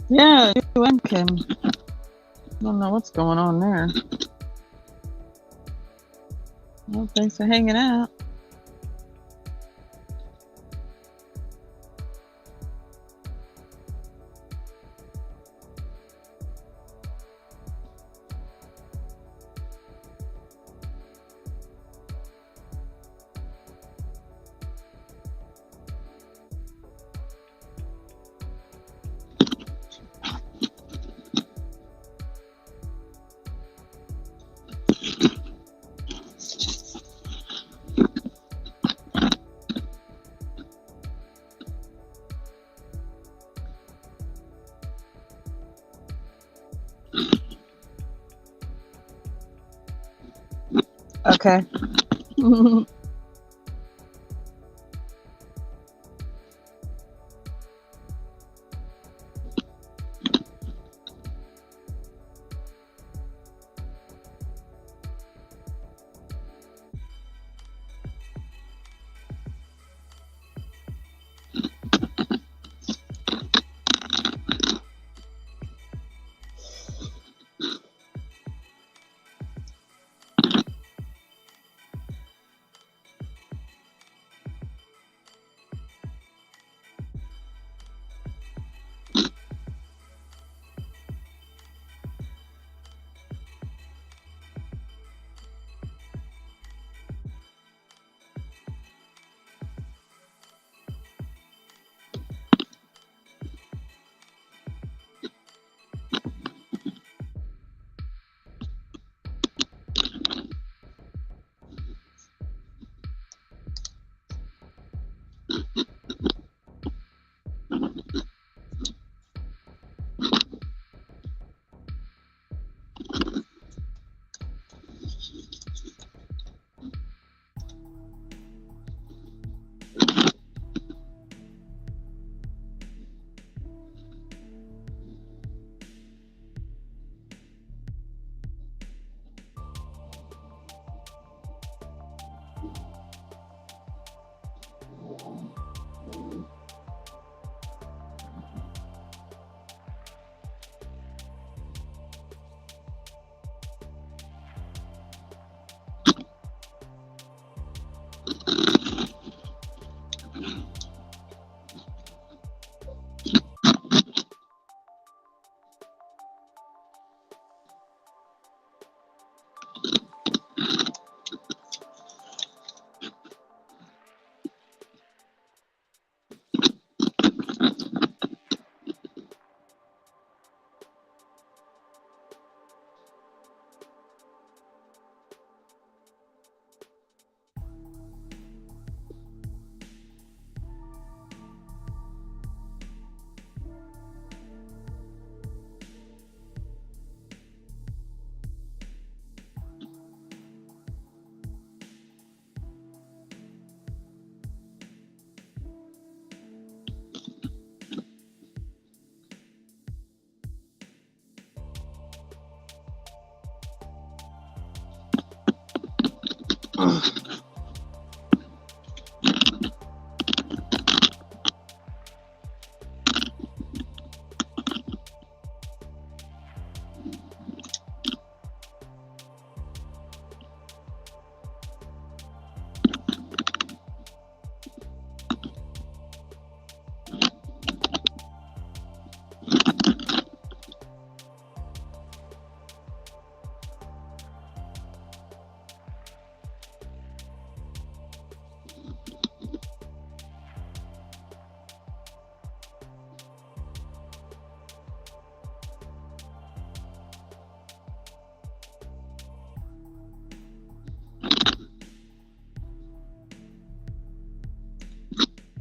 Yeah, you and Kim. Don't know what's going on there. Well, thanks for hanging out. Okay.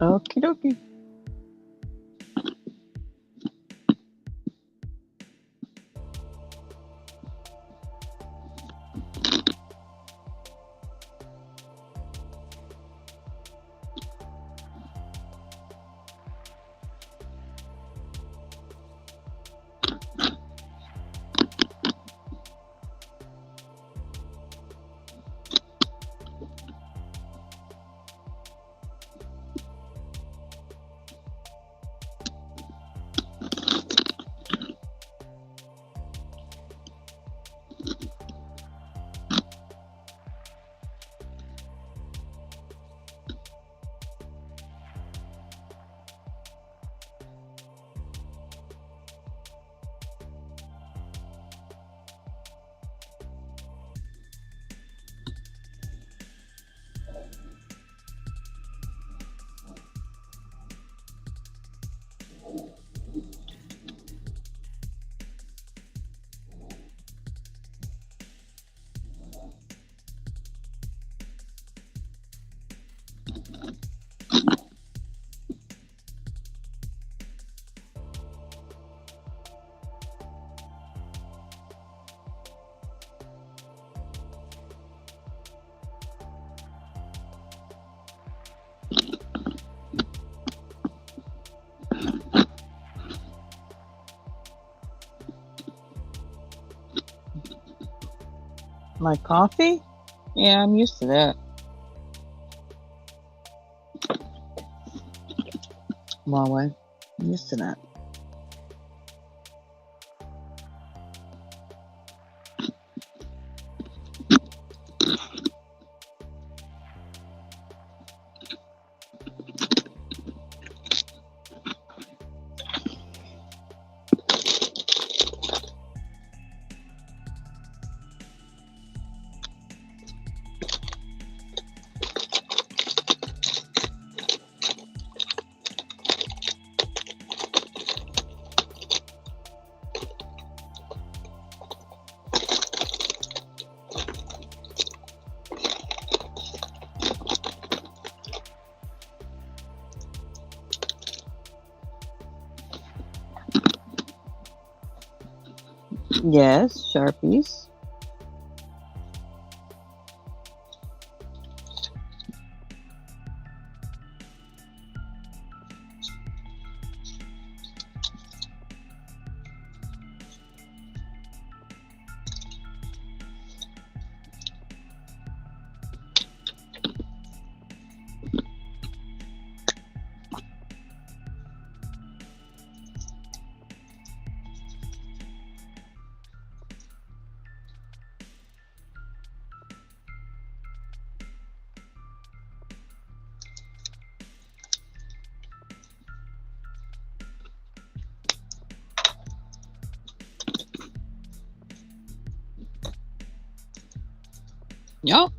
Okie dokie. My coffee? Yeah, I'm used to that. Huawei. I'm used to that. Yes, Sharpies. Yep.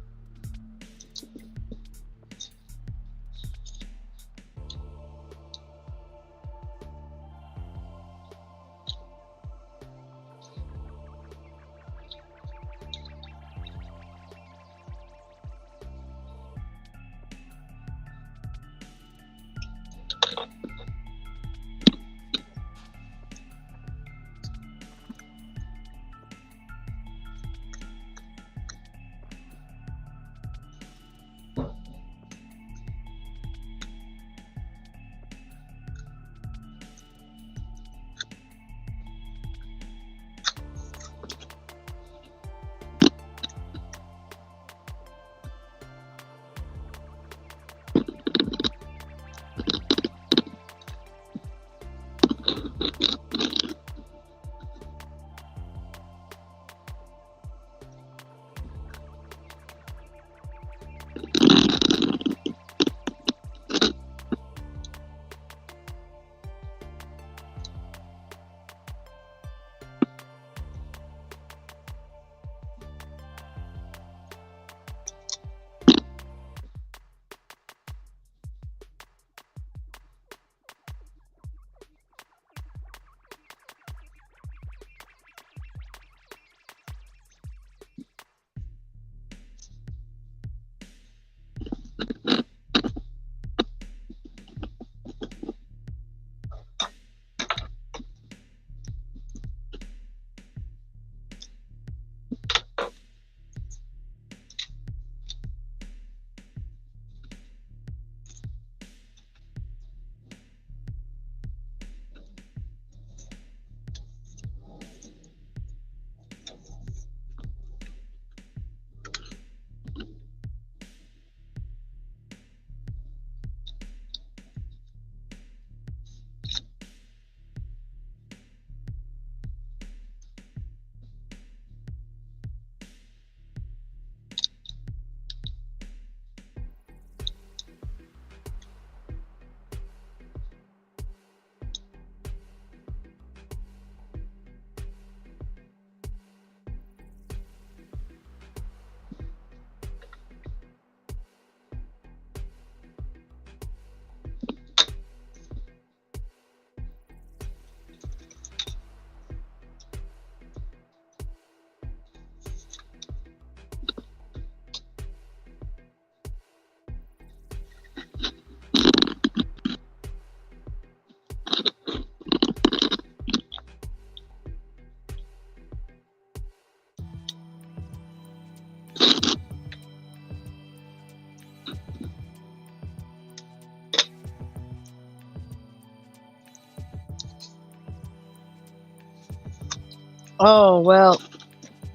Oh, well,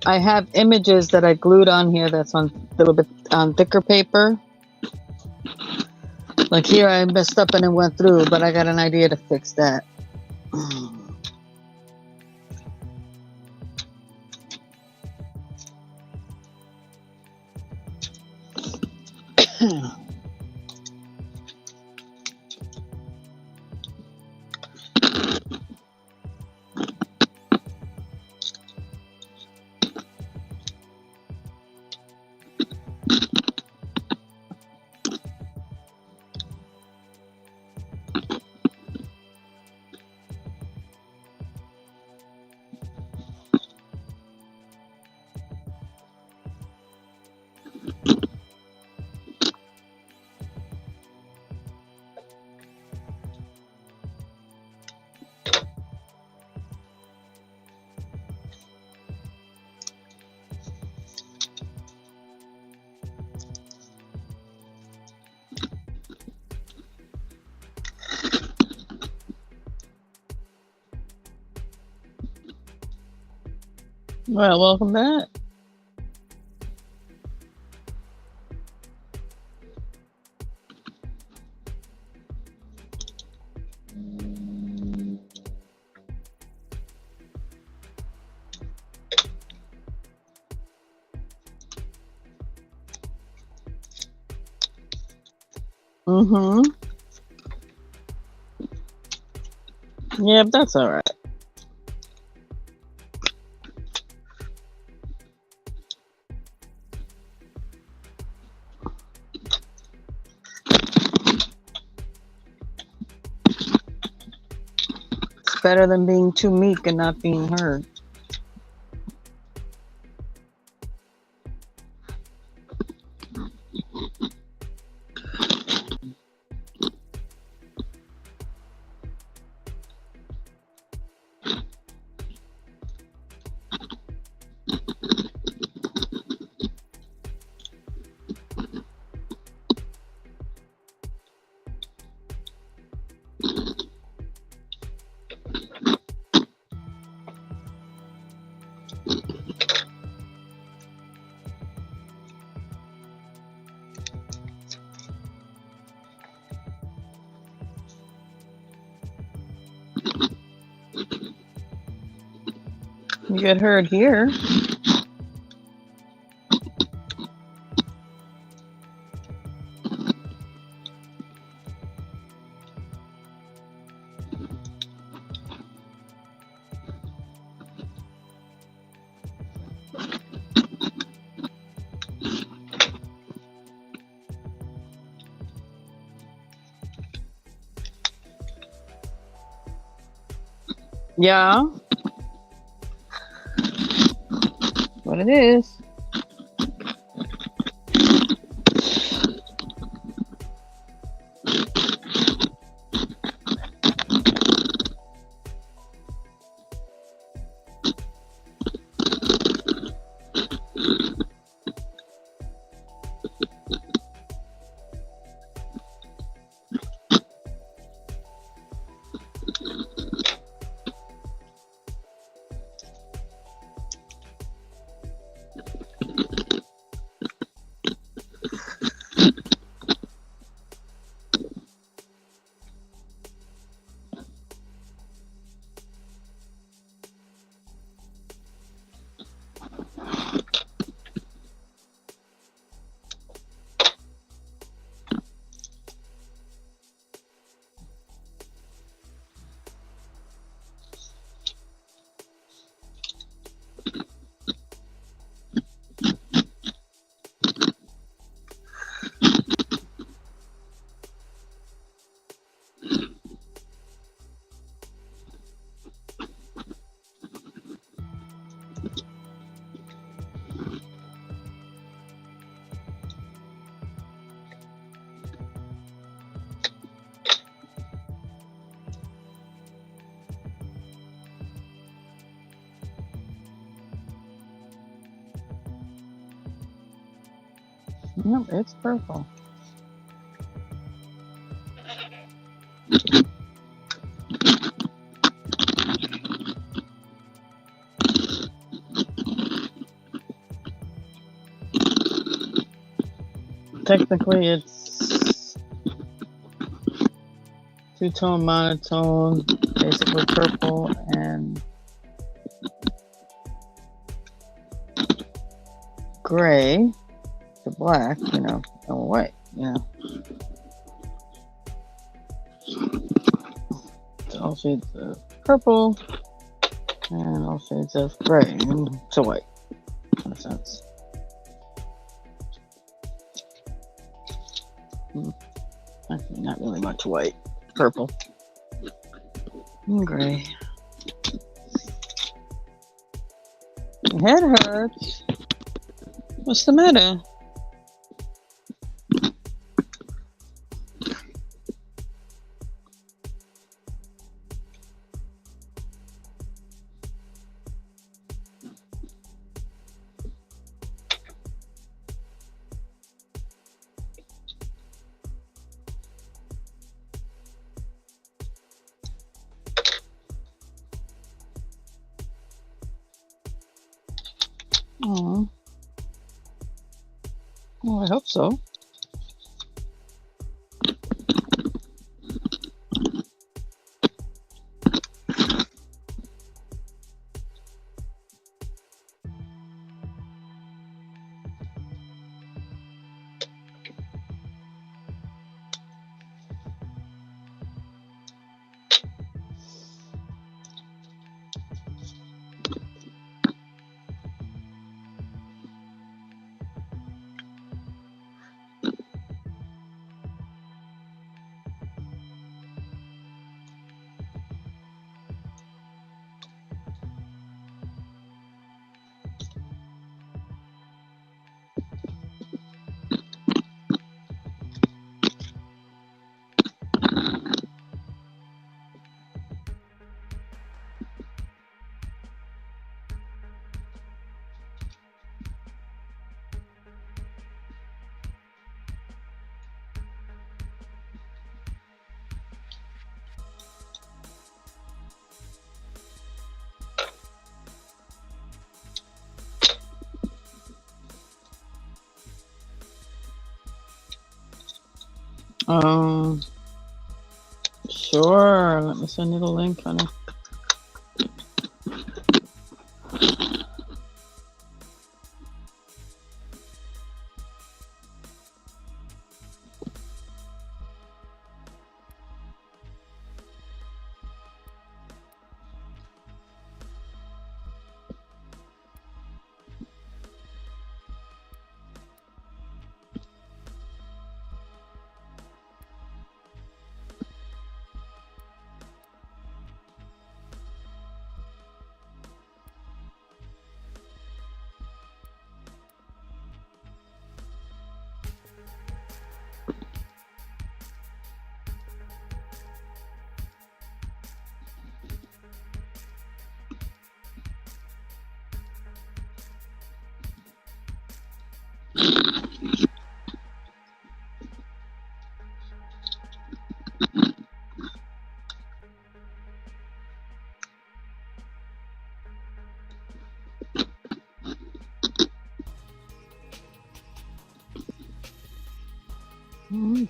I have images that I glued on here that's on a little bit on thicker paper. Like here I messed up and it went through, but I got an idea to fix that. Well, welcome back. Mm-hmm. Yep, that's all right. It's better than being too meek and not being heard. You get heard here. Yeah. What it is. Yep, it's purple. technically it's two-tone monotone, basically purple and gray to black, you know, or white, yeah. So all shades of purple and all shades of gray to white, in a sense. Actually, not really much white. Purple and gray. My head hurts. What's the matter? Oh, well, I hope so. Um, sure. Let me send you the link, honey.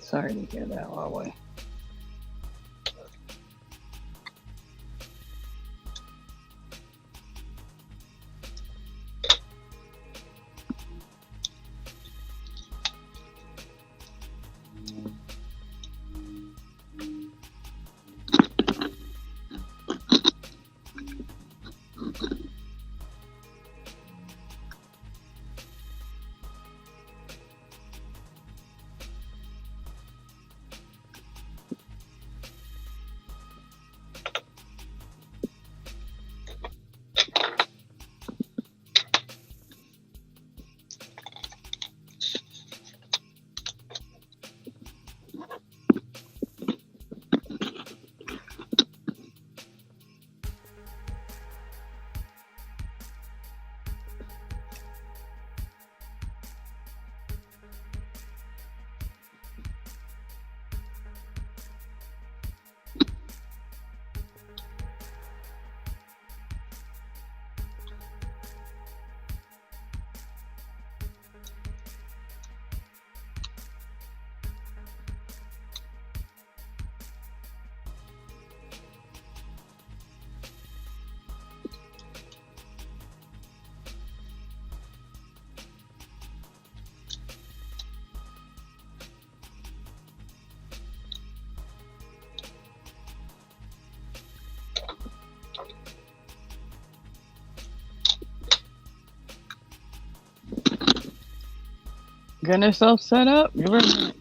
Sorry to hear that, Huawei. Getting herself set up. Give her a minute.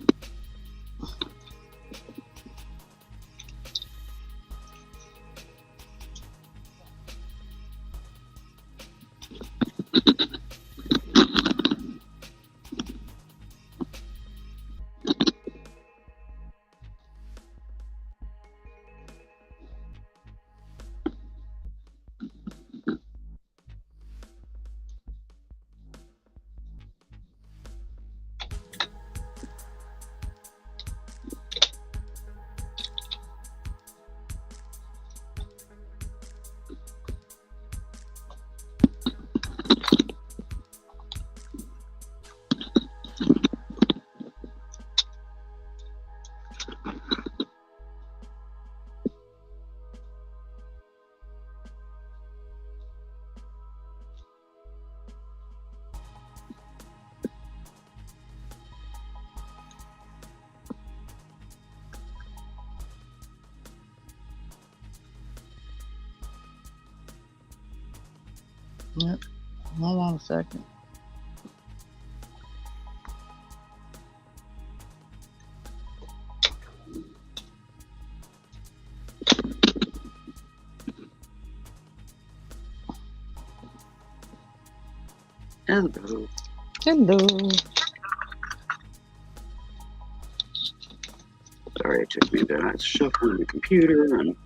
Yep. Hold on a second. Hello. Hello. Sorry, it took me a bit. I was shuffling the computer and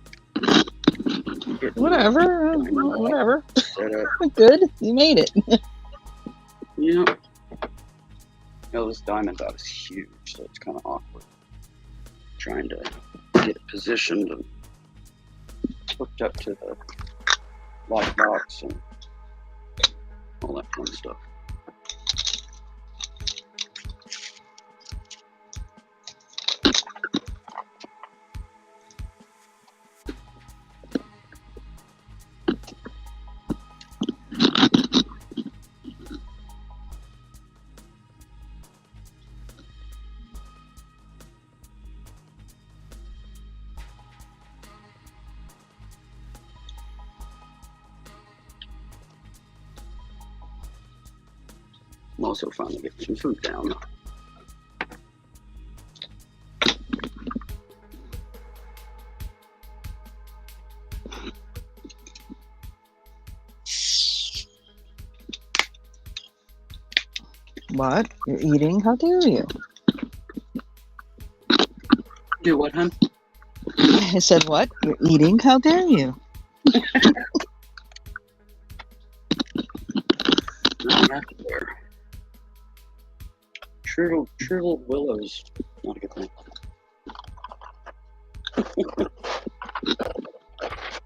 getting Whatever. diamond Whatever. set up. Good. You made it. Yep. No, this diamond dot is huge, so it's kind of awkward. Trying to get it positioned and hooked up to the lock box and all that fun stuff. I'm also finally getting some food down. What? You're eating? How dare you? Do what, hun? I said, what? You're eating? How dare you? Not there. Shriveled willows. Not a good thing.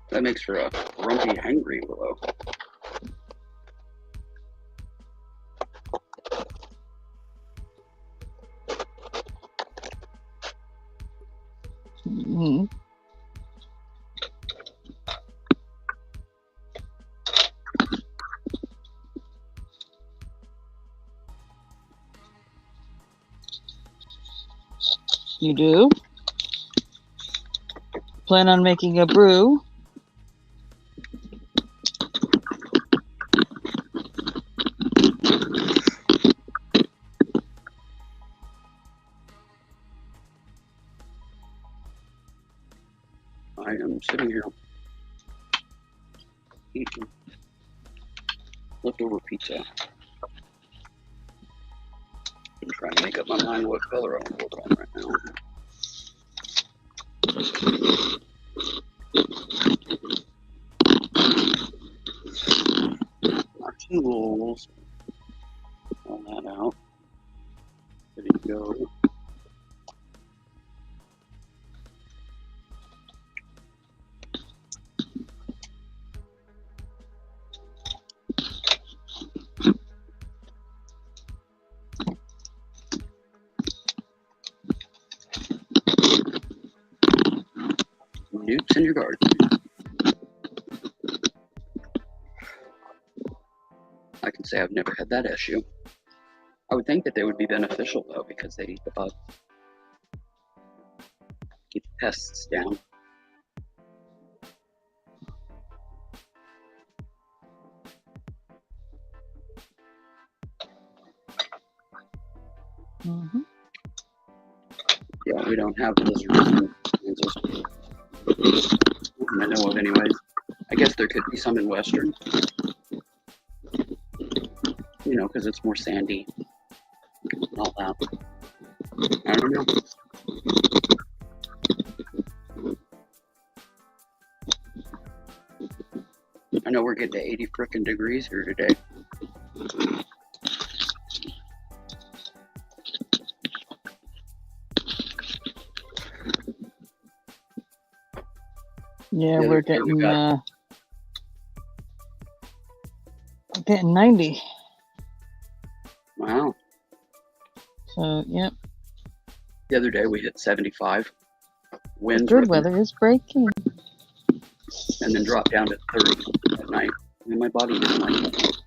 That makes for a grumpy, hangry willow. Hmm. You do? Plan on making a brew? I am sitting here eating leftover pizza. I'm trying to make up my mind what color I want to put it on right now. My tools. All that out. Ready to go. Nukes in your garden. I can say I've never had that issue. I would think that they would be beneficial though, because they eat the bugs. Keep the pests down. Mhm. Yeah, we don't have this in Kansas. I know of, anyways. I guess there could be some in Western. You know, because it's more sandy and all that. I don't know. I know we're getting to 80 frickin' degrees here today. Yeah, The we're other day we getting 90. Wow. So, yep. The other day we hit 75. The Winds good ripping, weather is breaking. and then dropped down to 30 at night. And my body didn't like that.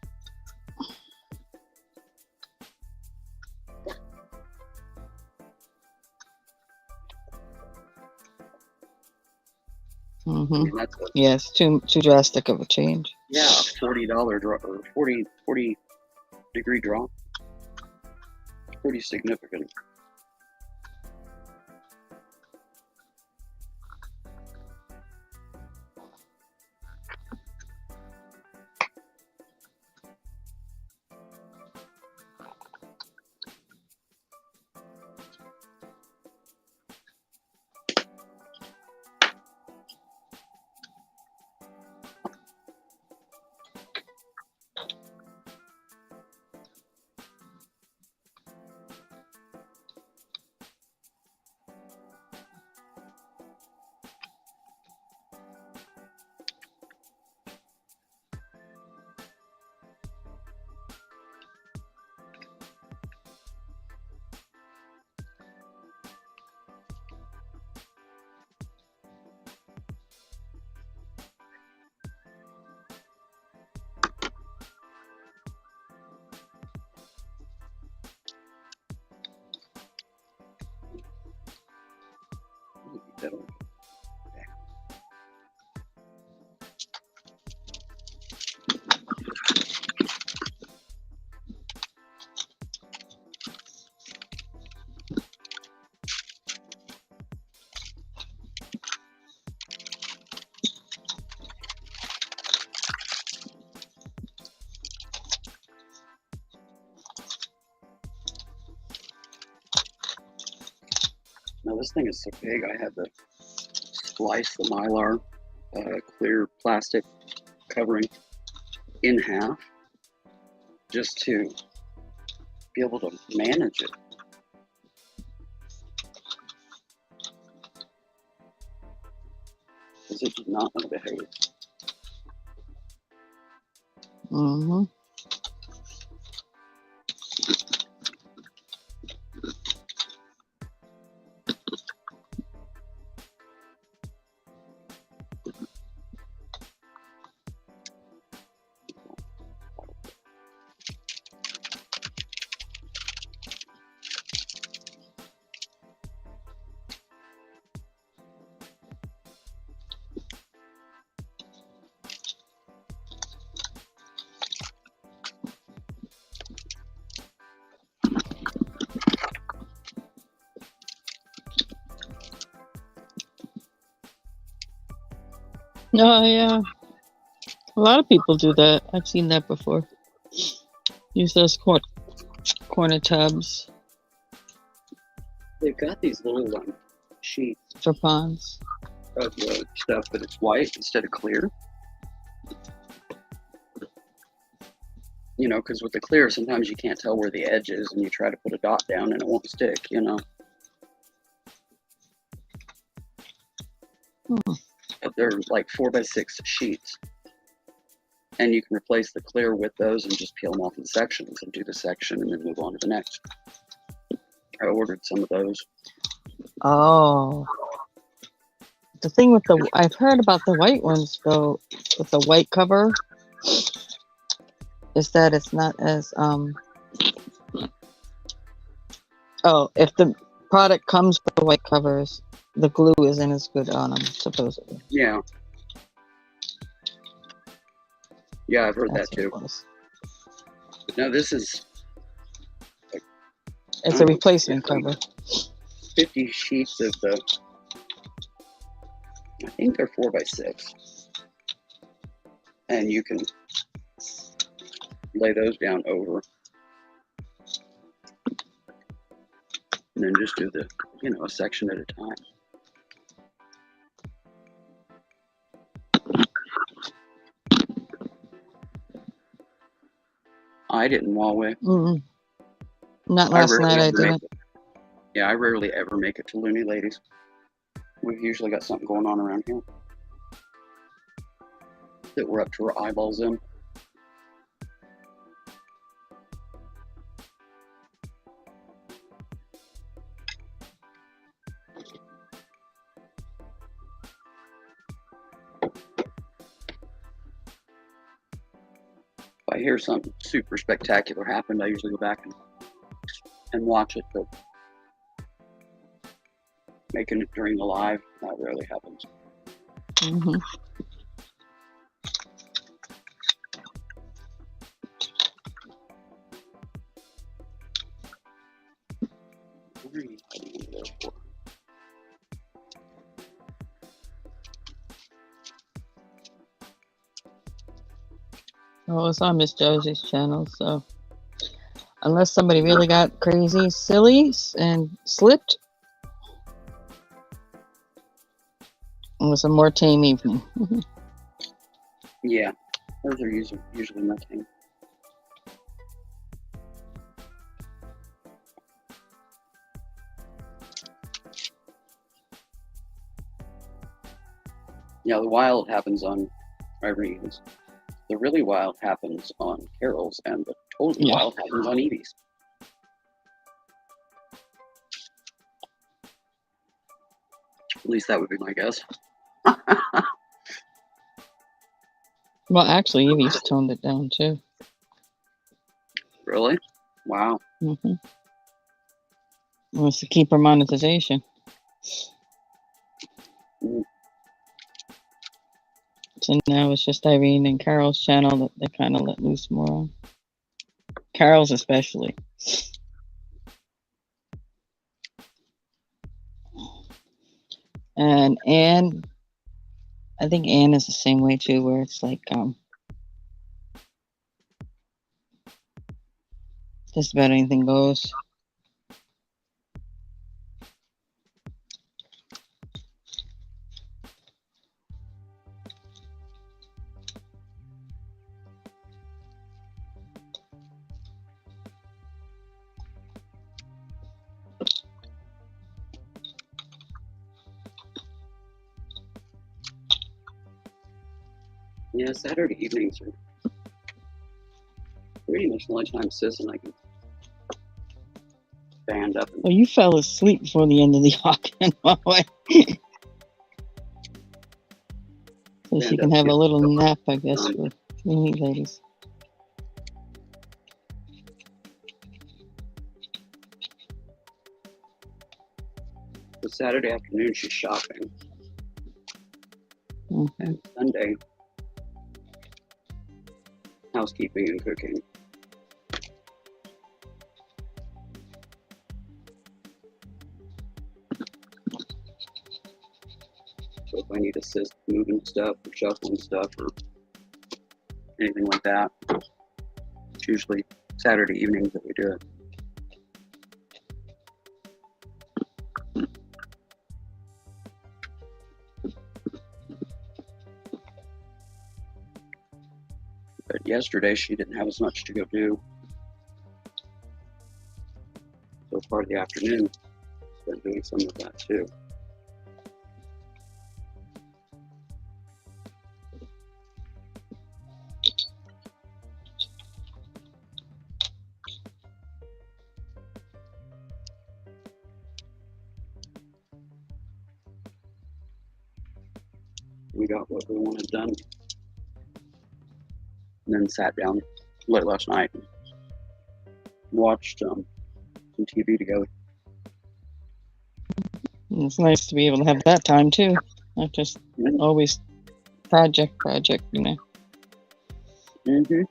I Hmm. mean, that's a, Yes, too drastic of a change. yeah, $40 drop, or 40 degree drop. Pretty significant. That'll- Now this thing is so big, I had to slice the Mylar clear plastic covering in half just to be able to manage it. Because it did not want to behave. Hmm. Oh, yeah. A lot of people do that. I've seen that before. Use those corner tubs They've got these little sheets for ponds. of the stuff, but it's white instead of clear. You know, because with the clear, sometimes you can't tell where the edge is, and you try to put a dot down and it won't stick, you know. But they're like 4x6 sheets. And you can replace the clear with those and just peel them off in sections and do the section and then move on to the next. I ordered some of those. Oh. The thing with I've heard about the white ones though, with the white cover, is that it's not as, if the product comes with the white covers, the glue isn't as good on them, supposedly. Yeah. Yeah, I've heard That's that too. what it was. But no, this is like It's a replacement cover. 50 sheets of the, I think they're 4x6. And you can lay those down over. And then just do the, a section at a time. I didn't Huawei. Not last night, I didn't. Yeah, I rarely ever make it to Looney Ladies. We've usually got something going on around here that we're up to our eyeballs in. If I hear something super spectacular happened, I usually go back and watch it, but making it during the live, that rarely happens. Mm-hmm. Oh, it's on Miss Josie's channel, so unless somebody really got crazy, silly, and slipped, it was a more tame evening. Yeah, those are usually my tame. Yeah, the wild happens on Irene's. The really wild happens on Carol's, and the totally wild happens on Evie's. At least that would be my guess. Well, actually, Evie's toned it down too. Really? Wow. Mm-hmm. Wants to keep her monetization. So now it's just Irene and Carol's channel that they kind of let loose more on. Carol's especially. And Anne, I think Anne is the same way too, where it's like just about anything goes. Yeah, Saturday evenings are pretty much lunchtime sis, and I can stand up. Well, you fell asleep before the end of the auction. So she can have a little nap, I guess, for Looney Ladies. So Saturday afternoon, she's shopping. Okay. And Sunday, housekeeping and cooking. So if I need assist moving stuff or shuffling stuff or anything like that, it's usually Saturday evenings that we do it. But yesterday she didn't have as much to go do. So part of the afternoon, been doing some of that too. We got what we wanted done. And then sat down late last night and watched some TV together. It's nice to be able to have that time too. Not just always project, you know. Mm-hmm.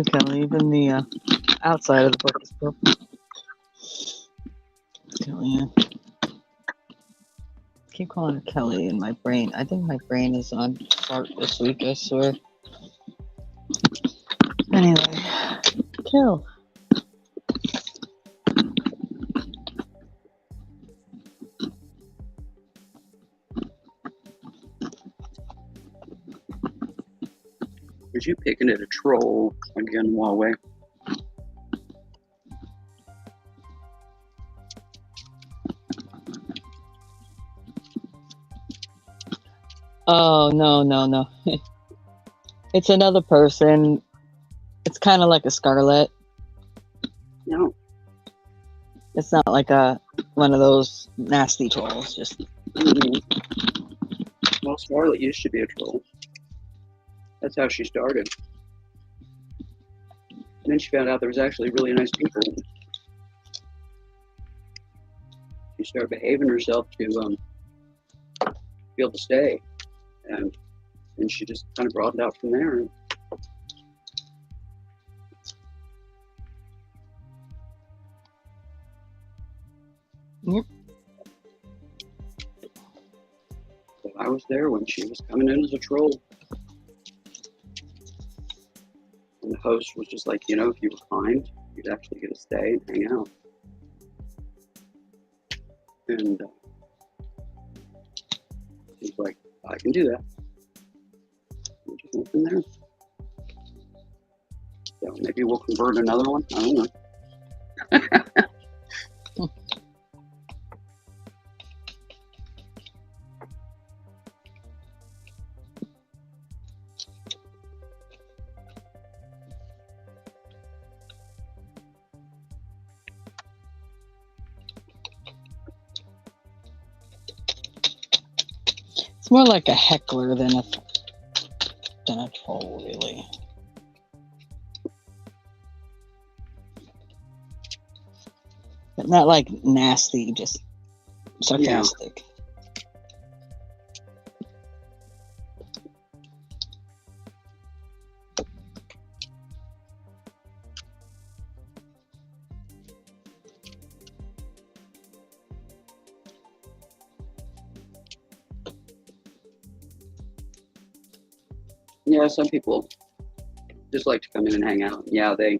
Kelly, even the outside of the book is purple. Kelly, yeah. Keep calling her Kelly in my brain. I think my brain is on fart this week, I swear. Anyway, Kill. Was you picking at a troll again, Huawei? Oh, no. It's another person. It's kind of like a Scarlet. No. It's not like one of those nasty trolls. Just Well, Scarlet used to be a troll. That's how she started. And then she found out there was actually really nice people. She started behaving herself to be able to stay. And she just kind of broadened out from there. Yep. So I was there when she was coming in as a troll. And the host was just like, you know, if you were kind, you'd actually get to stay and hang out. And he's like, I can do that. We just went from there. So maybe we'll convert another one. I don't know. It's more like a heckler than a troll, really. But not like nasty, just sarcastic. Yeah, some people just like to come in and hang out. Yeah, they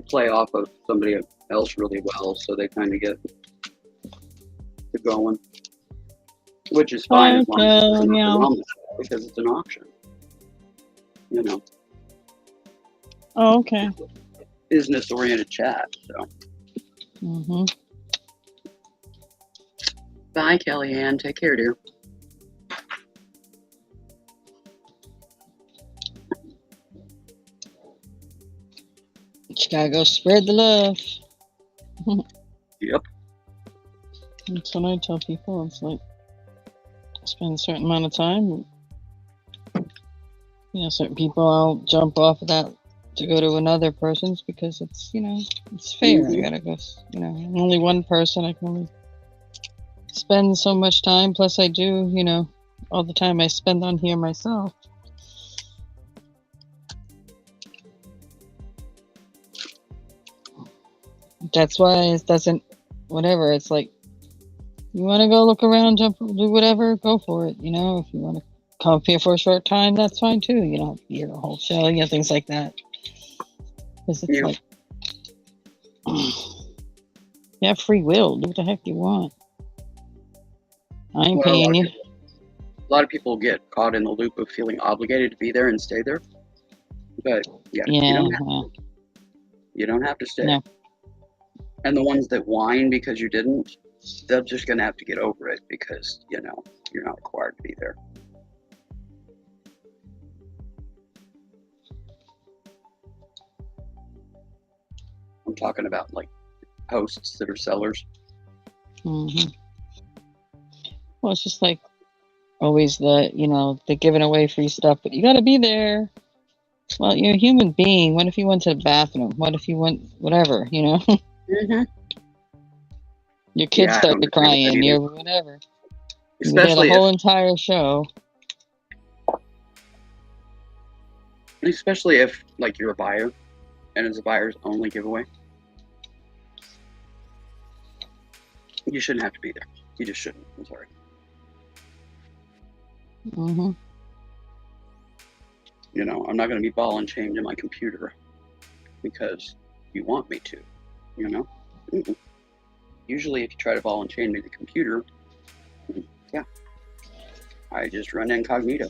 play off of somebody else really well, so they kind of get going, which is fine as long as there's nothing wrong with it, because it's an auction. You know. Oh, okay. Business-oriented chat. So. Mm-hmm. Bye, Kellyanne. Take care, dear. You gotta go spread the love. Yep. That's what I tell people. It's like, spend a certain amount of time. You know, certain people I'll jump off of that to go to another person's because it's, you know, it's fair. I gotta go, you know, I'm only one person. I can only spend so much time. Plus I do, you know, all the time I spend on here myself. That's why it doesn't, whatever. It's like, you want to go look around, jump, do whatever, go for it. You know, if you want to come up here for a short time, that's fine too. You don't have to be here the whole show, you know, things like that. Because it's like, you have free will. Do what the heck you want. I ain't paying you. A lot of people get caught in the loop of feeling obligated to be there and stay there. But yeah, you don't have to stay. No. And the ones that whine because you didn't, they're just going to have to get over it because, you know, you're not required to be there. I'm talking about like hosts that are sellers. Mm-hmm. Well, it's just like always they're giving away free stuff, but you got to be there. Well, you're a human being. What if you went to the bathroom? What if you went whatever, you know? Mm-hmm. Your kids started crying, you're whatever. Especially the whole entire show. especially if like you're a buyer and it's a buyer's only giveaway. You shouldn't have to be there. You just shouldn't. I'm sorry. Mm-hmm. You know, I'm not going to be ball and chained in my computer because you want me to, you know? Mm-mm. Usually if you try to ball and chain me the computer, yeah, I just run incognito.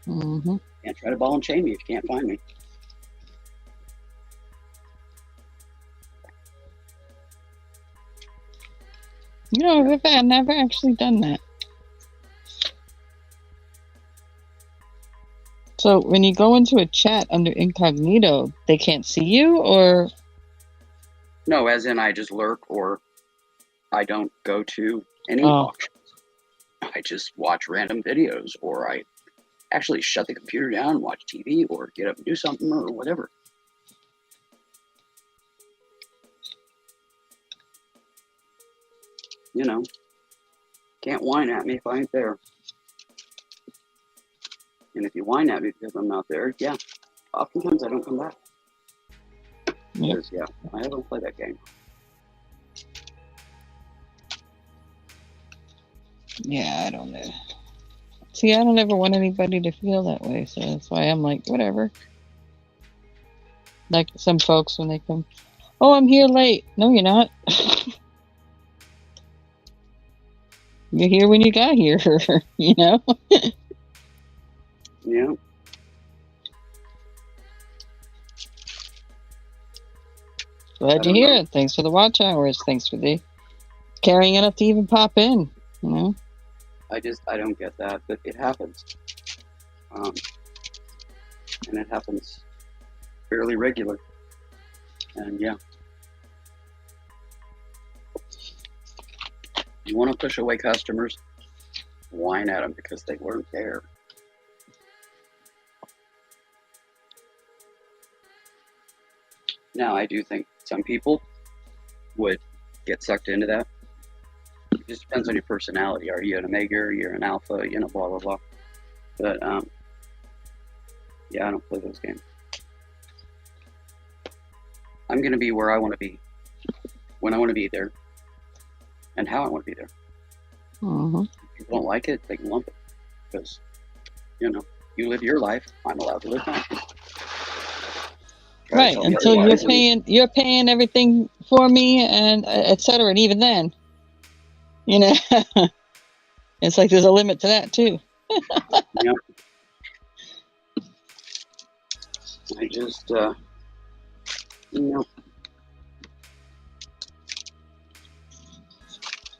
Mm-hmm. Can't try to ball and chain me if you can't find me. No, I've never actually done that. So when you go into a chat under incognito, they can't see you, or? No, as in I just lurk, or I don't go to any Oh. auctions. I just watch random videos, or I actually shut the computer down, watch TV, or get up and do something, or whatever. You know, can't whine at me if I ain't there. And if you whine at me because I'm not there, yeah, oftentimes I don't come back. Yep. Because, yeah, I haven't played that game. Yeah, I don't know. See, I don't ever want anybody to feel that way, so that's why I'm like, whatever. Like some folks when they come, oh, I'm here late. No, you're not. You're here when you got here, you know? Yeah. Glad you're here. Thanks for the watch hours. Thanks for the caring enough to even pop in, you know? I don't get that, but it happens. And it happens fairly regular. And yeah. You want to push away customers, whine at them because they weren't there. Now, I do think some people would get sucked into that. It just depends on your personality. Are you an omega? Are you an alpha? You know, blah, blah, blah. But, yeah, I don't play those games. I'm going to be where I want to be, when I want to be there, and how I want to be there. Mm-hmm. If people don't like it, they can lump it. Because, you know, you live your life, I'm allowed to live mine. Right, until you're paying everything for me, and etc. And even then, you know, it's like there's a limit to that too. Yep. I just, you know.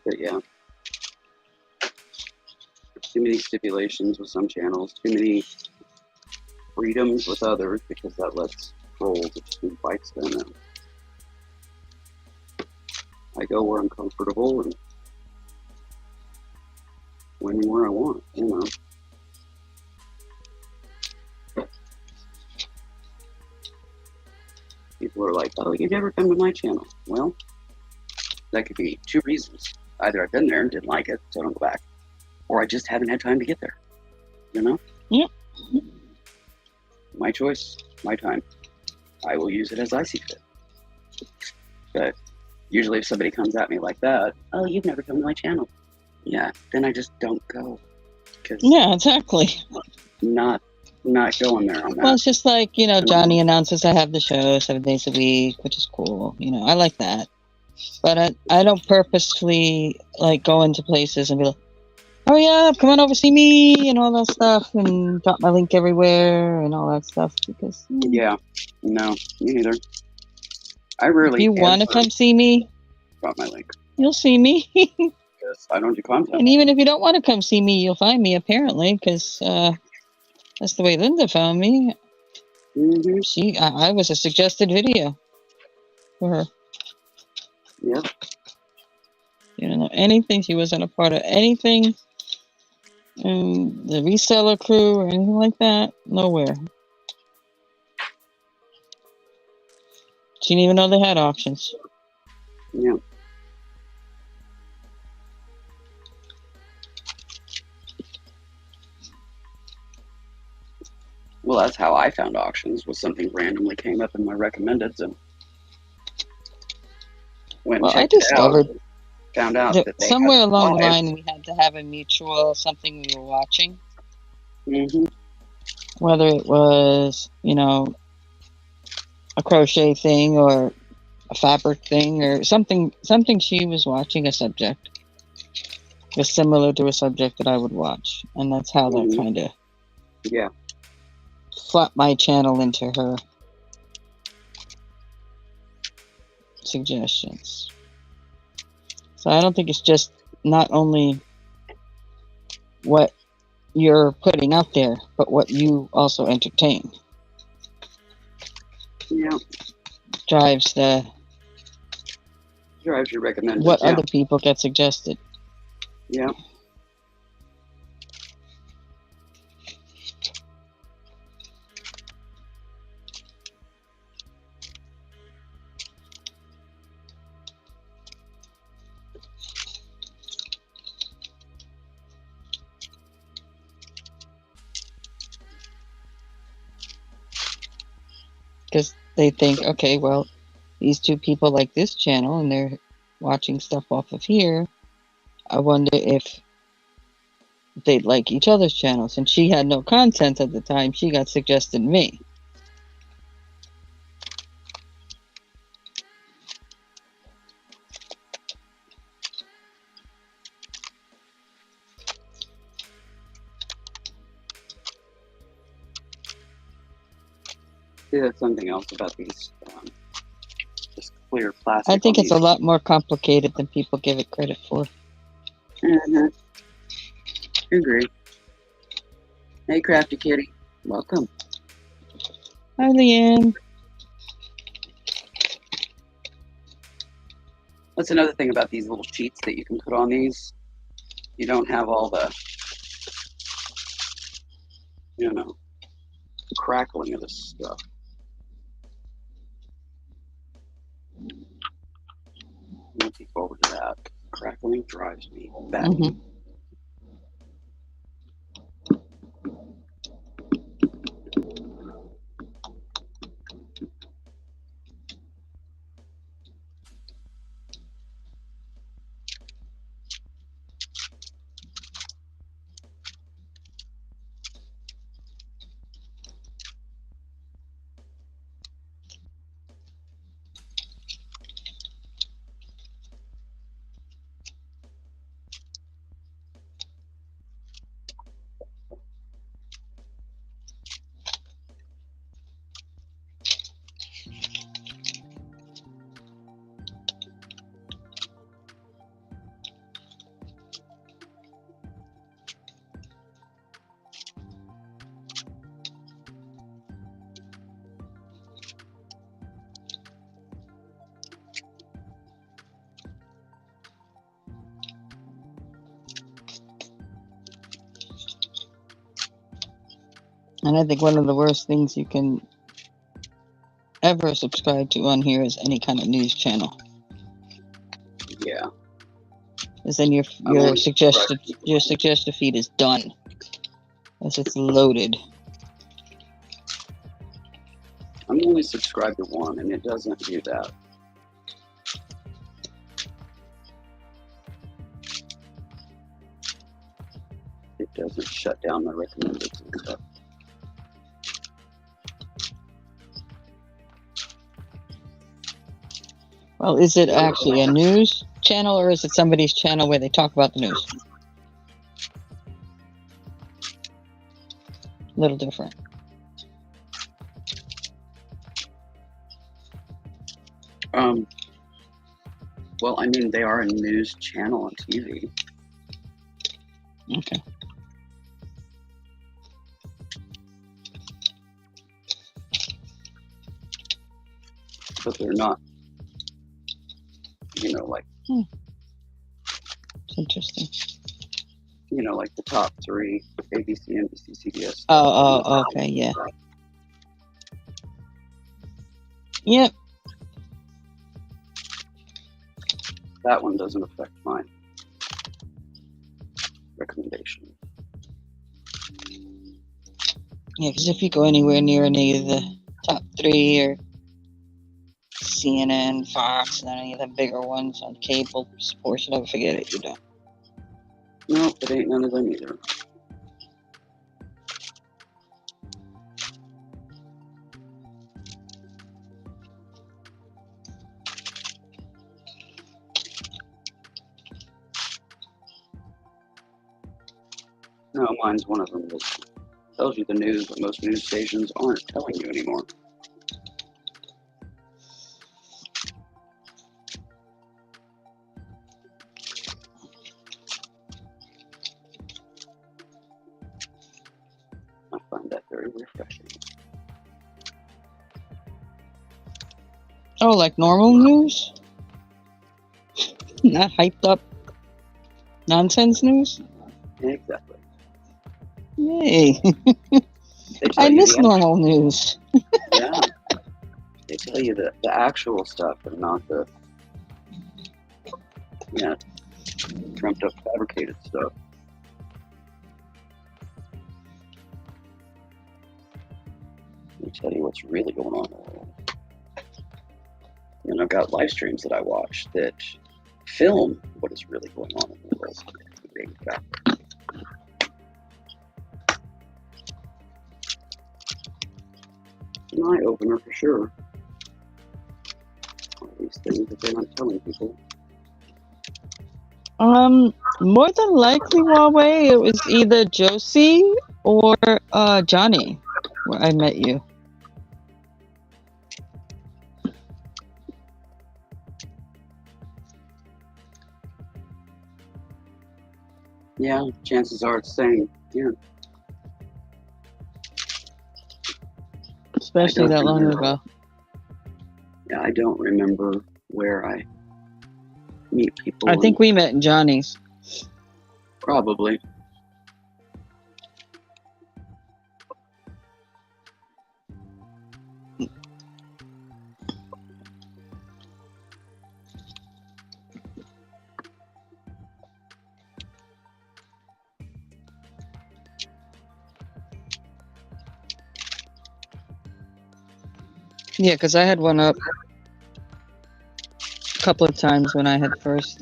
But yeah. Too many stipulations with some channels, too many freedoms with others, because that lets trolls just do fights them. And I go where I'm comfortable and win where I want, you know. People are like, oh, you never come to my channel. Well, that could be two reasons. Either I've been there and didn't like it, so I don't go back, or I just haven't had time to get there, you know? Yep. My choice, my time. I will use it as I see fit. But usually if somebody comes at me like that, oh, you've never come to my channel. Yeah, then I just don't go. Yeah, exactly. Not going there on that. Well, it's just like, you know, Johnny announces I have the show 7 days a week, which is cool. You know, I like that. But I don't purposefully, like, go into places and be like, oh, yeah, come on over, see me, and all that stuff, and drop my link everywhere and all that stuff, because... Yeah, no, me neither. I rarely... If you want to come see me... Drop my link. You'll see me. Because I don't do content. And even if you don't want to come see me, you'll find me, apparently, because that's the way Linda found me. Mm-hmm. I was a suggested video for her. Yep. You don't know anything. She wasn't a part of anything in the reseller crew or anything like that. Nowhere. She didn't even know they had auctions. Yeah. Well, that's how I found auctions. Was something randomly came up in my recommendeds and went and Well, I checked it out. discovered Found out that that they somewhere had along the live. line we had to have a mutual something we were watching, Mm-hmm. whether it was, you know, a crochet thing or a fabric thing or something she was watching, a subject was similar to a subject that I would watch, and that's how that kind of Yeah. flopped my channel into her suggestions. So I don't think it's just not only what you're putting out there, but what you also entertain Yeah. drives your recommended. what other people get suggested. Yeah. Because they think, okay, well, these two people like this channel and they're watching stuff off of here. I wonder if they'd like each other's channels. And she had no content at the time. She got suggested me. See, that's something else about these just clear plastic. I think it's a lot more complicated than people give it credit for. Mm-hmm. Agree. Hey, Crafty Kitty. Welcome. Hi, Leanne. That's another thing about these little sheets that you can put on these. You don't have all the, crackling of this stuff. Looking forward to that. Crackling drives me batty. Mm-hmm. And I think one of the worst things you can ever subscribe to on here is any kind of news channel. Yeah. Because then your suggested feed is done. As it's loaded. I'm only subscribed to one, and it doesn't do that. It doesn't shut down my recommended and stuff. Well, is it actually a news channel or is it somebody's channel where they talk about the news? A little different. Well, I mean, they are a news channel on TV. Okay. But they're not, like... It's interesting. Like the top three, ABC, NBC, CBS. Oh, okay, yeah. Yep. That one doesn't affect my recommendation. Yeah, because if you go anywhere near any of the top three or CNN, Fox, and any of the bigger ones on cable, sports, never forget it. You don't. No, it ain't none of them either. No, mine's one of them that tells you the news, but most news stations aren't telling you anymore. I find that very refreshing. Oh, like normal news? Not hyped up nonsense news? Exactly. Yay. They tell I you miss the normal news. Yeah. They tell you the actual stuff and not the trumped up fabricated stuff. They tell you what's really going on in the world. And I've got live streams that I watch that film what is really going on in the world. It's an eye opener for sure. All these things that they're not telling people. More than likely, Huawei, it was either Josie or Johnny where I met you. Yeah, chances are it's the same. Yeah. Especially that long ago. Yeah, I don't remember where I meet people. I think we met in Johnny's. Probably. Yeah, because I had one up a couple of times when I had first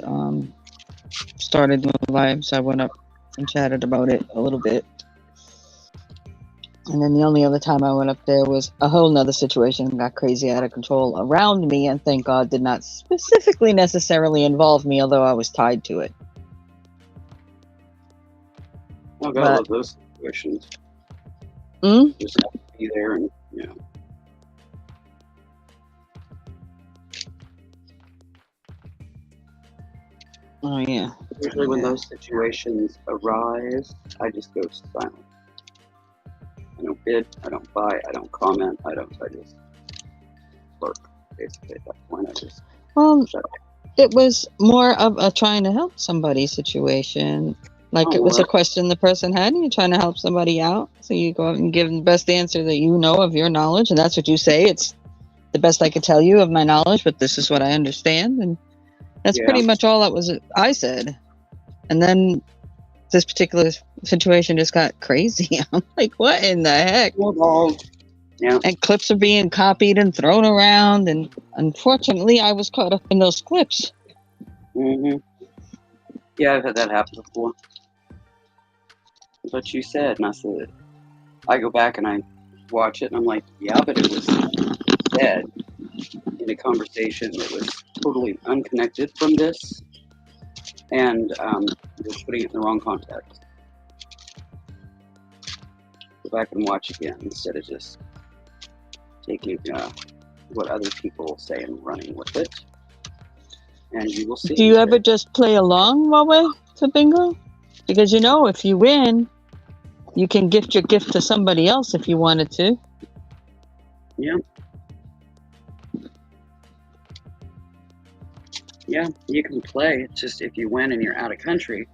started doing lives. I went up and chatted about it a little bit. And then the only other time I went up there was a whole nother situation that got crazy out of control around me, and thank God did not specifically necessarily involve me, although I was tied to it. Oh, God, I love those situations. Just have to be there and, Oh, yeah. Usually when those situations arise, I just go silent. I don't bid, I don't buy, I don't comment, I just lurk. Basically, at that point, I just shut up. It was more of a trying to help somebody situation. Like it was a question the person had, and you're trying to help somebody out. So you go out and give them the best answer that you know of your knowledge, and that's what you say. It's the best I could tell you of my knowledge, but this is what I understand. And that's pretty much all I said. And then this particular situation just got crazy. I'm like, what in the heck? Yeah. And clips are being copied and thrown around. And unfortunately, I was caught up in those clips. Mm-hmm. Yeah, I've had that happen before. But you said, and I said, I go back and I watch it, and I'm like, yeah, but it was said in a conversation that was totally unconnected from this, and you're putting it in the wrong context. Go back and watch again instead of just taking what other people say and running with it, and you will see. Do you ever just play along, Huawei, to bingo? Because if you win, you can gift your gift to somebody else if you wanted to. Yeah. Yeah, you can play. It's just if you win and you're out of country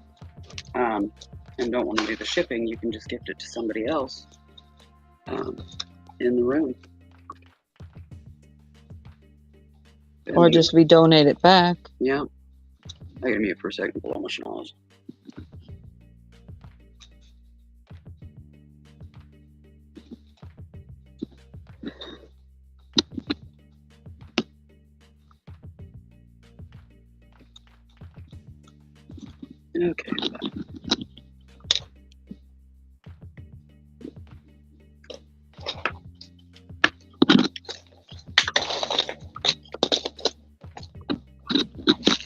and don't want to do the shipping, you can just gift it to somebody else in the room. Or just redonate it back. Yeah. I gotta mute for a second to blow my schnoz. Okay.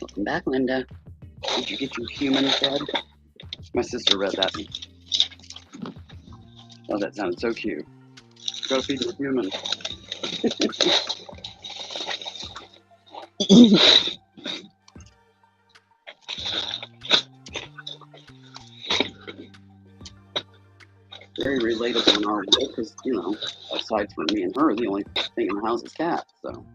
Welcome back, Linda. Did you get your human fed? My sister read that. Oh, that sounded so cute. Go feed your human. Very relatable in our world because, you know, aside from me and her, the only thing in the house is cats, so.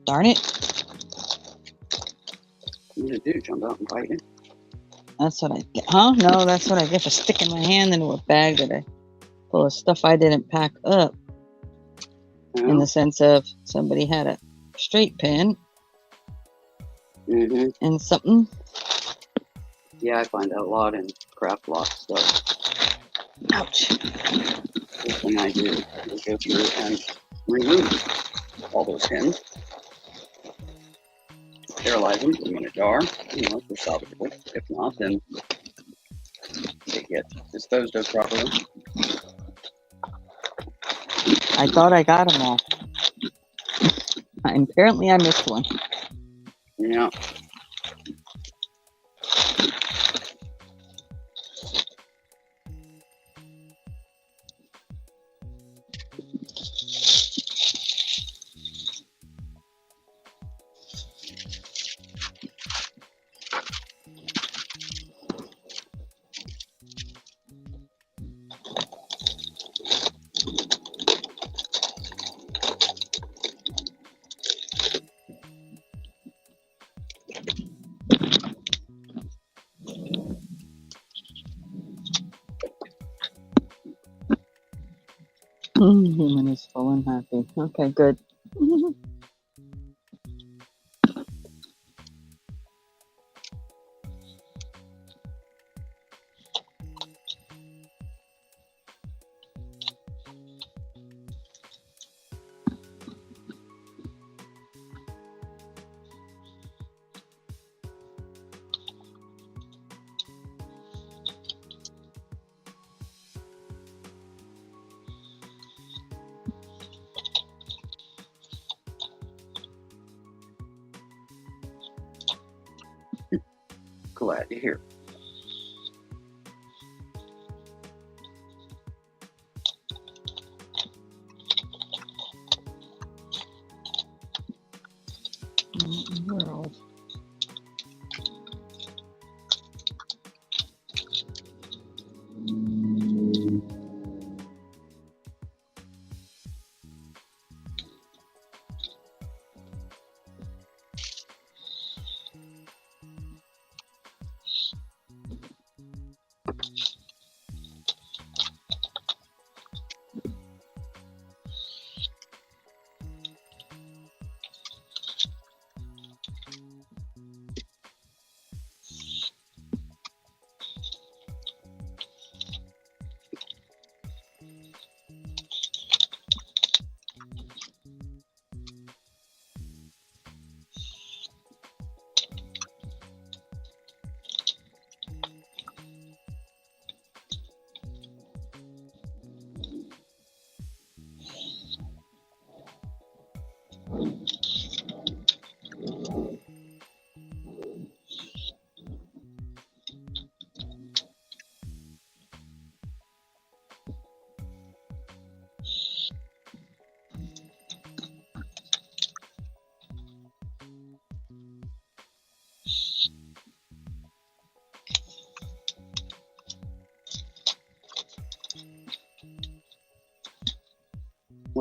Darn it. What are you gonna do? Jump out and bite you? That's what I get. Huh? No, that's what I get for sticking my hand into a bag that I full of stuff I didn't pack up. In No? the sense of somebody had a straight pin Mm-hmm. and something. Yeah, I find that a lot in craft block stuff. Ouch. First thing I do is go through and remove all those pins. Sterilize them, put them in a jar, you know, if they're salvageable. If not, then they get disposed of properly. I thought I got them all. Apparently I missed one. Yeah. Human is full and happy. Okay, good. Glad to hear. World.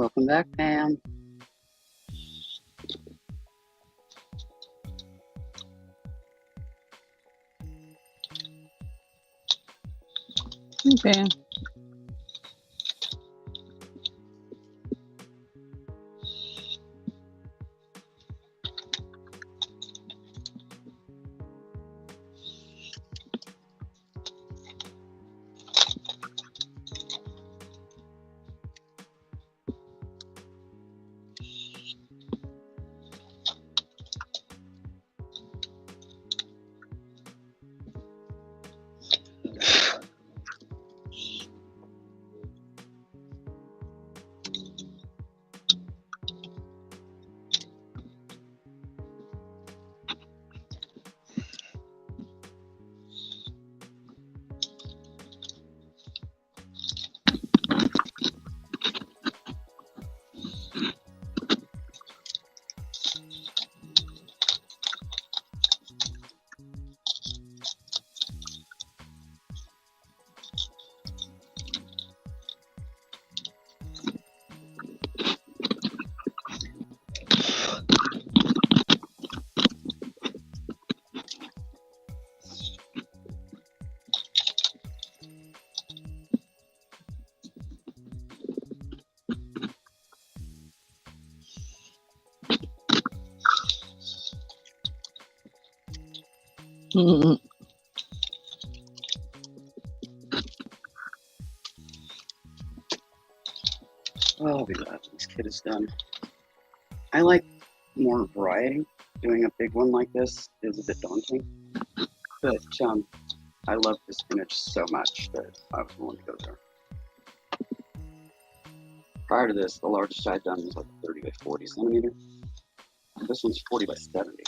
Welcome back, Pam. Okay. Mm-mm. Oh, I'll be glad this kid is done. I like more variety. Doing a big one like this is a bit daunting, but I love this image so much that I was willing to go there. Prior to this, the largest I'd done was like 30 by 40 centimeter. This one's 40 by 70.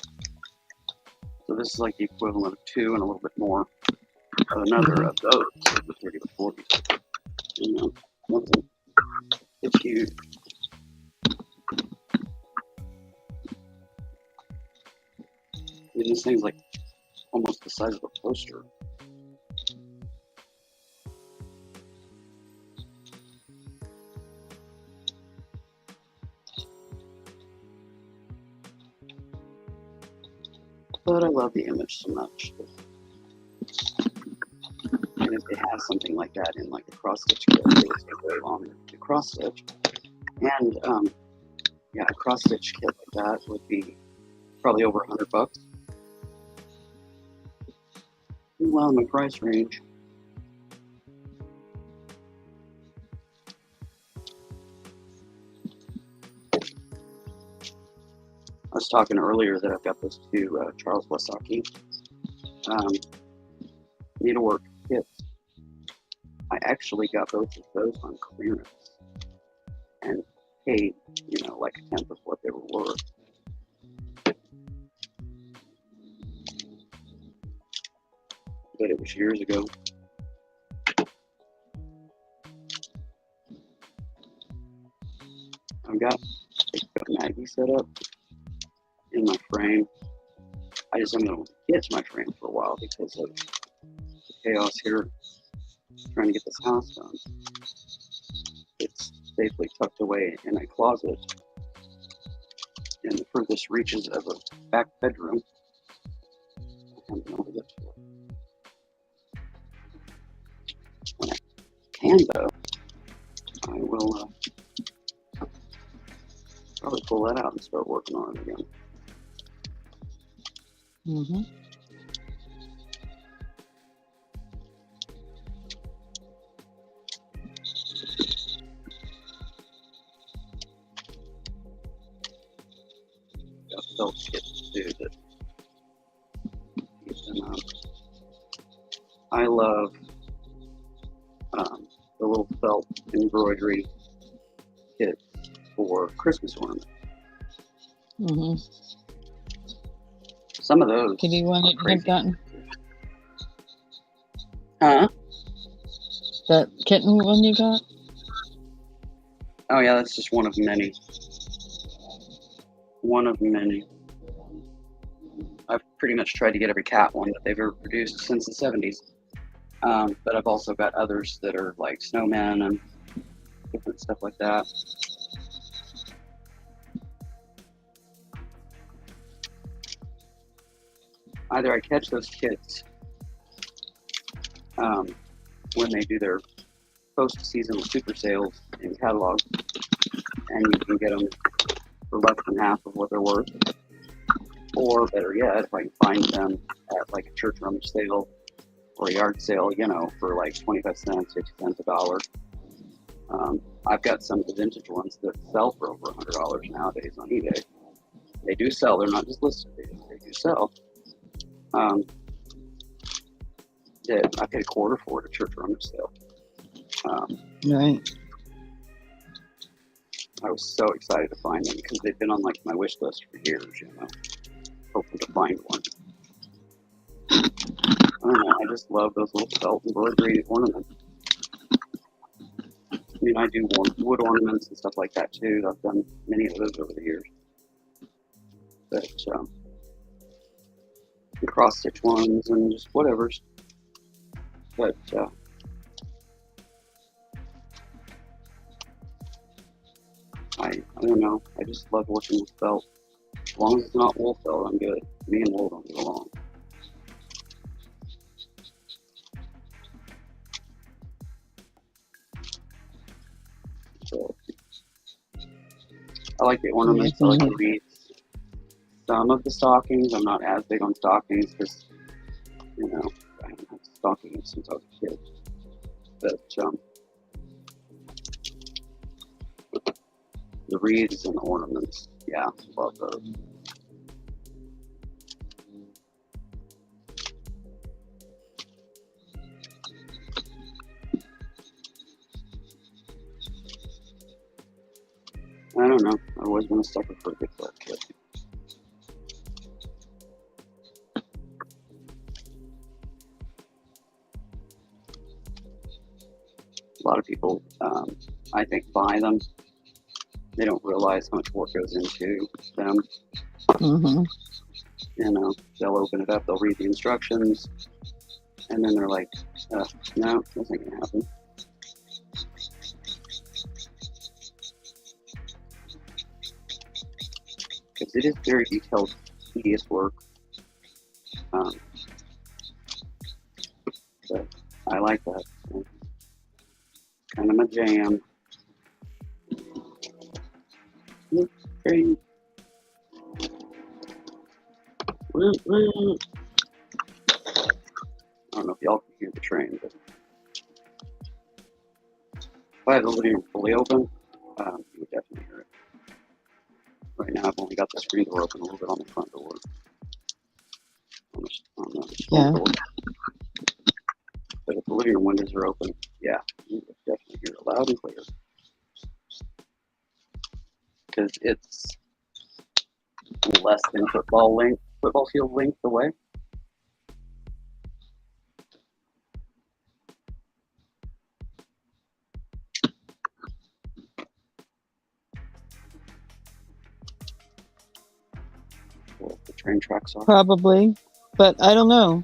So this is like the equivalent of 2 and a little bit more of another of those, the 30 by 40. You know, it's huge. I mean, this thing's like almost the size of a poster. But I love the image so much. And if they have something like that in like a cross stitch kit, it would take way longer to cross stitch. And yeah, a cross stitch kit like that would be probably over $100. Well, in my price range. I was talking earlier that I've got those two Charles Wasaki needlework kits. I actually got both of those on clearance and paid, you know, like a tenth of what they were worth. But it was years ago. I've got Maggie set up in my frame. I just haven't been able to get to my frame for a while because of the chaos here trying to get this house done. It's safely tucked away in a closet in the furthest reaches of a back bedroom. I haven't been able to get to it. When I can, though, I will probably pull that out and start working on it again. Mm-hmm. Got felt kits too that keep them out. I love the little felt embroidery kit for Christmas ornaments. Mm-hmm. Some of those. Did you want it have gotten Huh? that kitten one you got? Oh yeah, that's just one of many. One of many. I've pretty much tried to get every cat one that they've ever produced since the 70s. But I've also got others that are like snowmen and different stuff like that. either I catch those kids when they do their post-season super sales in catalog, and you can get them for less than half of what they're worth. Or better yet, if I can find them at like a church rummage sale or a yard sale, you know, for like 25 cents, 50 cents, $1. I've got some of the vintage ones that sell for over $100 nowadays on eBay. They do sell, they're not just listed, they do sell. That I paid a quarter for at a church rummage sale. Right. I was so excited to find them because they've been on like my wish list for years, you know, hoping to find one. I don't know, I just love those little felt embroidery ornaments. I mean, I do wood ornaments and stuff like that too. I've done many of those over the years. But cross stitch ones and just whatever's. But I don't know. I just love working with felt. As long as it's not wool felt, I'm good. Me and wool don't get along. So I like the ornaments. I like the beads. Some of the stockings, I'm not as big on stockings because, you know, I haven't had stockings since I was a kid. But the wreaths and the ornaments, yeah, love those. I don't know. I've always been a sucker for a good felt kit. A lot of people, I think, buy them. They don't realize how much work goes into them. Mm-hmm. You know, they'll open it up, they'll read the instructions, and then they're like, no, this ain't gonna happen. Because it is very detailed, tedious work. But I like that. So, kind of my jam. Okay. Woo, woo. I don't know if y'all can hear the train, but if I had the living room fully open, you would definitely hear it. Right now, I've only got the screen door open a little bit on the front door. On the front door. But if the living room windows are open, yeah, you would definitely hear it loud and clear. Because it's less than football field length away. Well, the train tracks are. Probably, but I don't know.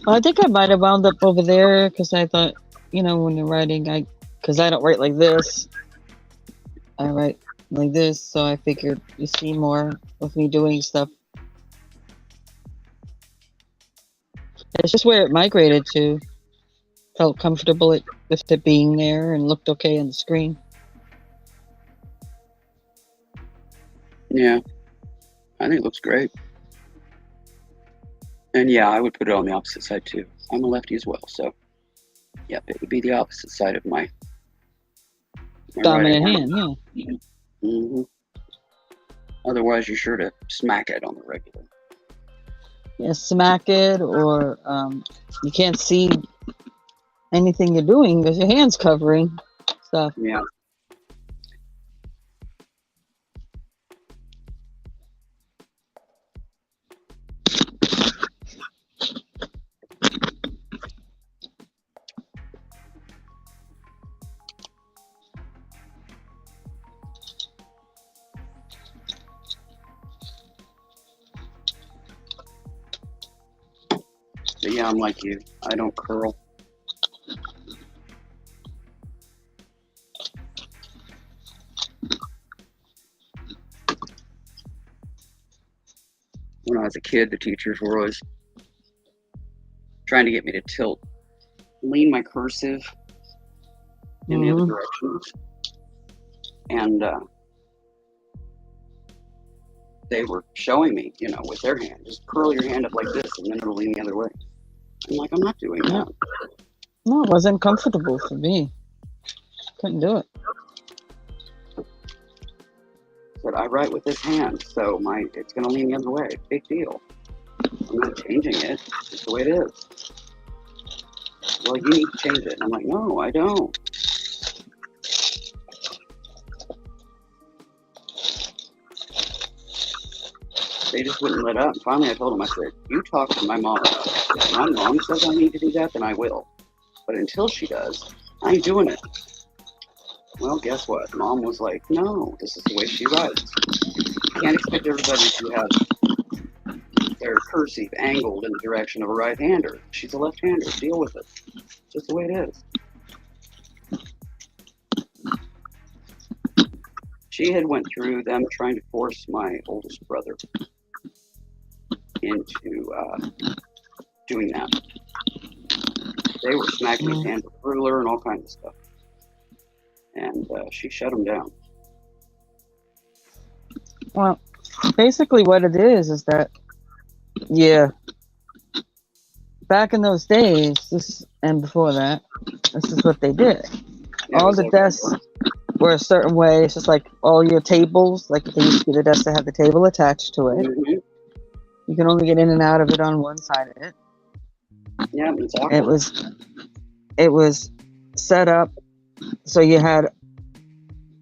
Well, I think I might have wound up over there because I thought, you know, when you're writing, because I don't write like this. I write like this, so I figured you see more of me doing stuff. It's just where it migrated to. Felt comfortable with it being there and looked okay on the screen. Yeah, I think it looks great. And yeah, I would put it on the opposite side too. I'm a lefty as well, so yeah, it would be the opposite side of my Dominant hand, yeah. Mm-hmm. Otherwise, you're sure to smack it on the regular. Yeah, smack it, or you can't see anything you're doing because your hand's covering stuff. Yeah. But yeah, I'm like you. I don't curl. as a kid, the teachers were always trying to get me to lean my cursive in the other direction. And they were showing me, with their hand, just curl your hand up like this and then it'll lean the other way. I'm like, I'm not doing that. No, it wasn't comfortable for me. Couldn't do it. But I write with this hand, so it's going to lean the other way. Big deal. I'm not changing it. It's just the way it is. Well, you need to change it. And I'm like, no, I don't. They just wouldn't let up. And finally, I told them, I said, you talk to my mom about it. If my mom says I need to do that, then I will. But until she does, I ain't doing it. Well, guess what? Mom was like, no, this is the way she writes. You can't expect everybody to have their cursive angled in the direction of a right-hander. She's a left-hander. Deal with it. Just the way it is. She had went through them trying to force my oldest brother into doing that. They were smacking his hand with a ruler and all kinds of stuff. And she shut him down. Well, basically what it is that, back in those days, and before that, this is what they did. All the desks were a certain way. It's just like all your tables, like they used to be the desk that had the table attached to it. Mm-hmm. You can only get in and out of it on one side of it. Yeah, it's awkward. It was set up so you had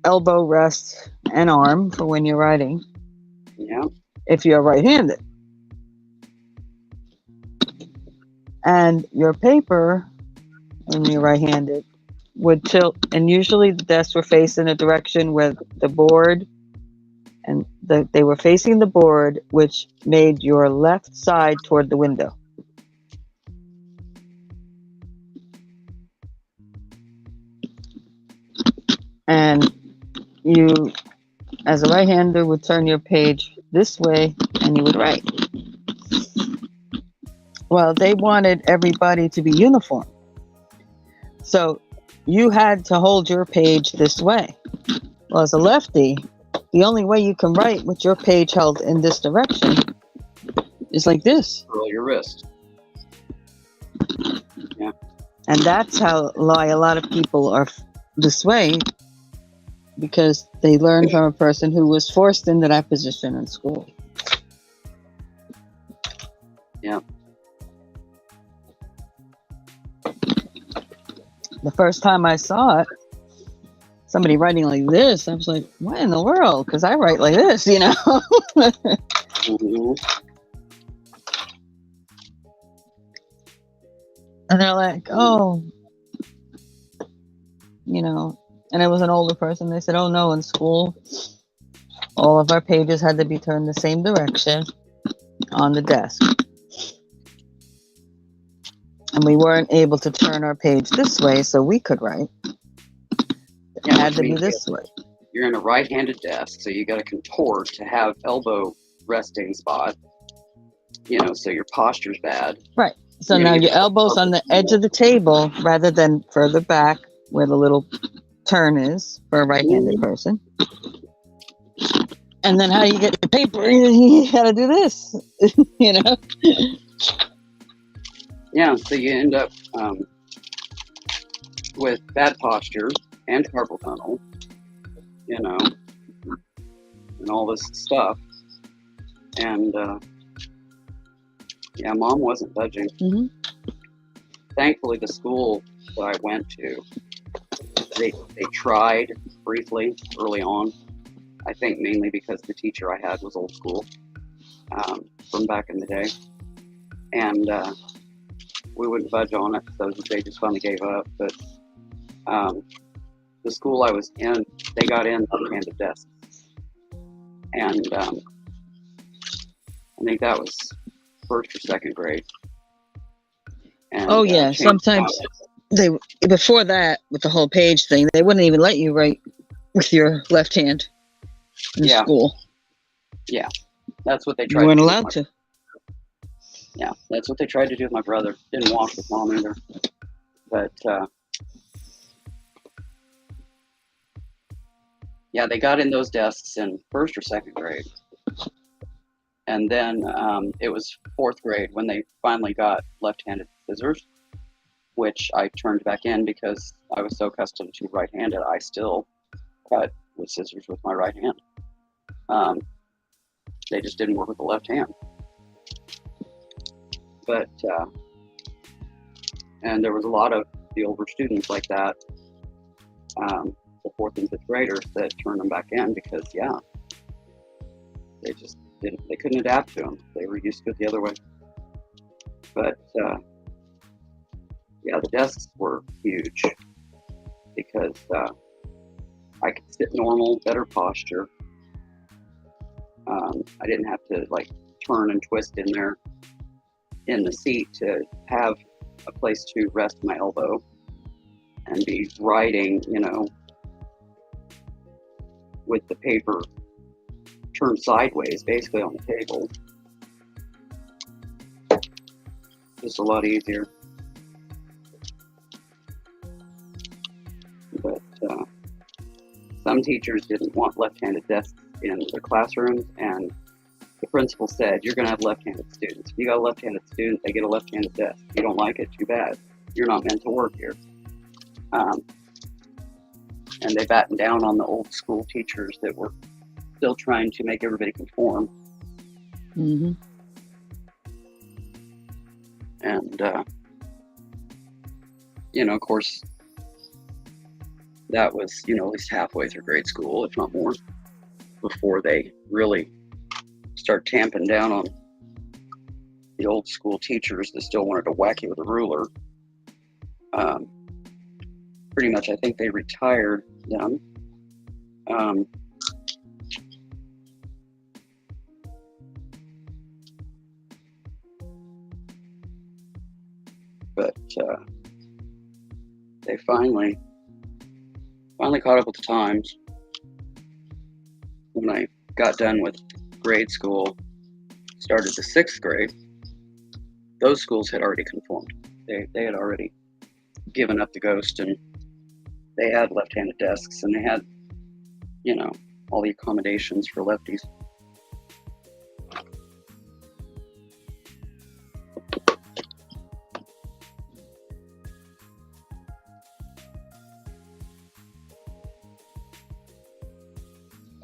elbow rest and arm for when you're writing. Yeah. If you're right-handed. And your paper, when you're right-handed, would tilt, and usually the desks were facing a direction where the board, and they were facing the board, which made your left side toward the window. And you, as a right-hander, would turn your page this way and you would write. Well, they wanted everybody to be uniform. So you had to hold your page this way. Well, as a lefty, the only way you can write with your page held in this direction is like this. Curl your wrist. Yeah. And that's why a lot of people are this way, because they learned from a person who was forced into that position in school. Yeah. The first time I saw it, somebody writing like this, I was like, what in the world? Because I write like this, Mm-hmm. And they're like, oh, and it was an older person. They said, oh no, in school, all of our pages had to be turned the same direction on the desk. And we weren't able to turn our page this way so we could write. It had to be this way. You're in a right-handed desk, so you got to contort to have elbow resting spot, so your posture's bad. Right. So now your elbow's on the edge of the table rather than further back where the little turn is for a right-handed person. And then how you get the paper, you got to do this, Yeah, so you end up with bad posture and carpal tunnel, and all this stuff. And Mom wasn't budging. Mm-hmm. Thankfully, the school that I went to, they tried briefly early on. I think mainly because the teacher I had was old school from back in the day. And we wouldn't budge on it, so they just finally gave up. But the school I was in, they got in left-handed desks. And I think that was first or second grade. And, sometimes before that, with the whole page thing, they wouldn't even let you write with your left hand in school. Yeah, that's what they tried. You weren't allowed to. Yeah, that's what they tried to do with my brother. Didn't walk with mom either. But yeah, they got in those desks in first or second grade. And then it was fourth grade when they finally got left-handed scissors, which I turned back in because I was so accustomed to right-handed. I still cut with scissors with my right hand. They just didn't work with the left hand. But, and there was a lot of the older students like that, the fourth and fifth graders, that turned them back in because, yeah, they just didn't, they couldn't adapt to them. They were used to it the other way. But, yeah, the desks were huge because I could sit normal, better posture. I didn't have to like turn and twist in there in the seat to have a place to rest my elbow and be writing, you know, with the paper turned sideways, basically on the table. Just a lot easier. But some teachers didn't want left-handed desks in the classrooms, and the principal said, you're going to have left-handed students. If you got a left-handed student, they get a left-handed desk. If you don't like it, too bad. You're not meant to work here. And they battened down on the old school teachers that were still trying to make everybody conform. Mm-hmm. And, you know, of course, that was, you know, at least halfway through grade school, if not more, before they really start tamping down on the old school teachers that still wanted to whack you with a ruler. Pretty much, I think they retired them. But they finally caught up with the times. When I got done with grade school, started the sixth grade, those schools had already conformed. They had already given up the ghost, and they had left-handed desks, and they had, you know, all the accommodations for lefties.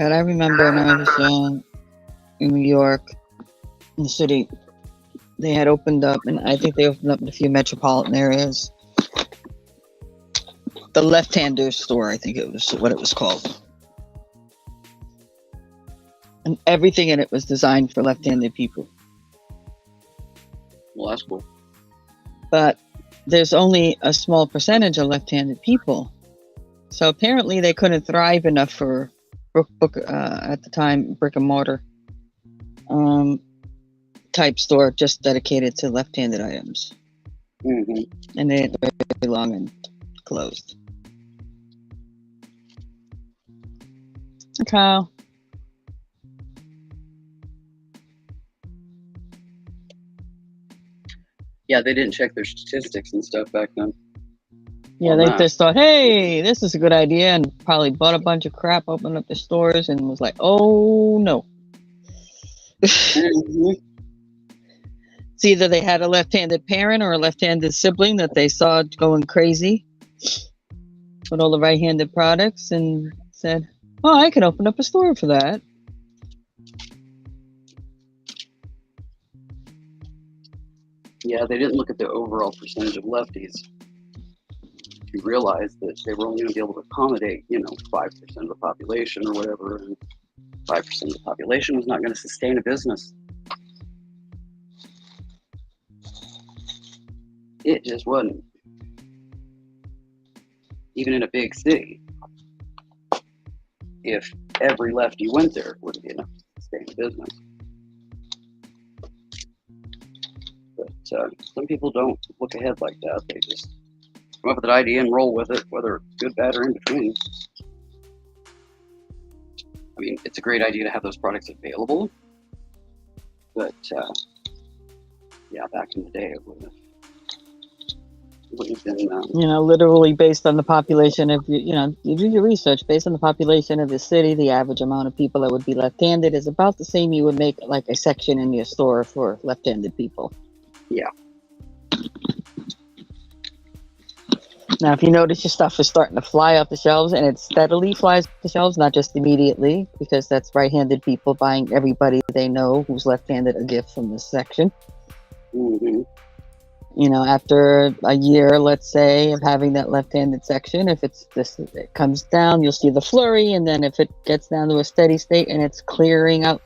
And I remember when I was in New York, in the city, they had opened up, and I think they opened up in a few metropolitan areas, the left-hander store, I think it was what it was called. And everything in it was designed for left-handed people. Well, that's cool. But there's only a small percentage of left-handed people. So apparently they couldn't thrive enough for at the time, brick and mortar type store just dedicated to left-handed items. Mm-hmm. And they didn't very long and closed. Kyle. Yeah, they didn't check their statistics and stuff back then. Yeah, they just thought, hey, this is a good idea, and probably bought a bunch of crap, opened up the stores, and was like, oh, no. Mm-hmm. It's either they had a left-handed parent or a left-handed sibling that they saw going crazy with all the right-handed products and said, oh, I can open up a store for that. Yeah, they didn't look at the overall percentage of lefties to realize that they were only going to be able to accommodate, you know, 5% of the population or whatever, and 5% of the population was not going to sustain a business. It just wasn't. Even in a big city, if every lefty went there, it wouldn't be enough to sustain a business. But some people don't look ahead like that. They just come up with an idea and roll with it, whether it's good, bad, or in between. I mean, it's a great idea to have those products available, but Yeah, back in the day, it wouldn't have been. Literally based on the population of you do your research based on the population of the city. The average amount of people that would be left-handed is about the same you would make like a section in your store for left-handed people. Yeah. Now, if you notice your stuff is starting to fly off the shelves, and it steadily flies off the shelves, not just immediately, because that's right-handed people buying everybody they know who's left-handed a gift from this section. Mm-hmm. After a year, let's say, of having that left-handed section, if it comes down, you'll see the flurry, and then if it gets down to a steady state and it's clearing out,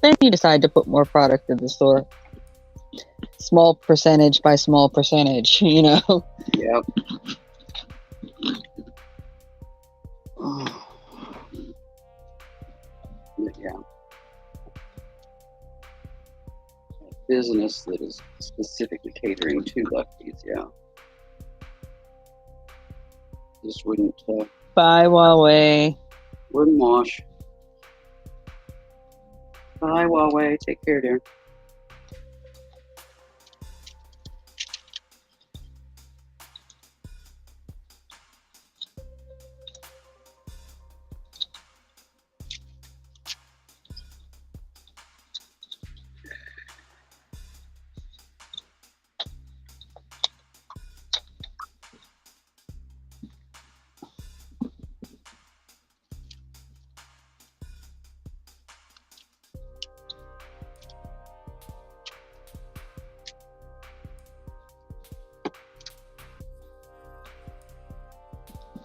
then you decide to put more product in the store. Small percentage by small percentage, Yep. Yeah. A business that is specifically catering to lefties, yeah. Just wouldn't Bye, Huawei. wouldn't wash. Bye, Huawei. Take care, dear.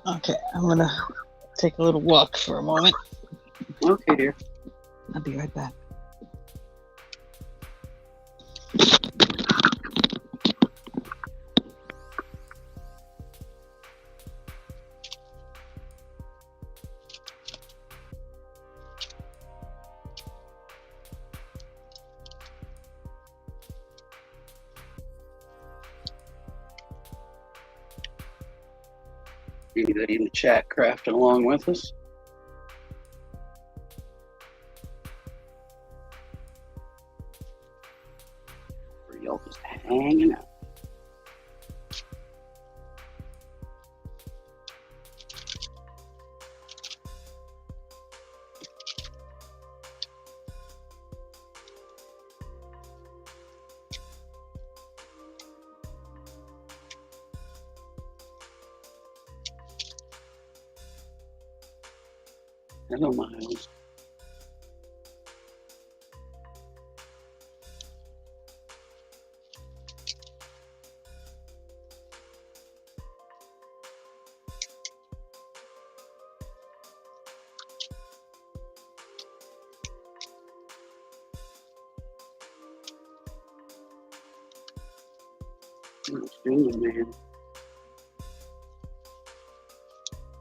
Okay, I'm gonna take a little walk for a moment. Okay, dear. I'll be right back. Anybody in the chat crafting along with us? Or y'all just hanging out? Hello, Miles. What you doing, man?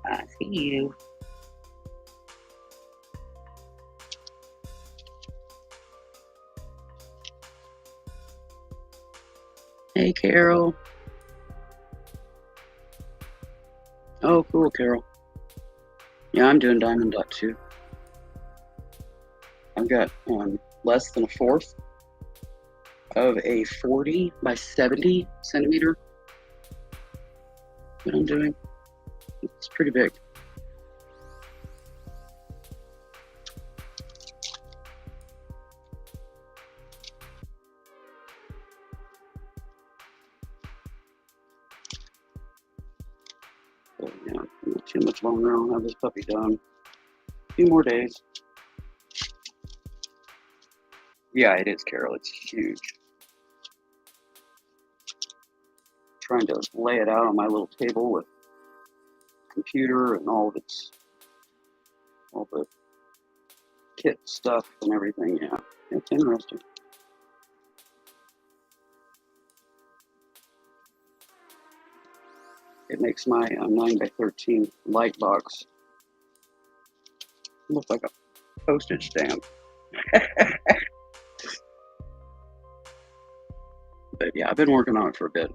I see you. Hey, Carol. Oh, cool, Carol. Yeah, I'm doing diamond dot too. I've got less than a fourth of a 40 by 70 centimeter that I'm doing. It's pretty big. So, yeah, not too much longer. I'll have this puppy done. A few more days. Yeah, it is, Carol. It's huge. Trying to lay it out on my little table with computer and all the kit stuff and everything. Yeah, it's interesting. It makes my 9 by 13 light box look like a postage stamp. But yeah, I've been working on it for a bit.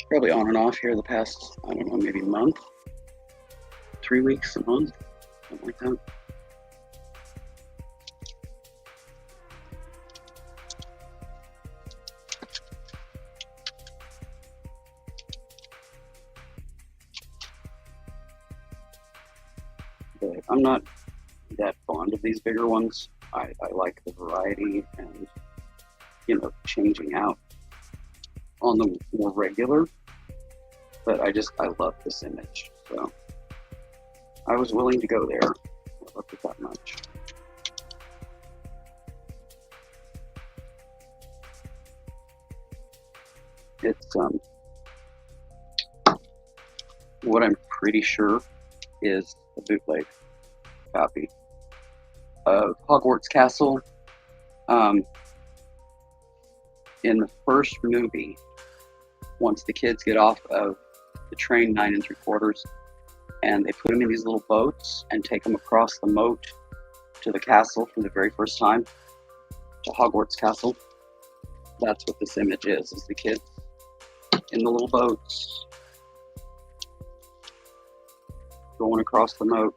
Probably on and off here the past, I don't know, maybe a month, 3 weeks, a month, something like that. I'm not that fond of these bigger ones. I like the variety and, you know, changing out on the more regular, but I love this image, so I was willing to go there. I loved it that much. It's what I'm pretty sure is a bootleg copy of Hogwarts Castle. In the first movie, once the kids get off of the train 9 3/4, and they put them in these little boats and take them across the moat to the castle for the very first time, to Hogwarts Castle. That's what this image is the kids in the little boats going across the moat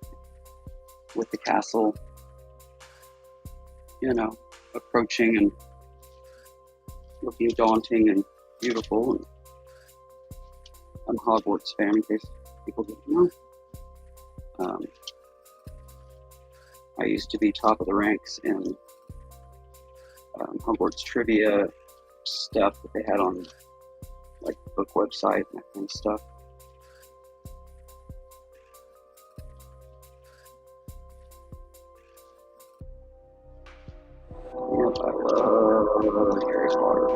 with the castle, you know, approaching and looking daunting and beautiful. And I'm a Hogwarts fan, in case people didn't know. I used to be top of the ranks in Hogwarts trivia stuff that they had on, like, the book website and that kind of stuff. Yep, I love Harry Potter.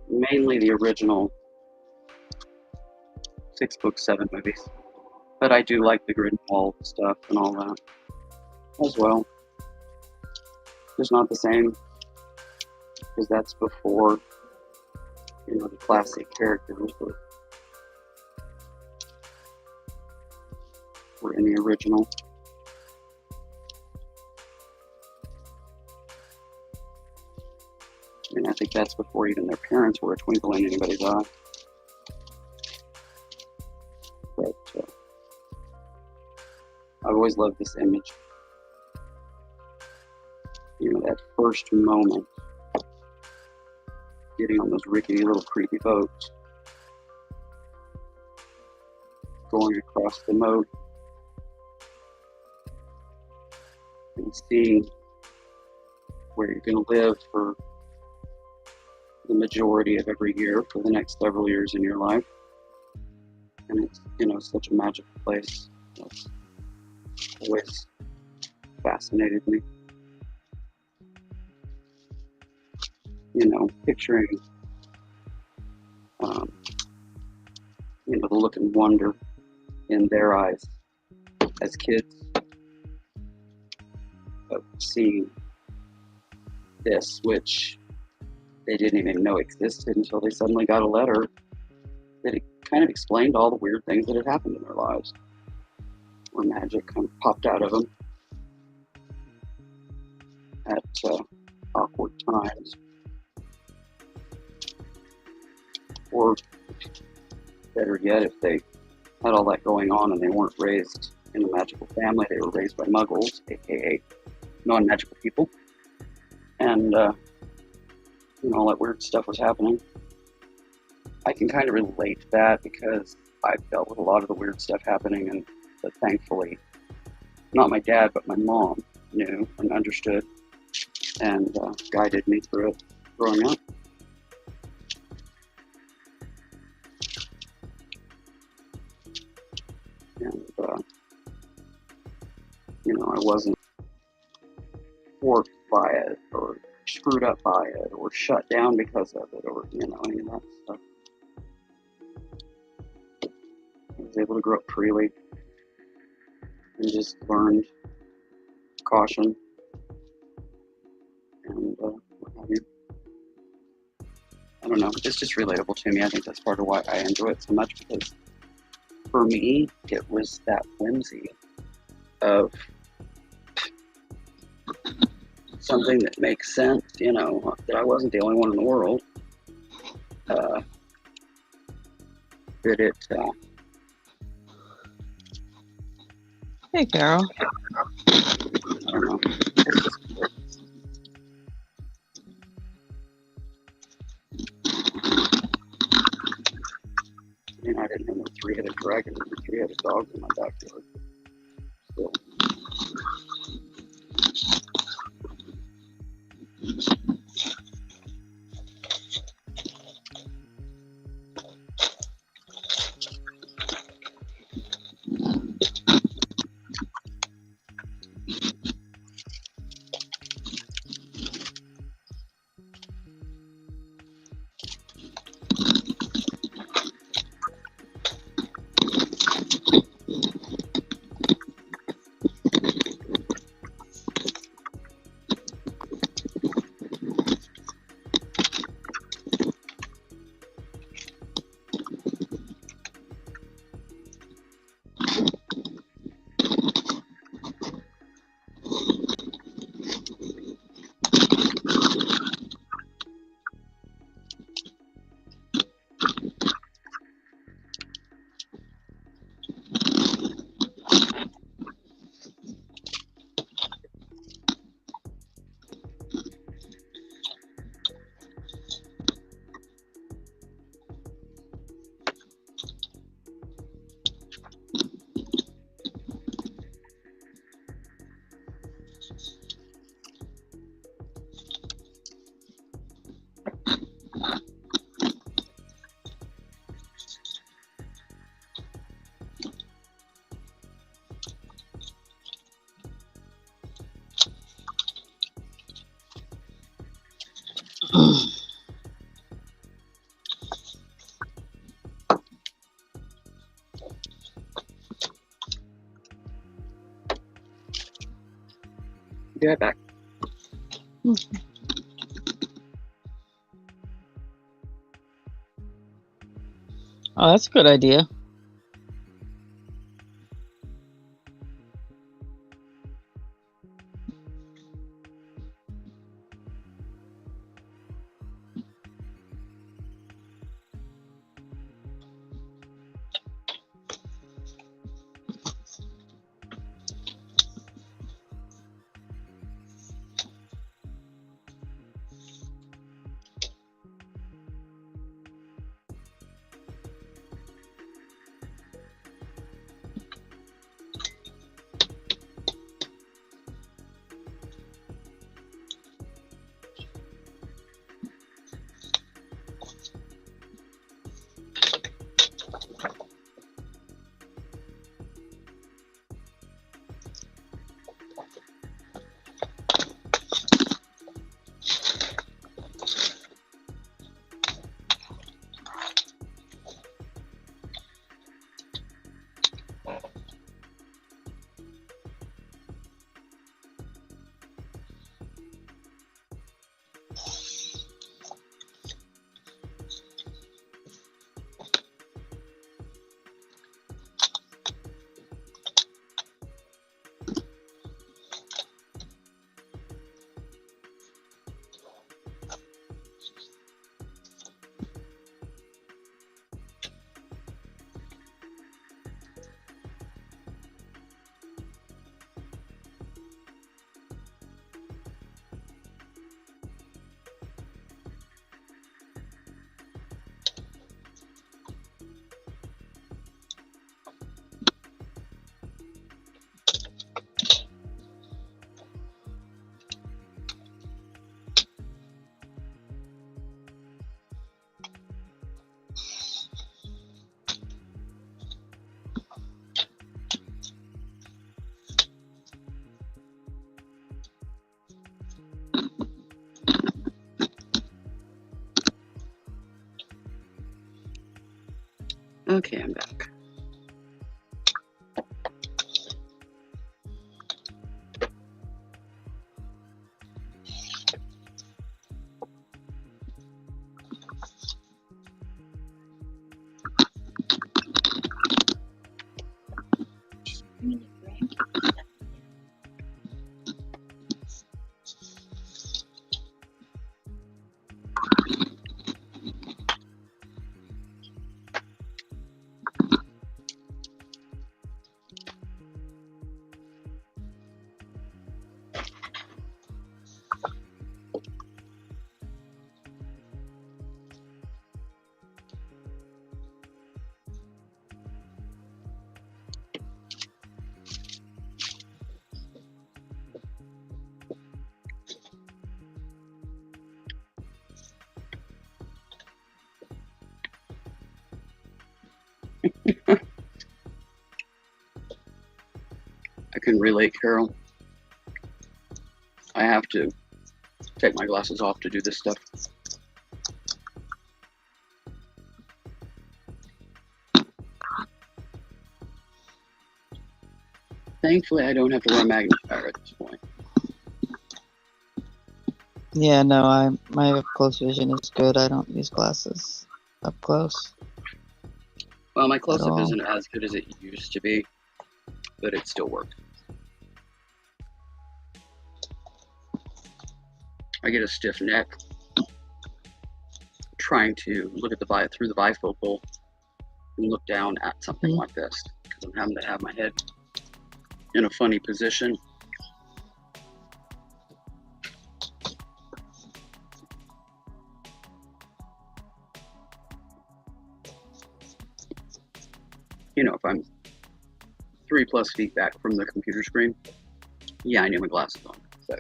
Mainly the original 6 books, 7 movies. But I do like the Grindelwald stuff and all that as well. It's not the same, because that's before, you know, the classic characters were in the original. And I think that's before even their parents were a twinkle in anybody's eye. But I've always loved this image. You know, that first moment, getting on those rickety little creepy boats, going across the moat, and seeing where you're going to live for the majority of every year for the next several years in your life. And it's, you know, such a magical place. That's always fascinated me. You know, picturing, you know, the look and wonder in their eyes as kids of seeing this, which they didn't even know existed until they suddenly got a letter that it kind of explained all the weird things that had happened in their lives, where magic kind of popped out of them at awkward times. Or better yet, if they had all that going on and they weren't raised in a magical family, they were raised by muggles, aka non-magical people, and you know, all that weird stuff was happening. I can kind of relate to that because I dealt with a lot of the weird stuff happening, and but thankfully, not my dad, but my mom knew and understood and guided me through it growing up. And, you know, I wasn't warped by it or screwed up by it or shut down because of it or, you know, any of that stuff. I was able to grow up freely and just learned caution and what have you. I don't know, it's just relatable to me. I think that's part of why I enjoy it so much, because for me, it was that whimsy of something that makes sense, you know, that I wasn't the only one in the world. That it, Hey, Carol. I don't know. I mean, I didn't know no 3-headed dragon and 3-headed dogs in my backyard. Still. Be right back. Oh, that's a good idea. Okay, I'm back. I can relate, Carol. I have to take my glasses off to do this stuff. Thankfully, I don't have to wear a magnifier at this point. Yeah, no, my close vision is good. I don't use glasses up close. Well, my close-up all. isn't as good as it used to be, but it still works. I get a stiff neck trying to look at the through the bifocal and look down at something like this, because I'm having to have my head in a funny position. You know, if I'm 3+ feet back from the computer screen, yeah, I need my glasses on. So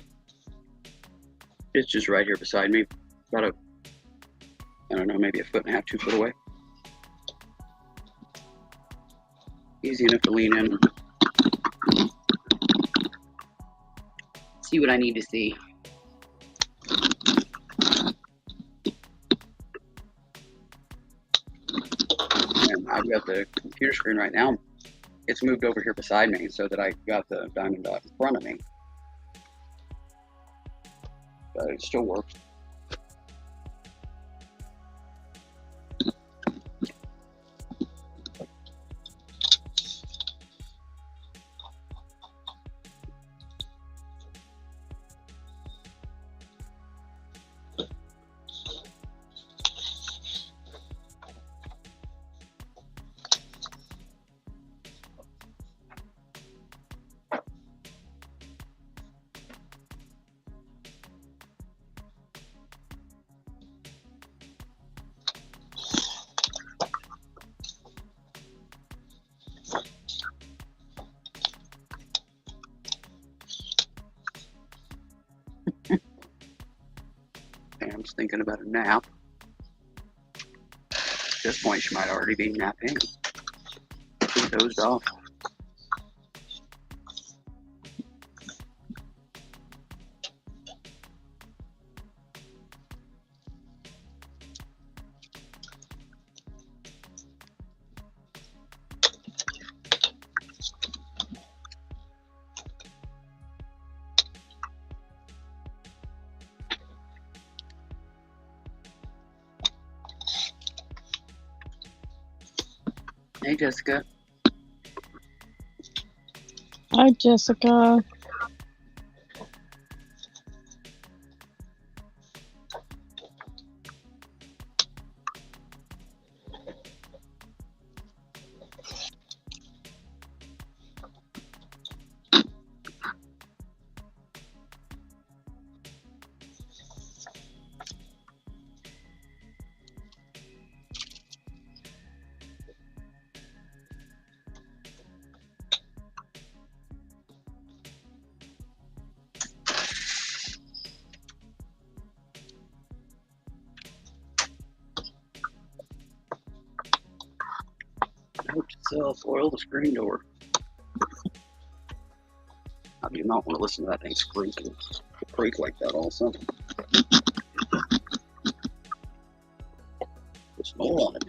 it's just right here beside me, about I don't know, maybe 1.5 to 2 foot away. Easy enough to lean in. See what I need to see. I've got the computer screen right now. It's moved over here beside me so that I got the diamond dot in front of me. But it still works. Pam's thinking about a nap. At this point, she might already be napping. She dozed off. Hey, Jessica. Hi, Jessica. Note to self, oil the screen door. I do not want to listen to that thing squeak and creak like that all summer. There's no on it.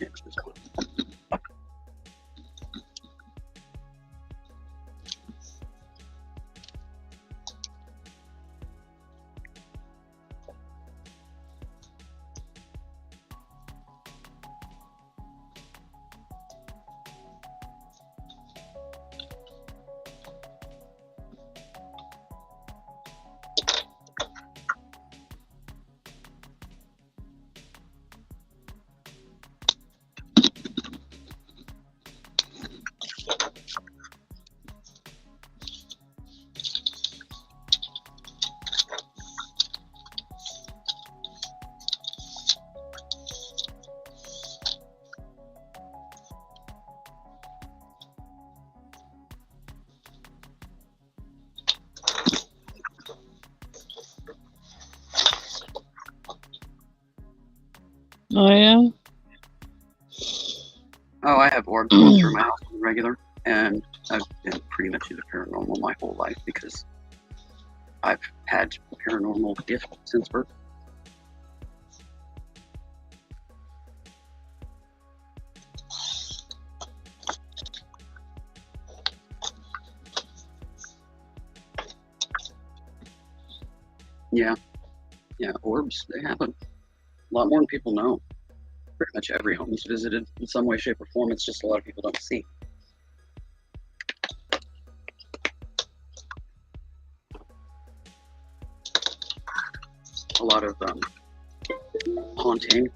Oh, yeah? Oh, I have orbs going through my house on the regular, and I've been pretty much into paranormal my whole life because I've had paranormal gift since birth. Yeah, orbs, they happen. A lot more than people know. Pretty much every home is visited in some way, shape, or form. It's just a lot of people don't see. A lot of haunting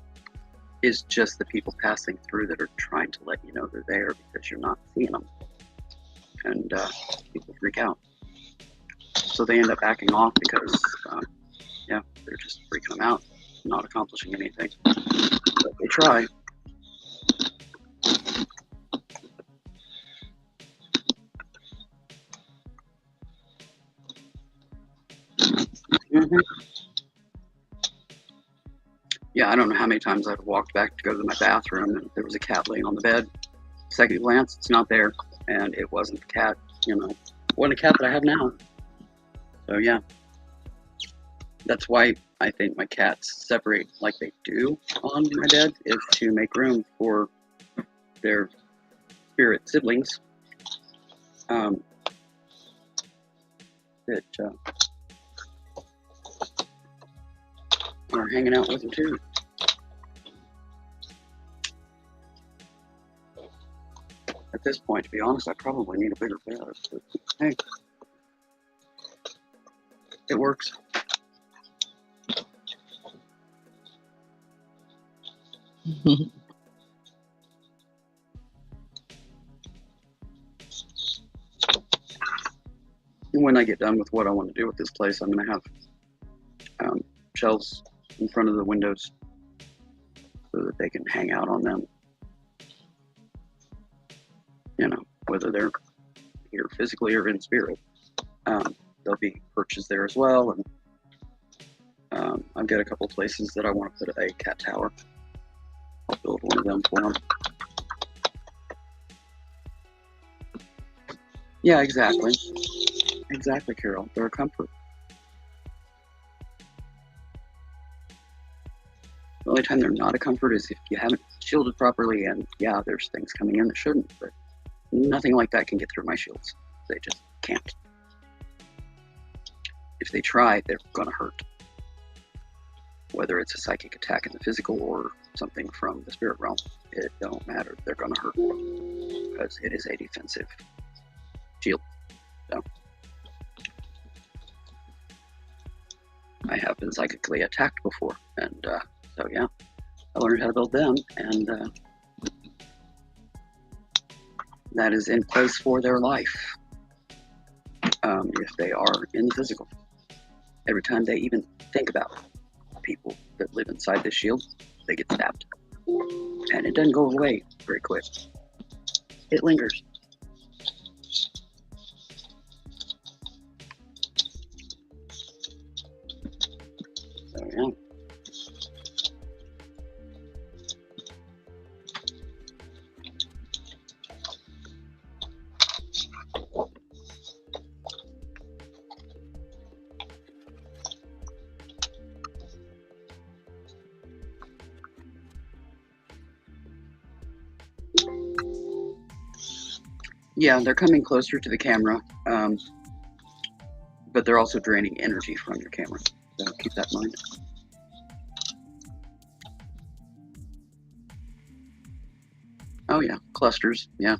is just the people passing through that are trying to let you know they're there because you're not seeing them. And people freak out. So they end up backing off because, they're just freaking them out, not accomplishing anything. But they try. Yeah, I don't know how many times I've walked back to go to my bathroom and there was a cat laying on the bed. Second glance, it's not there. And it wasn't the cat, it wasn't a cat that I have now. So yeah. That's why I think my cats separate like they do on my bed, is to make room for their spirit siblings that are hanging out with him too. At this point, to be honest, I probably need a bigger bed. But hey, it works. When I get done with what I want to do with this place, I'm going to have shelves in front of the windows so that they can hang out on them. You know, whether they're here physically or in spirit. There'll be perches there as well, and I've got a couple places that I want to put a cat tower. I'll build one of them for them. Yeah, exactly. Exactly, Carol. They're a comfort. The only time they're not a comfort is if you haven't shielded properly, and yeah, there's things coming in that shouldn't, but nothing like that can get through my shields. They just can't. If they try, they're gonna hurt. Whether it's a psychic attack in the physical or something from the spirit realm, it don't matter. They're gonna hurt because it is a defensive shield. So I have been psychically attacked before, and so yeah, I learned how to build them, and that is in place for their life if they are in the physical. Every time they even think about people that live inside this shield, they get stabbed. And it doesn't go away very quick. It lingers. So yeah. Yeah, they're coming closer to the camera, but they're also draining energy from your camera. So keep that in mind. Oh yeah, clusters, yeah.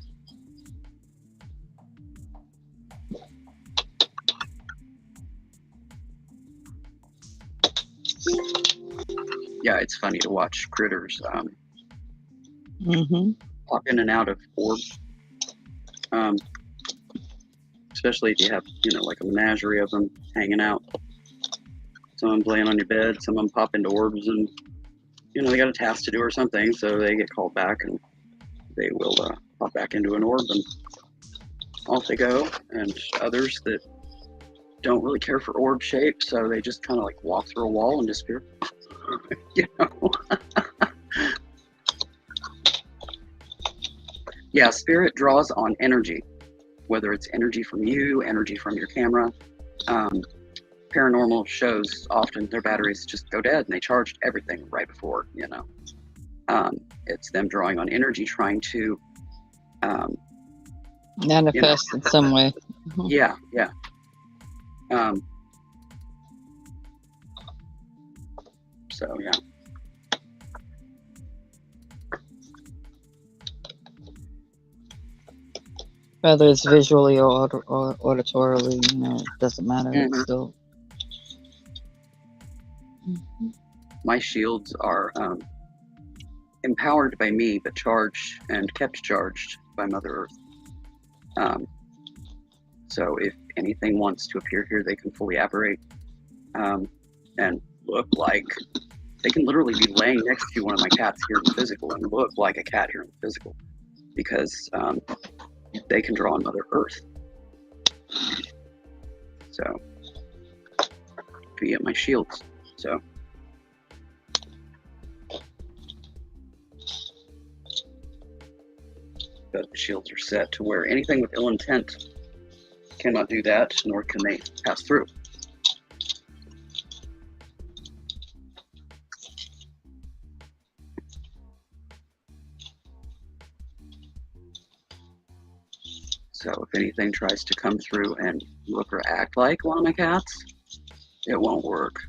Yeah, it's funny to watch critters pop in and out of orbs. Especially if you have, you know, like a menagerie of them hanging out. Some of them laying on your bed, some of them pop into orbs, and, you know, they got a task to do or something, so they get called back, and they will pop back into an orb, and off they go. And others that don't really care for orb shape, so they just kind of like walk through a wall and disappear. You know? Yeah, spirit draws on energy. Whether it's energy from you, energy from your camera. Paranormal shows, often their batteries just go dead and they charged everything right before, you know. It's them drawing on energy, trying to manifest in some way. Yeah, yeah. So yeah. Whether it's visually or auditorily, you know, it doesn't matter. It's still. My shields are empowered by me, but charged and kept charged by Mother Earth. So if anything wants to appear here, they can fully apparate and look like, they can literally be laying next to one of my cats here in the physical and look like a cat here in the physical, because they can draw on Mother Earth. So, via my shields. So, but the shields are set to where anything with ill intent cannot do that, nor can they pass through. So if anything tries to come through and look or act like one of my cats, it won't work.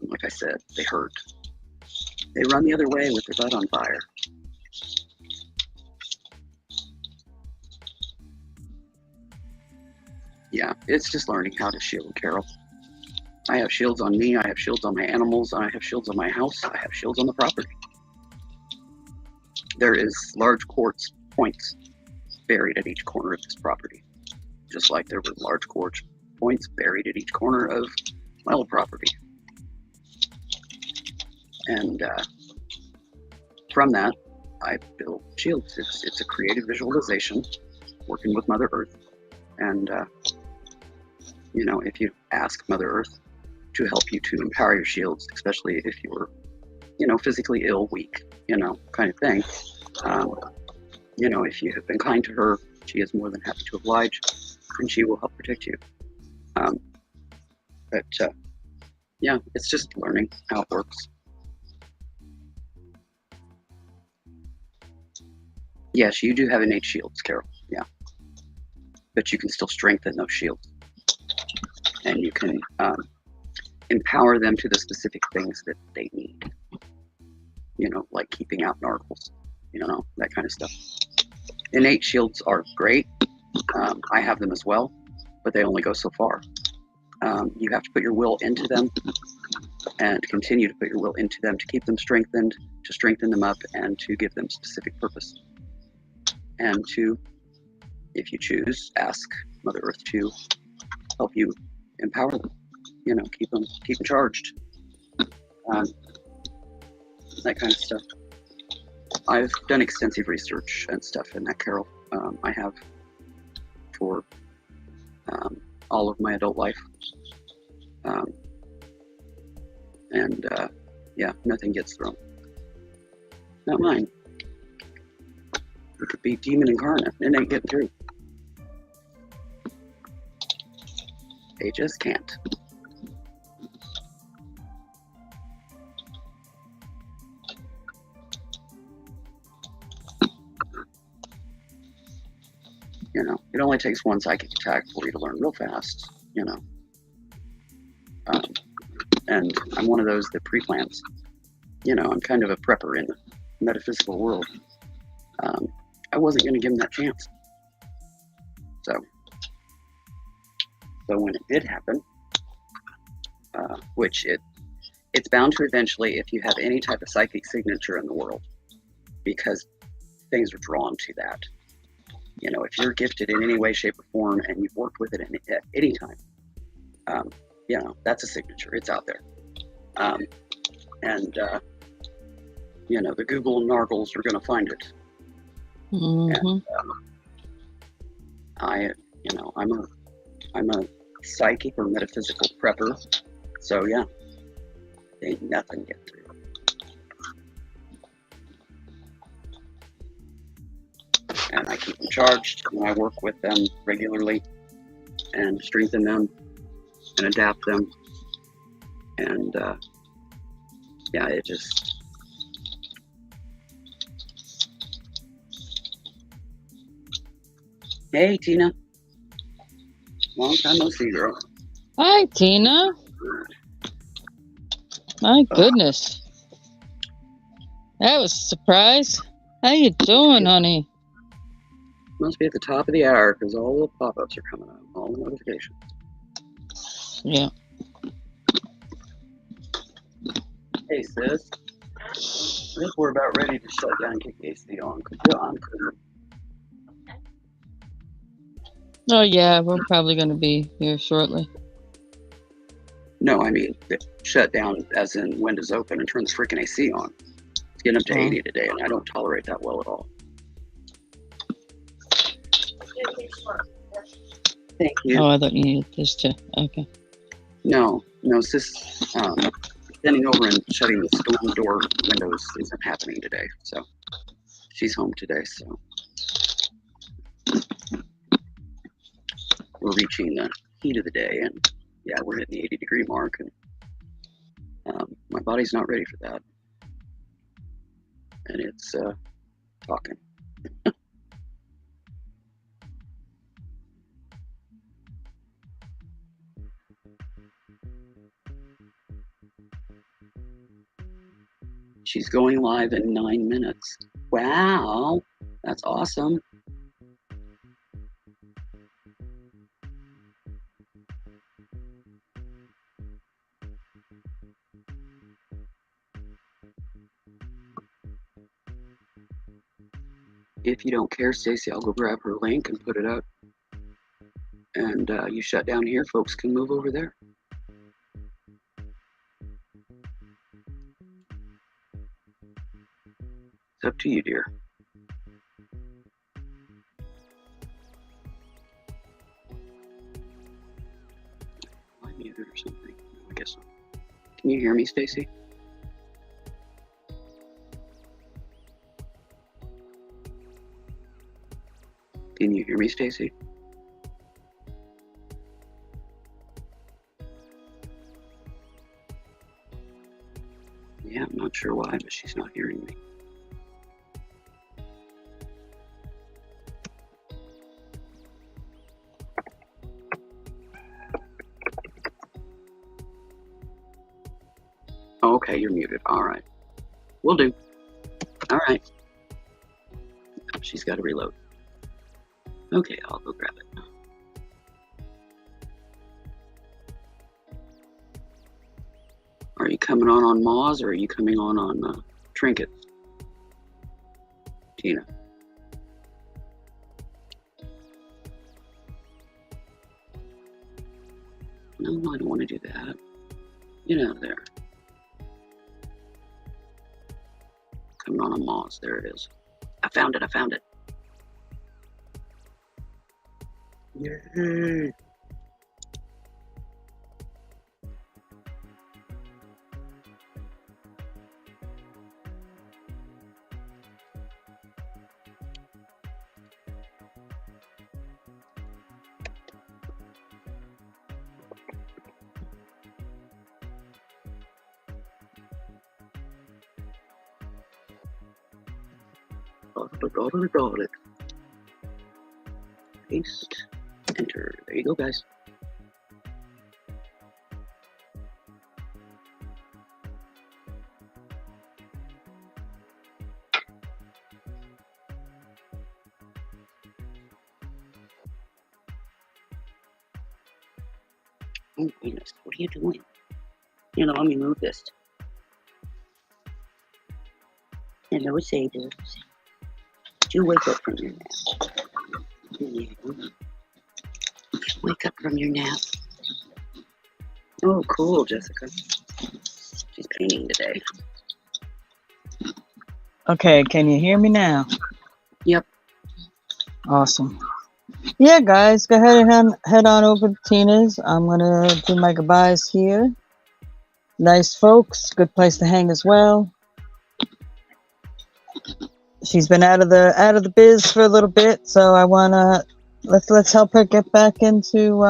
Like I said, they hurt. They run the other way with their butt on fire. Yeah, it's just learning how to shield, Carol. I have shields on me, I have shields on my animals, I have shields on my house, I have shields on the property. There is large quartz points buried at each corner of this property, just like there were large quartz points buried at each corner of my old property. And from that, I built shields. It's a creative visualization, working with Mother Earth. And, you know, if you ask Mother Earth to help you to empower your shields, especially if you're, you know, physically ill, weak, you know, kind of thing. You know, if you have been kind to her, she is more than happy to oblige, and she will help protect you. Yeah, it's just learning how it works. Yes, you do have innate shields, Carol, yeah. But you can still strengthen those shields. And you can empower them to the specific things that they need. You know, like keeping out narwhals, you know, that kind of stuff. Innate shields are great. I have them as well, but they only go so far. You have to put your will into them and continue to put your will into them to keep them strengthened, to strengthen them up, and to give them specific purpose. And to, if you choose, ask Mother Earth to help you empower them, you know, keep them charged, that kind of stuff. I've done extensive research and stuff in that, Carol. I have for all of my adult life. Yeah, nothing gets thrown. Not mine. It could be demon incarnate. It ain't getting through. They just can't. You know, it only takes one psychic attack for you to learn real fast, you know. And I'm one of those that pre-plans. You know, I'm kind of a prepper in the metaphysical world. I wasn't going to give him that chance. So when it did happen, which it's bound to eventually if you have any type of psychic signature in the world, because things are drawn to that. You know, if you're gifted in any way, shape, or form, and you've worked with it at any time, you know, that's a signature. It's out there. You know, the Google nargles are going to find it. Mm-hmm. And you know, I'm a psychic or metaphysical prepper. So yeah, ain't nothing get through. And I keep them charged, and I work with them regularly and strengthen them and adapt them. And yeah, it just... Hey, Tina. Long time no see, girl. Hi, Tina. My goodness. That was a surprise. How you doing, honey? Must be at the top of the hour because all the pop-ups are coming up, all the notifications. Yeah. Hey, sis. I think we're about ready to shut down and kick the AC on. Oh, yeah, we're probably going to be here shortly. No, I mean, shut down as in windows open and turn the freaking AC on. It's getting up to 80 today, and I don't tolerate that well at all. Thank you. Oh, I thought you needed this too. Okay. No, sis, standing over and shutting the storm door windows isn't happening today, so she's home today, so we're reaching the heat of the day, and yeah, we're hitting the 80-degree mark, and my body's not ready for that, and it's talking. She's going live in 9 minutes. Wow, that's awesome. If you don't care, Stacey, I'll go grab her link and put it up. And you shut down here, folks can move over there. It's up to you, dear. Am I muted or something? I guess so. Can you hear me, Stacey? Can you hear me, Stacey? Yeah, I'm not sure why, but she's not hearing me. Oh, okay, you're muted. All right. Will do. All right. She's got to reload. Okay, I'll go grab it. Are you coming on Moz, or are you coming on Trinkets? Tina. No, I don't want to do that. Get out of there. Coming on Moz. There it is. I found it. Yay. Got it. Paste. Enter. There you go, guys. Oh, goodness. What are you doing? You know, let me move this. Hello, Sadie. Did you wake up from your nap? Yeah. Wake up from your nap. Oh, cool, Jessica. She's painting today. Okay, can you hear me now? Yep. Awesome. Yeah, guys, go ahead and head on over to Tina's. I'm gonna do my goodbyes here. Nice folks, good place to hang as well. She's been out of the biz for a little bit, so I wanna let's help her get back into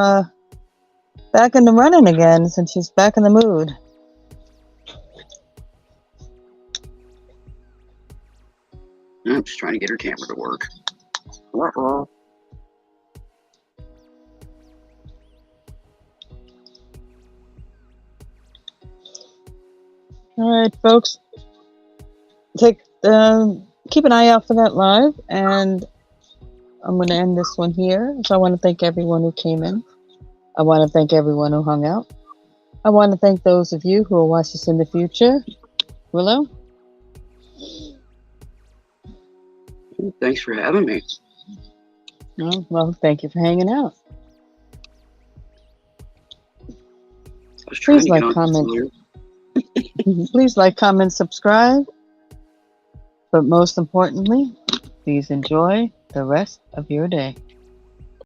running again, since she's back in the mood. I'm just trying to get her camera to work. All right, folks. Keep an eye out for that live, and I'm going to end this one here. So I want to thank everyone who came in. I want to thank everyone who hung out. I want to thank those of you who will watch this in the future. Willow? Thanks for having me. Oh, well, thank you for hanging out. I was trying Please to like, get on comment. Please like, comment, subscribe. But most importantly, please enjoy the rest of your day.